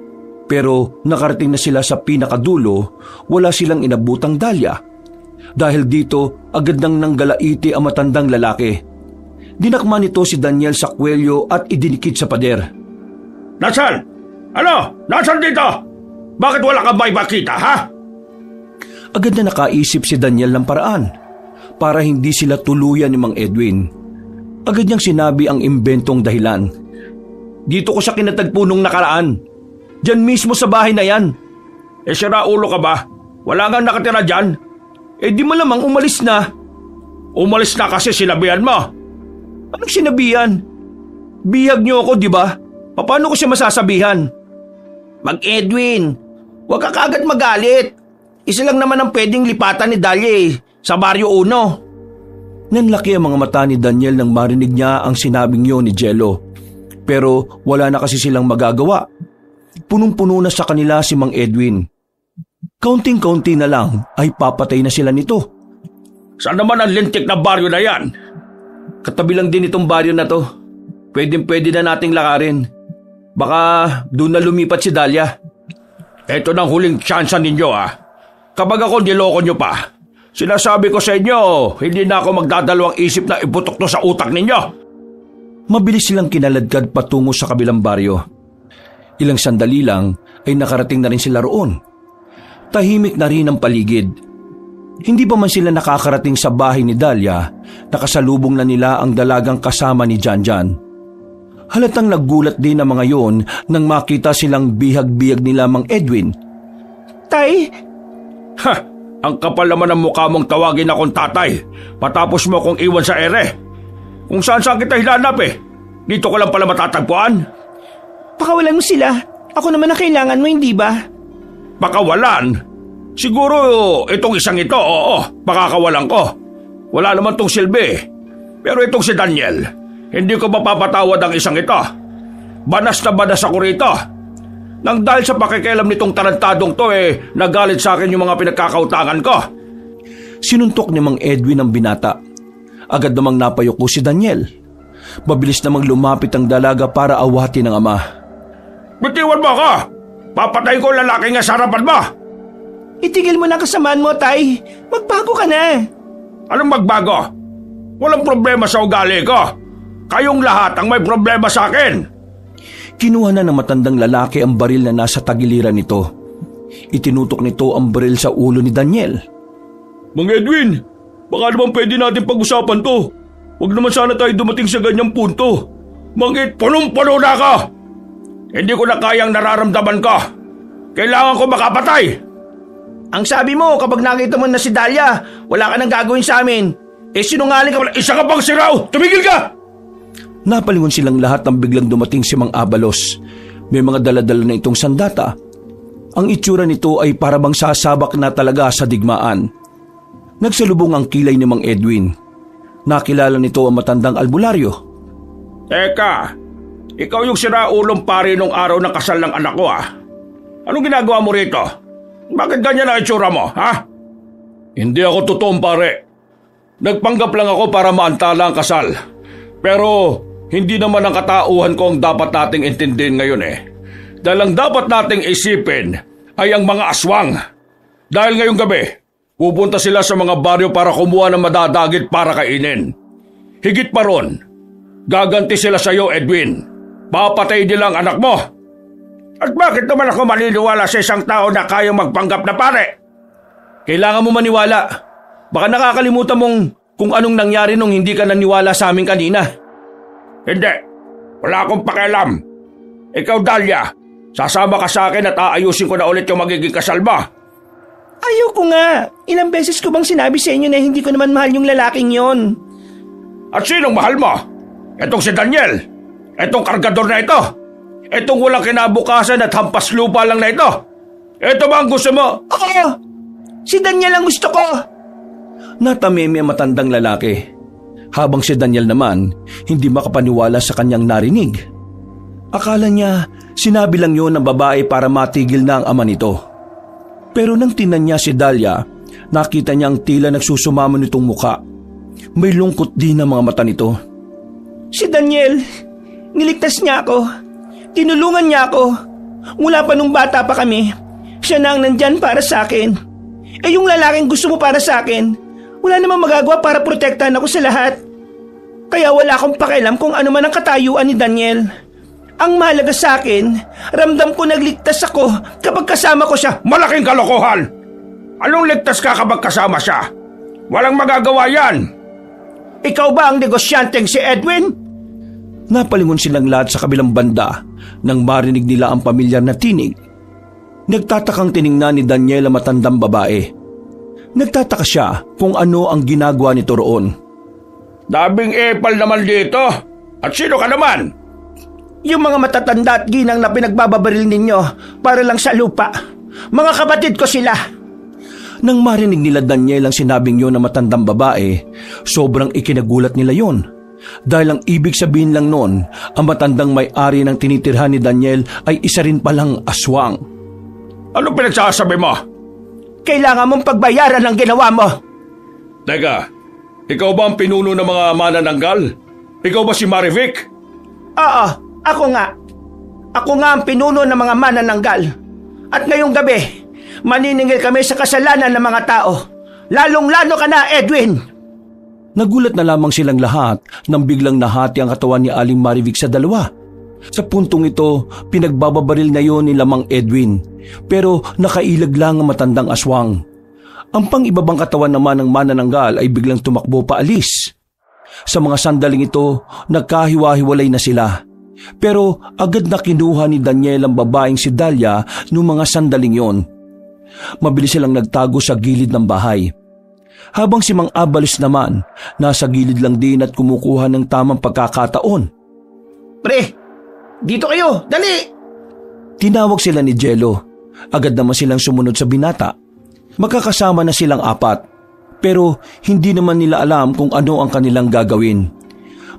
Pero nakarating na sila sa pinakadulo, wala silang inabutang Dalia. Dahil dito, agad nang nanggalaiti ang matandang lalaki. Dinakma nito si Daniel sa kwelyo at idinikit sa pader. Nasaan? Ano? Nasaan dito? Bakit wala kang may makita ha? Agad na nakaisip si Daniel ng paraan para hindi sila tuluyan ni Mang Edwin. Agad niyang sinabi ang imbentong dahilan. Dito ko siya kinatagpo nung nakaraan. Diyan mismo sa bahay na yan. Sira ulo ka ba? Wala nga nakatira dyan? Di malamang umalis na. Umalis na kasi sinabihan mo. Anong sinabihan? Bihag niyo ako, di ba? Paano ko siya masasabihan? Mag Edwin, huwag ka kaagad magalit. Isa lang naman ang pwedeng lipatan ni Dalia sa Baryo 1. Nanlaki ang mga mata ni Daniel nang marinig niya ang sinabing yun ni Jello. Pero wala na kasi silang magagawa. Punong-puno na sa kanila si Mang Edwin. Kaunting-kaunti na lang ay papatay na sila nito. Saan naman ang lintik na baryo na yan? Katabi lang din itong baryo na to. Pwede na nating lakarin. Baka doon na lumipat si Dalia. Ito nang huling tsansa ninyo ah. Kapag ako niloko nyo pa, sinasabi ko sa inyo, hindi na ako magdadalawang isip na iputok to sa utak ninyo. Mabilis silang kinaladkad patungo sa kabilang baryo. Ilang sandali lang ay nakarating na rin sila roon. Tahimik na rin ang paligid. Hindi pa man sila nakakarating sa bahay ni Dalia, nakasalubong na nila ang dalagang kasama ni Janjan. Halatang naggulat din ang mga yon nang makita silang bihag-bihag nila Mang Edwin. Tay! Ha! Ang kapal naman ng mukha mong tawagin akong tatay, patapos mo akong iwan sa ere. Kung saan kita hilanap eh. Dito ko lang pala matatagpuan. Pakawalan mo sila. Ako naman ang kailangan mo, hindi ba? Pakawalan? Siguro itong isang ito, oo, pakakawalan ko. Wala naman tong silbi. Pero itong si Daniel, hindi ko mapapatawad ang isang ito. Banas na banas ako rito. Nang dahil sa pakikialam nitong tarantadong to nagalit sa akin yung mga pinagkakautangan ko. Sinuntok ni Mang Edwin ang binata. Agad namang napayuko si Daniel. Mabilis namang lumapit ang dalaga para awatin ang ama. Bitiwan mo ako! Papatay ko lalaki nga sa harapan mo! Itigil mo na kasamaan mo, Tay. Magbago ka na. Anong magbago? Walang problema sa ugali ko. Kayong lahat ang may problema sa akin. Kinuha na ng matandang lalaki ang baril na nasa tagiliran nito. Itinutok nito ang baril sa ulo ni Daniel. Mang Edwin, baka naman pwede natin pag-usapan to. Huwag naman sana tayo dumating sa ganyang punto. Mang Ed, punong-puno na ako. Hindi ko na kayang nararamdaman ko. Kailangan ko makapatay. Ang sabi mo, kapag nakita mo na si Dalia, wala ka nang gagawin sa amin. Sinungaling ka pala. Isa ka pang siraw! Tumigil ka! Napalingon silang lahat nang biglang dumating si Mang Abalos. May mga daladala na itong sandata. Ang itsura nito ay parabang sasabak na talaga sa digmaan. Nagsalubong ang kilay ni Mang Edwin. Nakilala nito ang matandang albularyo. Teka, ikaw yung siraulong pare nung araw ng kasal ng anak ko ah. Anong ginagawa mo rito? Bakit ganyan ang itsura mo, ha? Hindi ako totoong pare. Nagpanggap lang ako para maantala ang kasal. Pero hindi naman ang katauhan ko ang dapat nating intindihin ngayon eh. Dahil ang dapat nating isipin ay ang mga aswang. Dahil ngayong gabi, pupunta sila sa mga baryo para kumuha ng madadagit para kainin. Higit pa ron, gaganti sila sa iyo, Edwin. Papatay nila ang anak mo. At bakit naman ako maniniwala sa isang tao na kayang magpanggap na pare? Kailangan mo maniwala. Baka nakakalimutan mong kung anong nangyari nung hindi ka naniwala sa amin kanina. Hindi. Wala akong pakialam. Ikaw, Dalia, Sasama ka sa akin at aayusin ko na ulit yung magiging kasal mo. Ayoko nga. Ilang beses ko bang sinabi sa inyo na hindi ko naman mahal yung lalaking yon? At sinong mahal mo? Etong si Daniel? Etong kargador na ito? Etong walang kinabukasan at hampas lupa lang na ito? Ito ba ang gusto mo? Oo! Si Daniel ang gusto ko! Natameme ang matandang lalaki. Habang si Daniel naman, hindi makapaniwala sa kanyang narinig. Akala niya, sinabi lang yun ng babae para matigil na ang ama nito. Pero nang tinan niya si Dahlia, nakita niya ang tila nagsusumamo nitong muka. May lungkot din ang mga mata nito. Si Daniel, niligtas niya ako. Tinulungan niya ako. Mula pa nung bata pa kami, siya na ang nandyan para sa akin. Eh yung lalaking gusto mo para sa akin, wala namang magagawa para protektahan ako sa lahat. Kaya wala akong pakialam kung ano man ang katayuan ni Daniel. Ang mahalaga sa akin, ramdam ko nagligtas ako kapag kasama ko siya. Malaking kalokohan! Anong ligtas ka kapag kasama siya? Walang magagawa yan! Ikaw ba ang negosyanteng si Edwin? Napalingon silang lahat sa kabilang banda nang marinig nila ang pamilyar na tinig. Nagtatakang tiningnan ni Daniel ang matandang babae. Nagtataka siya kung ano ang ginagawa nito roon. Dabing epal naman dito! At sino ka naman? Yung mga matatanda at ginang na pinagbababaril ninyo para lang sa lupa. Mga kapatid ko sila. Nang marinig nila Daniel ang sinabing yun ng matandang babae, sobrang ikinagulat nila yon. Dahil ang ibig sabihin lang noon, ang matandang may-ari ng tinitirhan ni Daniel ay isa rin palang aswang. Ano pinagsasabi mo? Kailangan mong pagbayaran ang ginawa mo. Teka, ikaw ba ang pinuno ng mga manananggal? Ikaw ba si Marivic? Oo, ako nga. Ako nga ang pinuno ng mga manananggal. At ngayong gabi, maniningil kami sa kasalanan ng mga tao. Lalong-lalo ka na, Edwin! Nagulat na lamang silang lahat nang biglang nahati ang katawan ni Aling Marivic sa dalawa. Sa puntong ito, pinagbababaril na yon ni Lamang Edwin, pero nakailag lang ang matandang aswang. Ang pang-ibabang katawan naman ng manananggal ay biglang tumakbo paalis. Sa mga sandaling ito, nagkahiwa-hiwalay na sila. Pero agad na kinuha ni Daniel ang babaeng si Dahlia noong mga sandaling yon. Mabilis silang nagtago sa gilid ng bahay. Habang si Mang Abalos naman, nasa gilid lang din at kumukuha ng tamang pagkakataon. Pre, dito kayo, dali! Tinawag sila ni Jello. Agad naman silang sumunod sa binata. Magkakasama na silang apat, pero hindi naman nila alam kung ano ang kanilang gagawin.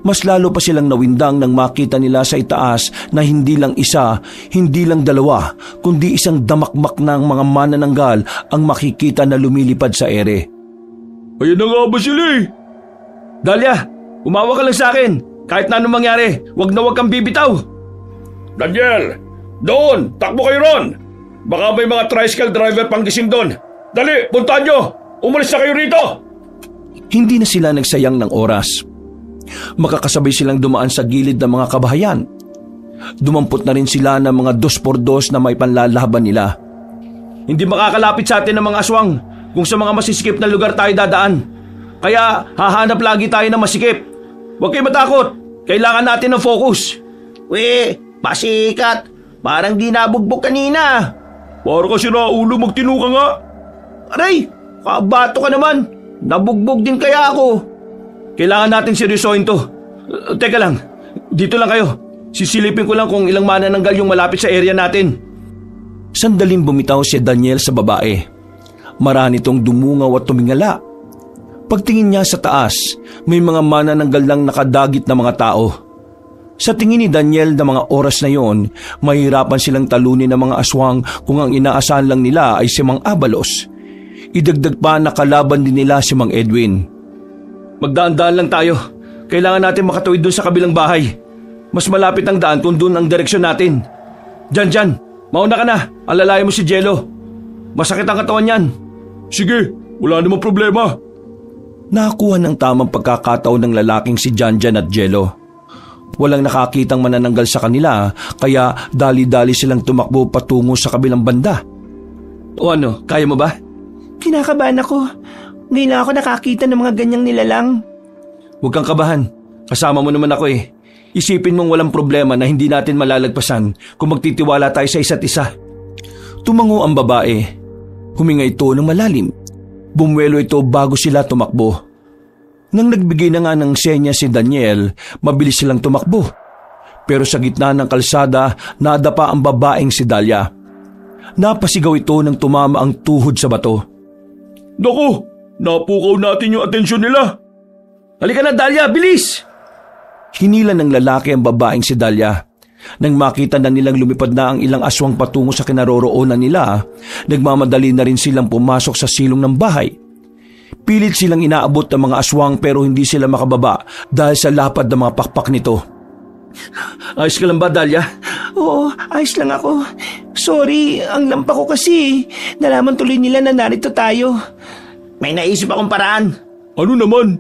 Mas lalo pa silang nawindang nang makita nila sa itaas na hindi lang isa, hindi lang dalawa, kundi isang damakmak ng mga manananggal ang makikita na lumilipad sa ere. Ayun na nga ba sila eh? Dahlia, umawa ka lang sa akin. Kahit na anong mangyari, wag na wag kang bibitaw. Daniel, doon! Takbo kayo ron! Baka may mga tricycle driver pang gising doon. Dali, puntahan nyo! Umalis na kayo rito! Hindi na sila nagsayang ng oras. Makakasabay silang dumaan sa gilid ng mga kabahayan. Dumampot na rin sila ng mga 2x2 na may panlalaban nila. Hindi makakalapit sa atin ng mga aswang kung sa mga masisikip na lugar tayo dadaan. Kaya hahanap lagi tayo ng masikip. Huwag kayo matakot. Kailangan natin ng focus. We, pasikat. Parang di nabugbog kanina. Para kasi na ulo magtino ka nga. Aray, kabato ka naman. Nabugbog din kaya ako. Kailangan natin seryosohin to. Teka lang, dito lang kayo. Sisilipin ko lang kung ilang manananggal yung malapit sa area natin. Sandaling bumitaw si Daniel sa babae. Marami itong dumungaw at tumingala. Pagtingin niya sa taas, may mga manananggal lang nakadagit na mga tao. Sa tingin ni Daniel na mga oras na yon, mahirapan silang talunin ng mga aswang kung ang inaasahan lang nila ay si Mang Abalos. Idagdag pa na kalaban din nila si Mang Edwin. Magdaan-daan lang tayo. Kailangan natin makatuwid dun sa kabilang bahay. Mas malapit ang daan kung dun ang direksyon natin. Diyan, mauna ka na. Alalayan mo si Jello. Masakit ang katawan yan. Sige, wala namang problema. Nakakuha ng tamang pagkakataon ng lalaking si Janjan at Jello. Walang nakakitang manananggal sa kanila, kaya dali-dali silang tumakbo patungo sa kabilang banda. O ano, kaya mo ba? Kinakabahan ako. Ngayon lang ako nakakita ng mga ganyang nilalang. Huwag kang kabahan. Kasama mo naman ako eh. Isipin mong walang problema na hindi natin malalagpasan kung magtitiwala tayo sa isa't isa. Tumango ang babae. Huminga ito ng malalim. Bumuelo ito bago sila tumakbo. Nang nagbigay na nga ng senya si Daniel, mabilis silang tumakbo. Pero sa gitna ng kalsada, nadapa ang babaeng si Dalia. Napasigaw ito nang tumama ang tuhod sa bato. Naku, napukaw natin yung atensyon nila. Halika na, Dalia, bilis! Hinila ng lalaki ang babaeng si Dalia. Nang makita na nilang lumipad na ang ilang aswang patungo sa kinaroroonan nila, nagmamadali na rin silang pumasok sa silong ng bahay. Pilit silang inaabot ng mga aswang pero hindi sila makababa dahil sa lapad ng mga pakpak nito. Ayos ka lang ba, Dalia? Oo, ayos lang ako. Sorry, ang lampa ko kasi. Nalaman tuloy nila na narito tayo. May naisip akong paraan. Ano naman?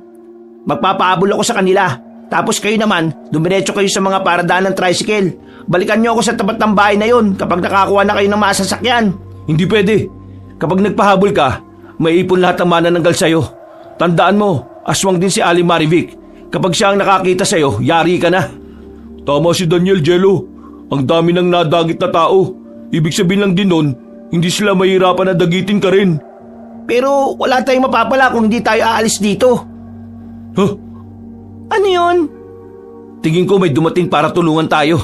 Magpapaabol ako sa kanila. Tapos kayo naman, dumiretso kayo sa mga paradaan ng tricycle. Balikan niyo ako sa tapat ng bahay na yon kapag nakakuha na kayo ng masasakyan. Hindi pwede. Kapag nagpahabol ka, maiipon lahat ng manananggal sa'yo. Tandaan mo, aswang din si Aling Marivic. Kapag siya ang nakakita sa'yo, yari ka na. Tama si Daniel, Jello. Ang dami ng nadagit na tao. Ibig sabihin lang din nun, hindi sila mahirapan na dagitin ka rin. Pero wala tayong mapapala kung hindi tayo aalis dito. Huh? Ano yun? Tingin ko may dumating para tulungan tayo.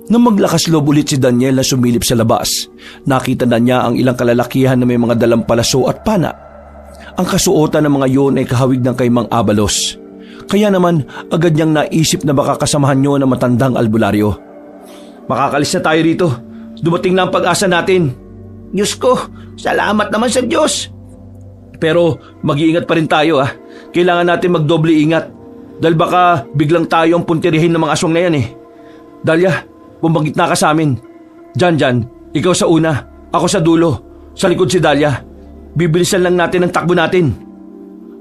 Nang maglakas loob ulit si Daniel na sumilip sa labas, nakita na niya ang ilang kalalakihan na may mga dalang palaso at pana. Ang kasuotan ng mga yon ay kahawig ng kay Mang Abalos. Kaya naman agad niyang naisip na baka kasamahan niyo ng matandang albularyo. Makakalis na tayo rito. Dumating na ang pag-asa natin. Diyos ko, salamat naman sa Diyos. Pero mag-iingat pa rin tayo ah. Kailangan natin magdoble ingat. Dahil baka biglang tayo ang puntirihin ng mga aswang na yan eh. Dalia, bumbagit na ka sa amin. Jan, ikaw sa una, ako sa dulo. Sa likod si Dalia. Bibilisan lang natin ang takbo natin.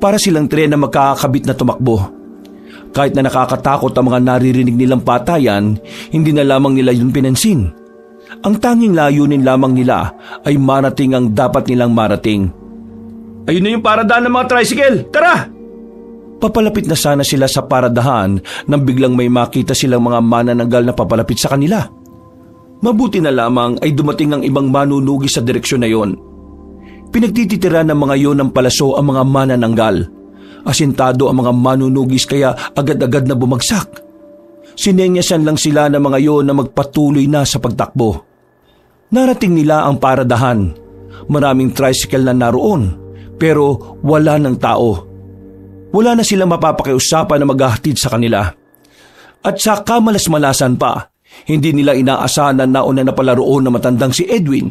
Para silang tren na magkakabit na tumakbo. Kahit na nakakatakot ang mga naririnig nilang patayan, hindi na lamang nila yun pinansin. Ang tanging layunin lamang nila ay marating ang dapat nilang marating. Ayun na yung paradaan ng mga tricycle. Tara! Papalapit na sana sila sa paradahan nang biglang may makita silang mga manananggal na papalapit sa kanila. Mabuti na lamang ay dumating ang ibang manunugi sa direksyon na yon. Pinagtititira ng mga yon ng palaso ang mga manananggal. Asintado ang mga manunugis kaya agad-agad na bumagsak. Sinenyasan lang sila ng mga yon na magpatuloy na sa pagtakbo. Narating nila ang paradahan. Maraming tricycle na naroon pero wala ng tao. Wala na silang mapapakiusapan na maghahatid sa kanila. At sa kamalas-malasan pa, hindi nila inaasahan na nauna na pala roon na matandang si Edwin.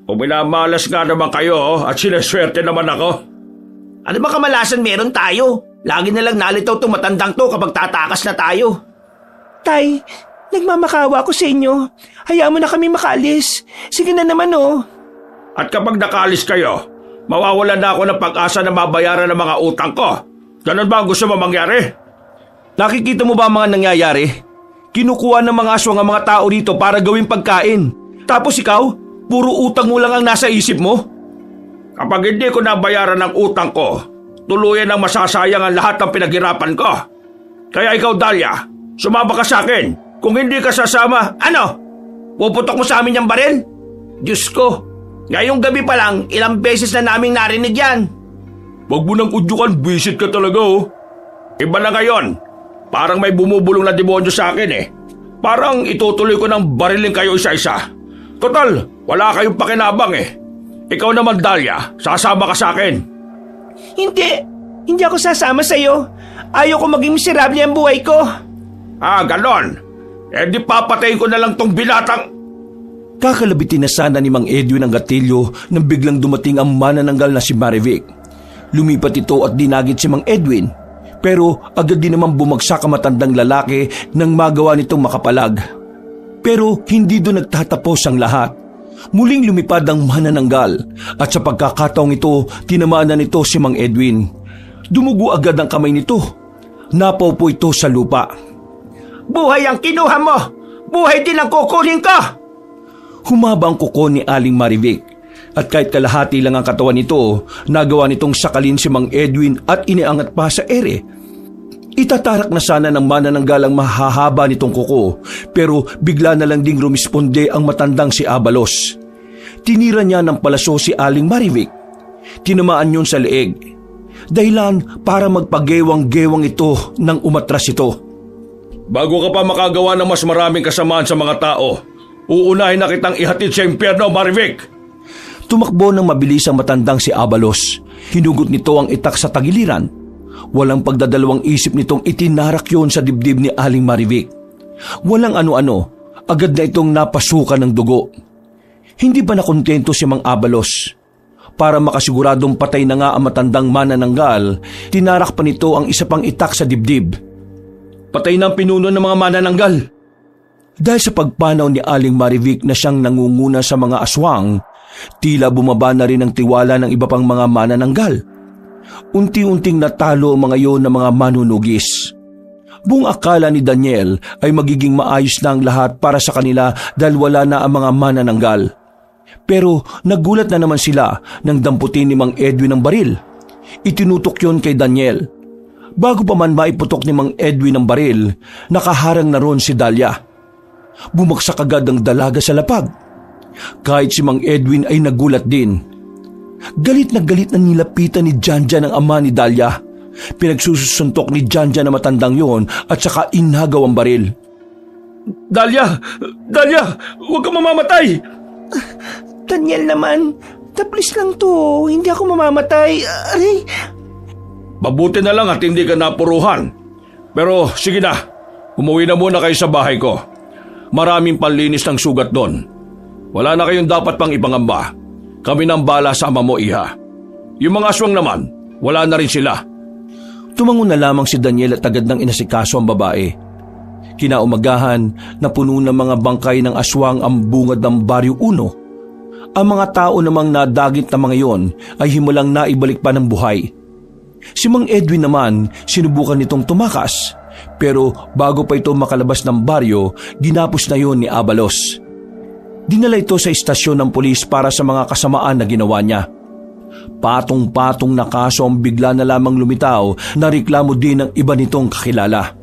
O minamalas nga naman kayo at sinaswerte naman ako. Ano ba kamalasan meron tayo? Lagi na lang nalitaw itong matandang to kapag tatakas na tayo. Tay, nagmamakawa ko sa inyo. Hayaan mo na kami makaalis. Sige na naman oh. At kapag nakaalis kayo, mawawalan na ako ng pag-asa na mabayaran ng mga utang ko. Ganun ba ang gusto mo mangyari? Nakikita mo ba ang mga nangyayari? Kinukuha ng mga aswang ang mga tao rito para gawing pagkain. Tapos ikaw, puro utang mo lang ang nasa isip mo. Kapag hindi ko nabayaran ang utang ko, tuluyan ang masasayang ang lahat ng pinaghirapan ko. Kaya ikaw, Dalia, sumama ka sa akin. Kung hindi ka sasama, ano? Puputok mo sa amin yung baril? Diyos ko, ngayong gabi pa lang, ilang beses na naming narinig yan. Wag mo nang udyukan, visit ka talaga oh. Iba na ngayon, parang may bumubulong na demonyo sa akin eh. Parang itutuloy ko ng barilin kayo isa-isa. Total, wala kayong pakinabang eh. Ikaw naman, Dalia, sasama ka sa akin. Hindi ako sasama sa'yo. Ayaw ko maging miserable ang buhay ko. Ah, ganon. Eh di papatayin ko na lang tong binatang... Kakalabitin na sana ni Mang Edwin ang gatilyo nang biglang dumating ang manananggal na si Marivic. Lumipat ito at dinagit si Mang Edwin. Pero agad din naman bumagsak ang matandang lalaki nang magawa nitong makapalag. Pero hindi doon nagtatapos ang lahat. Muling lumipad ang manananggal at sa pagkakataong ito, tinamaan na nito si Mang Edwin. Dumugo agad ang kamay nito. Napaw po ito sa lupa. Buhay ang kinuha mo! Buhay din ang kukunin ko! Humaba ang kuko ni Aling Marivic at kahit kalahati lang ang katawan nito, nagawa nitong sakalin si Mang Edwin at iniangat pa sa ere. Itatarak na sana ng manananggal ang mahahaba nitong kuko, pero bigla na lang ding rumisponde ang matandang si Abalos. Tinira niya ng palaso si Aling Marivic. Tinamaan yun sa leeg. Dahilan para magpagewang-gewang ito nang umatras ito. Bago ka pa makagawa ng mas maraming kasamaan sa mga tao, uunahin na kitang ihatid sa impyerno, Marivic! Tumakbo ng mabilis ang matandang si Abalos. Hinugot nito ang itak sa tagiliran. Walang pagdadalawang isip nitong itinarak yon sa dibdib ni Aling Marivic. Walang ano-ano, agad na itong napasukan ng dugo. Hindi pa nakontento si Mang Abalos. Para makasiguradong patay na nga ang matandang manananggal, tinarak pa nito ang isa pang itak sa dibdib. Patay na ang pinuno ng mga manananggal. Dahil sa pagpanaw ni Aling Marivic na siyang nangunguna sa mga aswang, tila bumaba na rin ang tiwala ng iba pang mga manananggal. Unti-unting natalo ang mga iyon ng mga manunugis. Buong akala ni Daniel ay magiging maayos na ang lahat para sa kanila dahil wala na ang mga manananggal. Pero nagulat na naman sila nang damputin ni Mang Edwin ang baril. Itinutok yon kay Daniel. Bago pa man maiputok ni Mang Edwin ang baril, nakaharang na ron si Dahlia. Bumagsak agad ang dalaga sa lapag. Kahit si Mang Edwin ay nagulat din. Galit na nilapitan ni Janjan ang ama ni Dahlia. Pinagsusuntok ni Janjan na matandang yon at saka inhagaw ang baril. Dahlia! Dahlia! Huwag kang mamamatay! Daniel naman, taplis lang to. Hindi ako mamamatay. Aray! Mabuti na lang at hindi ka napuruhan. Pero sige na, umuwi na muna kayo sa bahay ko. Maraming panlinis ng sugat doon. Wala na kayong dapat pang ipangamba. Kami nang bala sa ama mo, iha. Yung mga aswang naman, wala na rin sila. Tumango na lamang si Daniel at agad nang inasikaso ang babae. Kinaumagahan na puno ng mga bangkay ng aswang ang bungad ng Baryo 1. Ang mga tao namang nadagit na mga iyon ay himulang naibalik pa ng buhay. Si Mang Edwin naman sinubukan nitong tumakas, pero bago pa ito makalabas ng baryo, ginapos na yon ni Abalos. Dinala ito sa istasyon ng pulis para sa mga kasamaan na ginawa niya. Patong-patong na kaso ang bigla na lamang lumitaw na reklamo din ng iba nitong kakilala.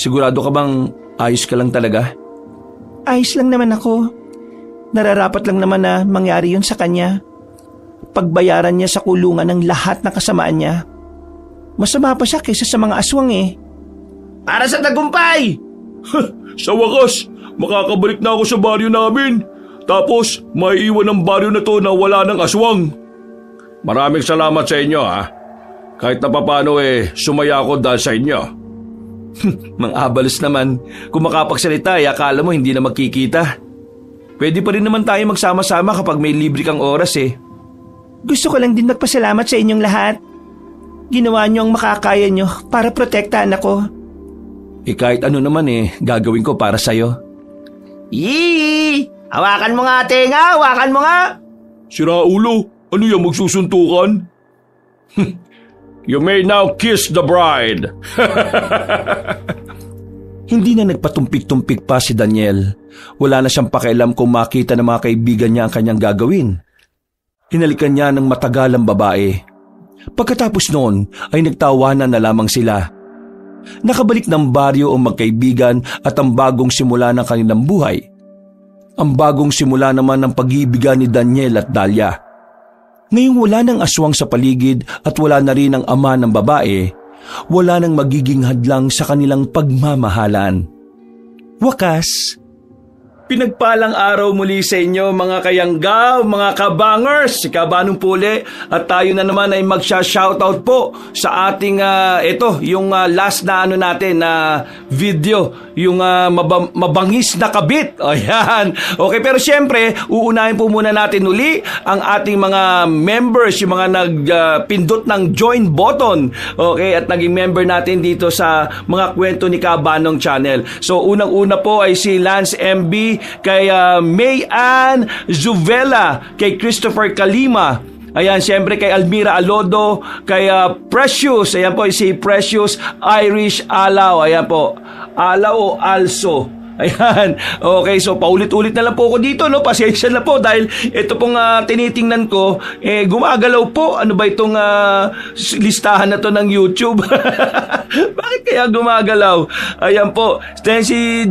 Sigurado ka bang ayos ka lang talaga? Ayos lang naman ako. Nararapat lang naman na mangyari yun sa kanya. Pagbayaran niya sa kulungan ng lahat ng kasamaan niya. Masama pa siya kaysa sa mga aswang eh. Para sa tagumpay! Sa wakas, makakabalik na ako sa baryo namin. Tapos, maiiwan ang baryo na to na wala ng aswang. Maraming salamat sa inyo, ha. Kahit na papano sumaya ako dahil sa inyo. Mang Abalos naman, kung makapagsalita akala mo hindi na magkikita. Pwede pa rin naman tayo magsama-sama kapag may libre kang oras eh. Gusto ko lang din magpasalamat sa inyong lahat. Ginawa niyo ang makakaya niyo para protektahan ako. Kahit ano naman gagawin ko para sa'yo. Yee! Hawakan mo nga, tenga! Hawakan mo nga! Sira ulo, ano yung magsusuntukan? You may now kiss the bride. Hindi na nagpatumpik-tumpik pa si Daniel. Wala na siyang pakialam kung makita ng mga kaibigan niya ang kanyang gagawin. Hinalikan niya ng matagal ang babae. Pagkatapos noon ay nagtawanan na lamang sila. Nakabalik ng baryo ang magkaibigan at ang bagong simula ng kanilang buhay. Ang bagong simula naman ng pag-iibigan ni Daniel at Dahlia. Ngayong wala ng aswang sa paligid at wala na rin ang ama ng babae, wala nang magiging hadlang sa kanilang pagmamahalan. Wakas. Pinagpalang araw muli sa inyo mga kayanggaw, mga kabangers, si Kabanong Puli at tayo na naman ay magsha-shoutout po sa ating yung last na natin na video, yung mabangis na kabit. Ayan. Okay, pero siyempre, uunahin po muna natin uli ang ating mga members, yung mga nagpindot ng join button. Okay, at naging member natin dito sa mga kwento ni Kabanong Channel. So, unang-una po ay si Lance MB, kay May Ann Zuvela, kay Christopher Kalima, ayan, siyempre kay Almira Alodo, kay Precious, ayan po si Precious Irish Alaw, ayan po, Alaw o Also, Ayan. Okay, so paulit-ulit na lang po ako dito, no? Pasensya na po dahil ito pong tinitingnan ko, gumagalaw po. Ano ba itong listahan na to ng YouTube? Bakit kaya gumagalaw? Ayan po. Then si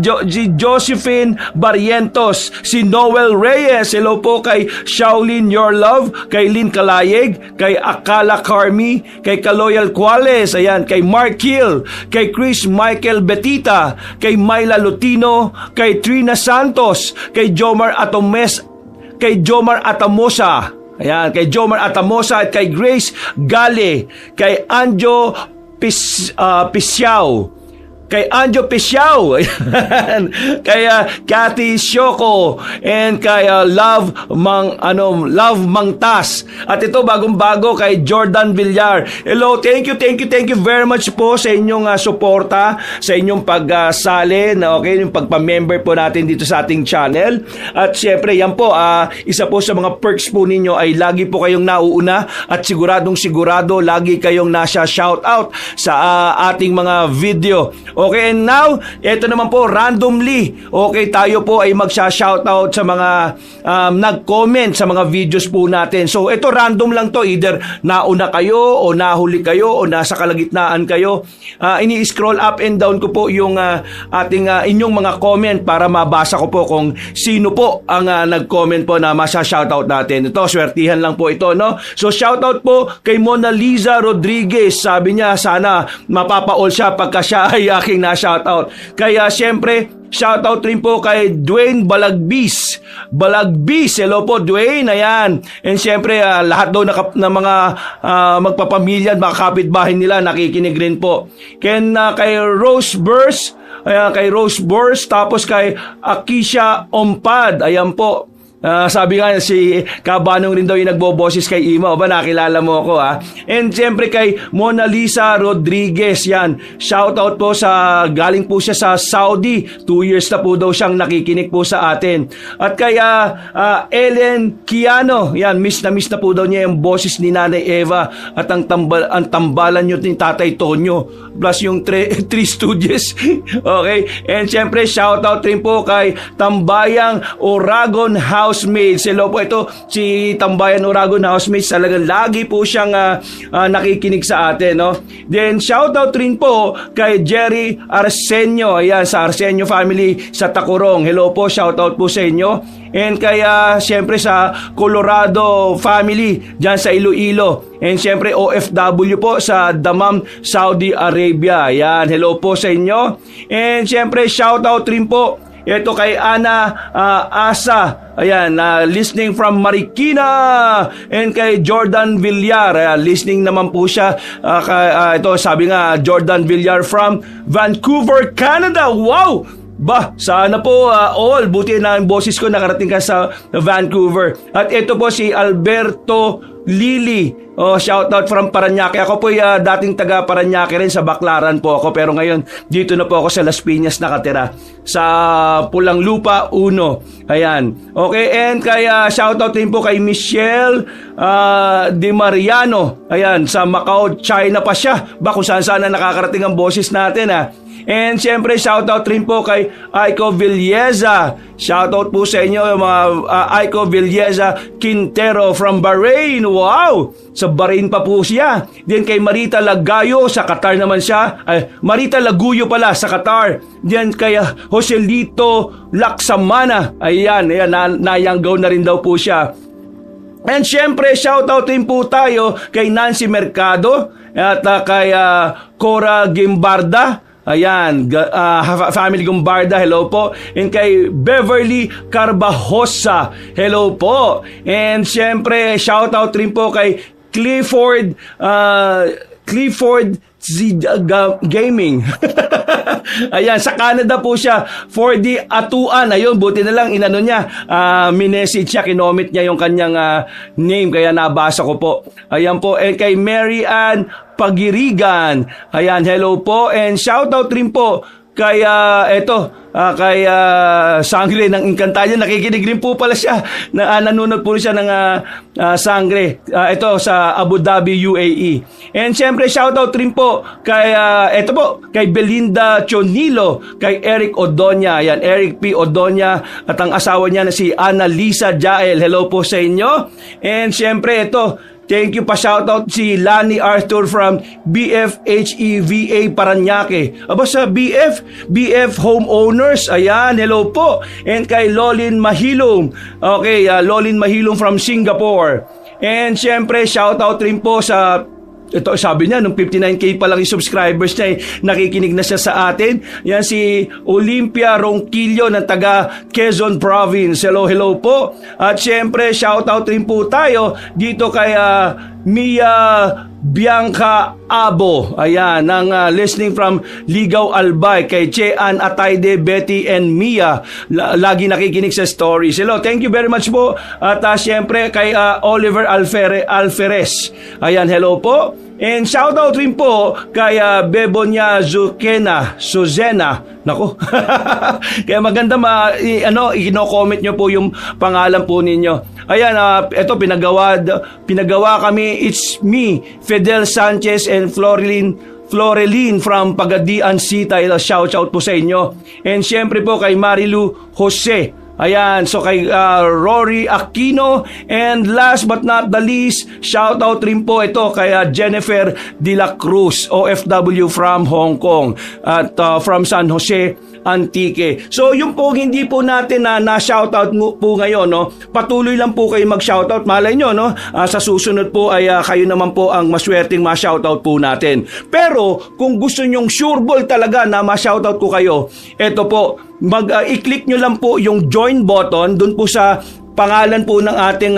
Josephine Barrientos, si Noel Reyes, hello po kay Shaolin Your Love, kay Lynn Kalayeg, kay Akala Carmi, kay Kaloyal Cuales, ayan, kay Mark Hill, kay Chris Michael Betita, kay Myla Lutino, kay Trina Santos, kay Jomar Atamosa, ayan, kay Jomar Atamosa at kay Grace Gale, kay Anjo Pisiao, kay Anjo Pisiao, kay Cathy Shoko, and kay Love Mangtas. At ito bagong-bago kay Jordan Villar. Hello, thank you very much po sa inyong suporta, sa inyong pagsali, okay, yung pagpa-member po natin dito sa ating channel. At syempre, yan po, isa po sa mga perks po ninyo ay lagi po kayong nauuna at siguradong lagi kayong nasa shoutout sa ating mga video. Okay, and now, ito naman po, randomly, okay, tayo po ay magsha-shoutout sa mga nag-comment sa mga videos po natin. So, ito random lang to, either nauna kayo, o nahuli kayo, o nasa kalagitnaan kayo. Ini-scroll up and down ko po yung inyong mga comment para mabasa ko po kung sino po ang nag-comment po na masya-shoutout natin. Ito, swertihan lang po ito, no? So, shoutout po kay Mona Lisa Rodriguez. Sabi niya, sana mapapa-all siya pagka siya ay aking na-shoutout. Kaya siyempre, shoutout rin po kay Dwayne Balagbis. Hello po Dwayne, ayan. And siyempre, lahat daw na mga magpapamilya at mga kapitbahay nila nakikinig rin po. Kay Rose Burst, ayan, kay Rose Burst, tapos kay Akisha Ompad, ayan po. Sabi nga si Kabanong rin daw yung nagboboses kay Ima. O ba, nakilala mo ako ha? And siyempre kay Mona Lisa Rodriguez, yan. Shoutout po galing po siya sa Saudi. 2 years na po daw siyang nakikinig po sa atin. At kay Ellen Kiano, yan, miss na po daw niya yung boses ni Nanay Eva at ang tambalan nyo ni Tatay Tonyo plus yung Three Studios. Okay? And siyempre shoutout rin po kay Tambayang Oragon Housemates. Hello po, ito si Tambayan Oragon Housemates, talagang lagi po siyang nakikinig sa atin, no? Then shoutout rin po kay Jerry Arsenio, ayan, sa Arsenio family sa Tacorong. Hello po, shoutout po sa inyo. And kaya siyempre sa Colorado family dyan sa Iloilo. And siyempre OFW po sa Dammam, Saudi Arabia. Ayan, hello po sa inyo. And siyempre shoutout rin po ito kay Ana Asa. Ayan, listening from Marikina. And kay Jordan Villar. Ayan, listening naman po siya. Ito sabi nga, Jordan Villar from Vancouver, Canada. Wow! Sana po all, buti na ang boses ko nakarating ka sa Vancouver. At ito po si Alberto Lili. Shoutout from Parañaque. Ako po dating taga Parañaque rin, sa Baclaran po ako. Pero ngayon, dito na po ako sa Las Piñas nakatira. Sa Pulang Lupa 1. Ayan. Okay, and kaya shoutout din po kay Michelle Di Mariano. Ayan, sa Macau, China pa siya. Kung saan na nakakarating ang boses natin ha. And siyempre, shoutout rin po kay Aiko Villeza. Shoutout po sa inyo, mga Aiko Villeza Quintero from Bahrain. Wow! Sa Bahrain pa po siya. Then kay Marita Lagayo, sa Qatar naman siya. Marita Laguyo pala, sa Qatar. Then kay Joselito Laksamana. Ayan, nayanggaw na rin daw po siya. And siyempre, shoutout din po tayo kay Nancy Mercado at kay Cora Gimbarda. Ayan, family Gumbarda, hello po. And kay Beverly Carbajosa, hello po. And syempre, shoutout rin po kay Clifford Gaming. Ayan, sa Canada po siya. For the Atuan, ayun, buti na lang inano niya, minessage siya, kinomit niya yung kanyang name, kaya nabasa ko po. Ayan po. And kay Mary Ann Pagirigan, ayan, hello po. And shoutout rin po kay kay Sangre ng Encantadia. Nakikinig rin po pala siya. Nanonood po siya ng Sangre. Ito sa Abu Dhabi, UAE. And syempre, shoutout rin po kay kay Belinda Chonilo, kay Eric Odonya. Yan, Eric P. Odonya at ang asawa niya na si Ana Lisa Jael. Hello po sa inyo. And syempre, thank you pa, shoutout si Lani Arthur from BFHEVA Paranaque. Aba sa BF Homeowners. Ayan, hello po. And kay Lolin Mahilong. Okay, Lolin Mahilong from Singapore. And syempre, shoutout rin po sa sabi niya, nung 59K pa lang yung subscribers niya, nakikinig na siya sa atin. Yan si Olympia Ronquillo ng taga Quezon Province. Hello po. At syempre, shoutout rin po tayo dito kay Mia Bianca Abo. Ayan, listening from Ligaw Albay, kay Chean Atayde, Betty and Mia. Lagi nakikinig sa stories. Hello, thank you very much po. At syempre kay Oliver Alferez. Ayan, hello po. And shoutout rin po kay Bebonya Suzena. Nako. Kaya maganda i-comment nyo po yung pangalan po ninyo. Ayan, ito pinagawa kami. It's me, Fidel Sanchez and Floreline from Pagadian City. Shout po sa inyo. And syempre po kay Marilu Jose. Ayan, so kay Rory Aquino. And last but not the least, shout out rin po ito kay Jennifer De La Cruz, OFW from Hong Kong at from San Jose Antique. So yung po hindi po natin na shoutout po ngayon, patuloy lang po kayo mag-shoutout. Malay nyo, sa susunod po ay kayo naman po ang maswerteng ma-shoutout po natin. Pero kung gusto nyong sureball talaga na ma-shoutout ko kayo, eto po, i-click nyo lang po yung join button dun po sa pangalan po ng ating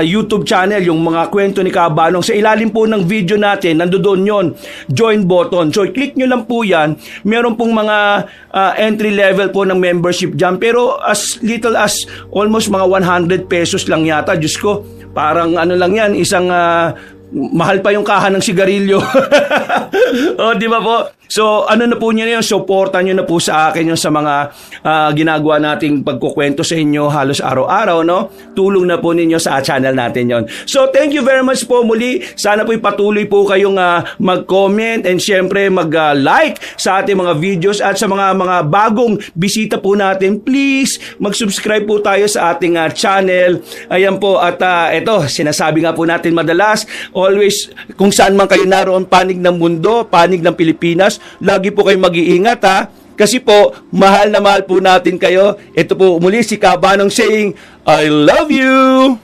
YouTube channel, yung mga kwento ni Kabanong. Sa ilalim po ng video natin, nandoon yon, join button. So, i-click nyo lang po yan. Meron pong mga entry level po ng membership dyan. Pero as little as almost mga 100 pesos lang yata. Diyos ko, parang lang yan, isang mahal pa yung kaha ng sigarilyo. Di ba po? So, na po niyo yun, supportan nyo na po sa akin yung sa mga ginagawa nating pagkukwento sa inyo halos araw-araw, Tulong na po ninyo sa channel natin yon. So, thank you very much po muli. Sana po patuloy po kayong mag-comment and syempre mag-like sa ating mga videos at sa mga bagong bisita po natin. Please, mag-subscribe po tayo sa ating channel. Ayan po, at ito, sinasabi nga po natin madalas, always, kung saan man kayo naroon, panig ng mundo, panig ng Pilipinas, lagi po kayong mag-iingat kasi po, mahal na mahal po natin kayo. Ito po muli si Kabanong saying, I love you!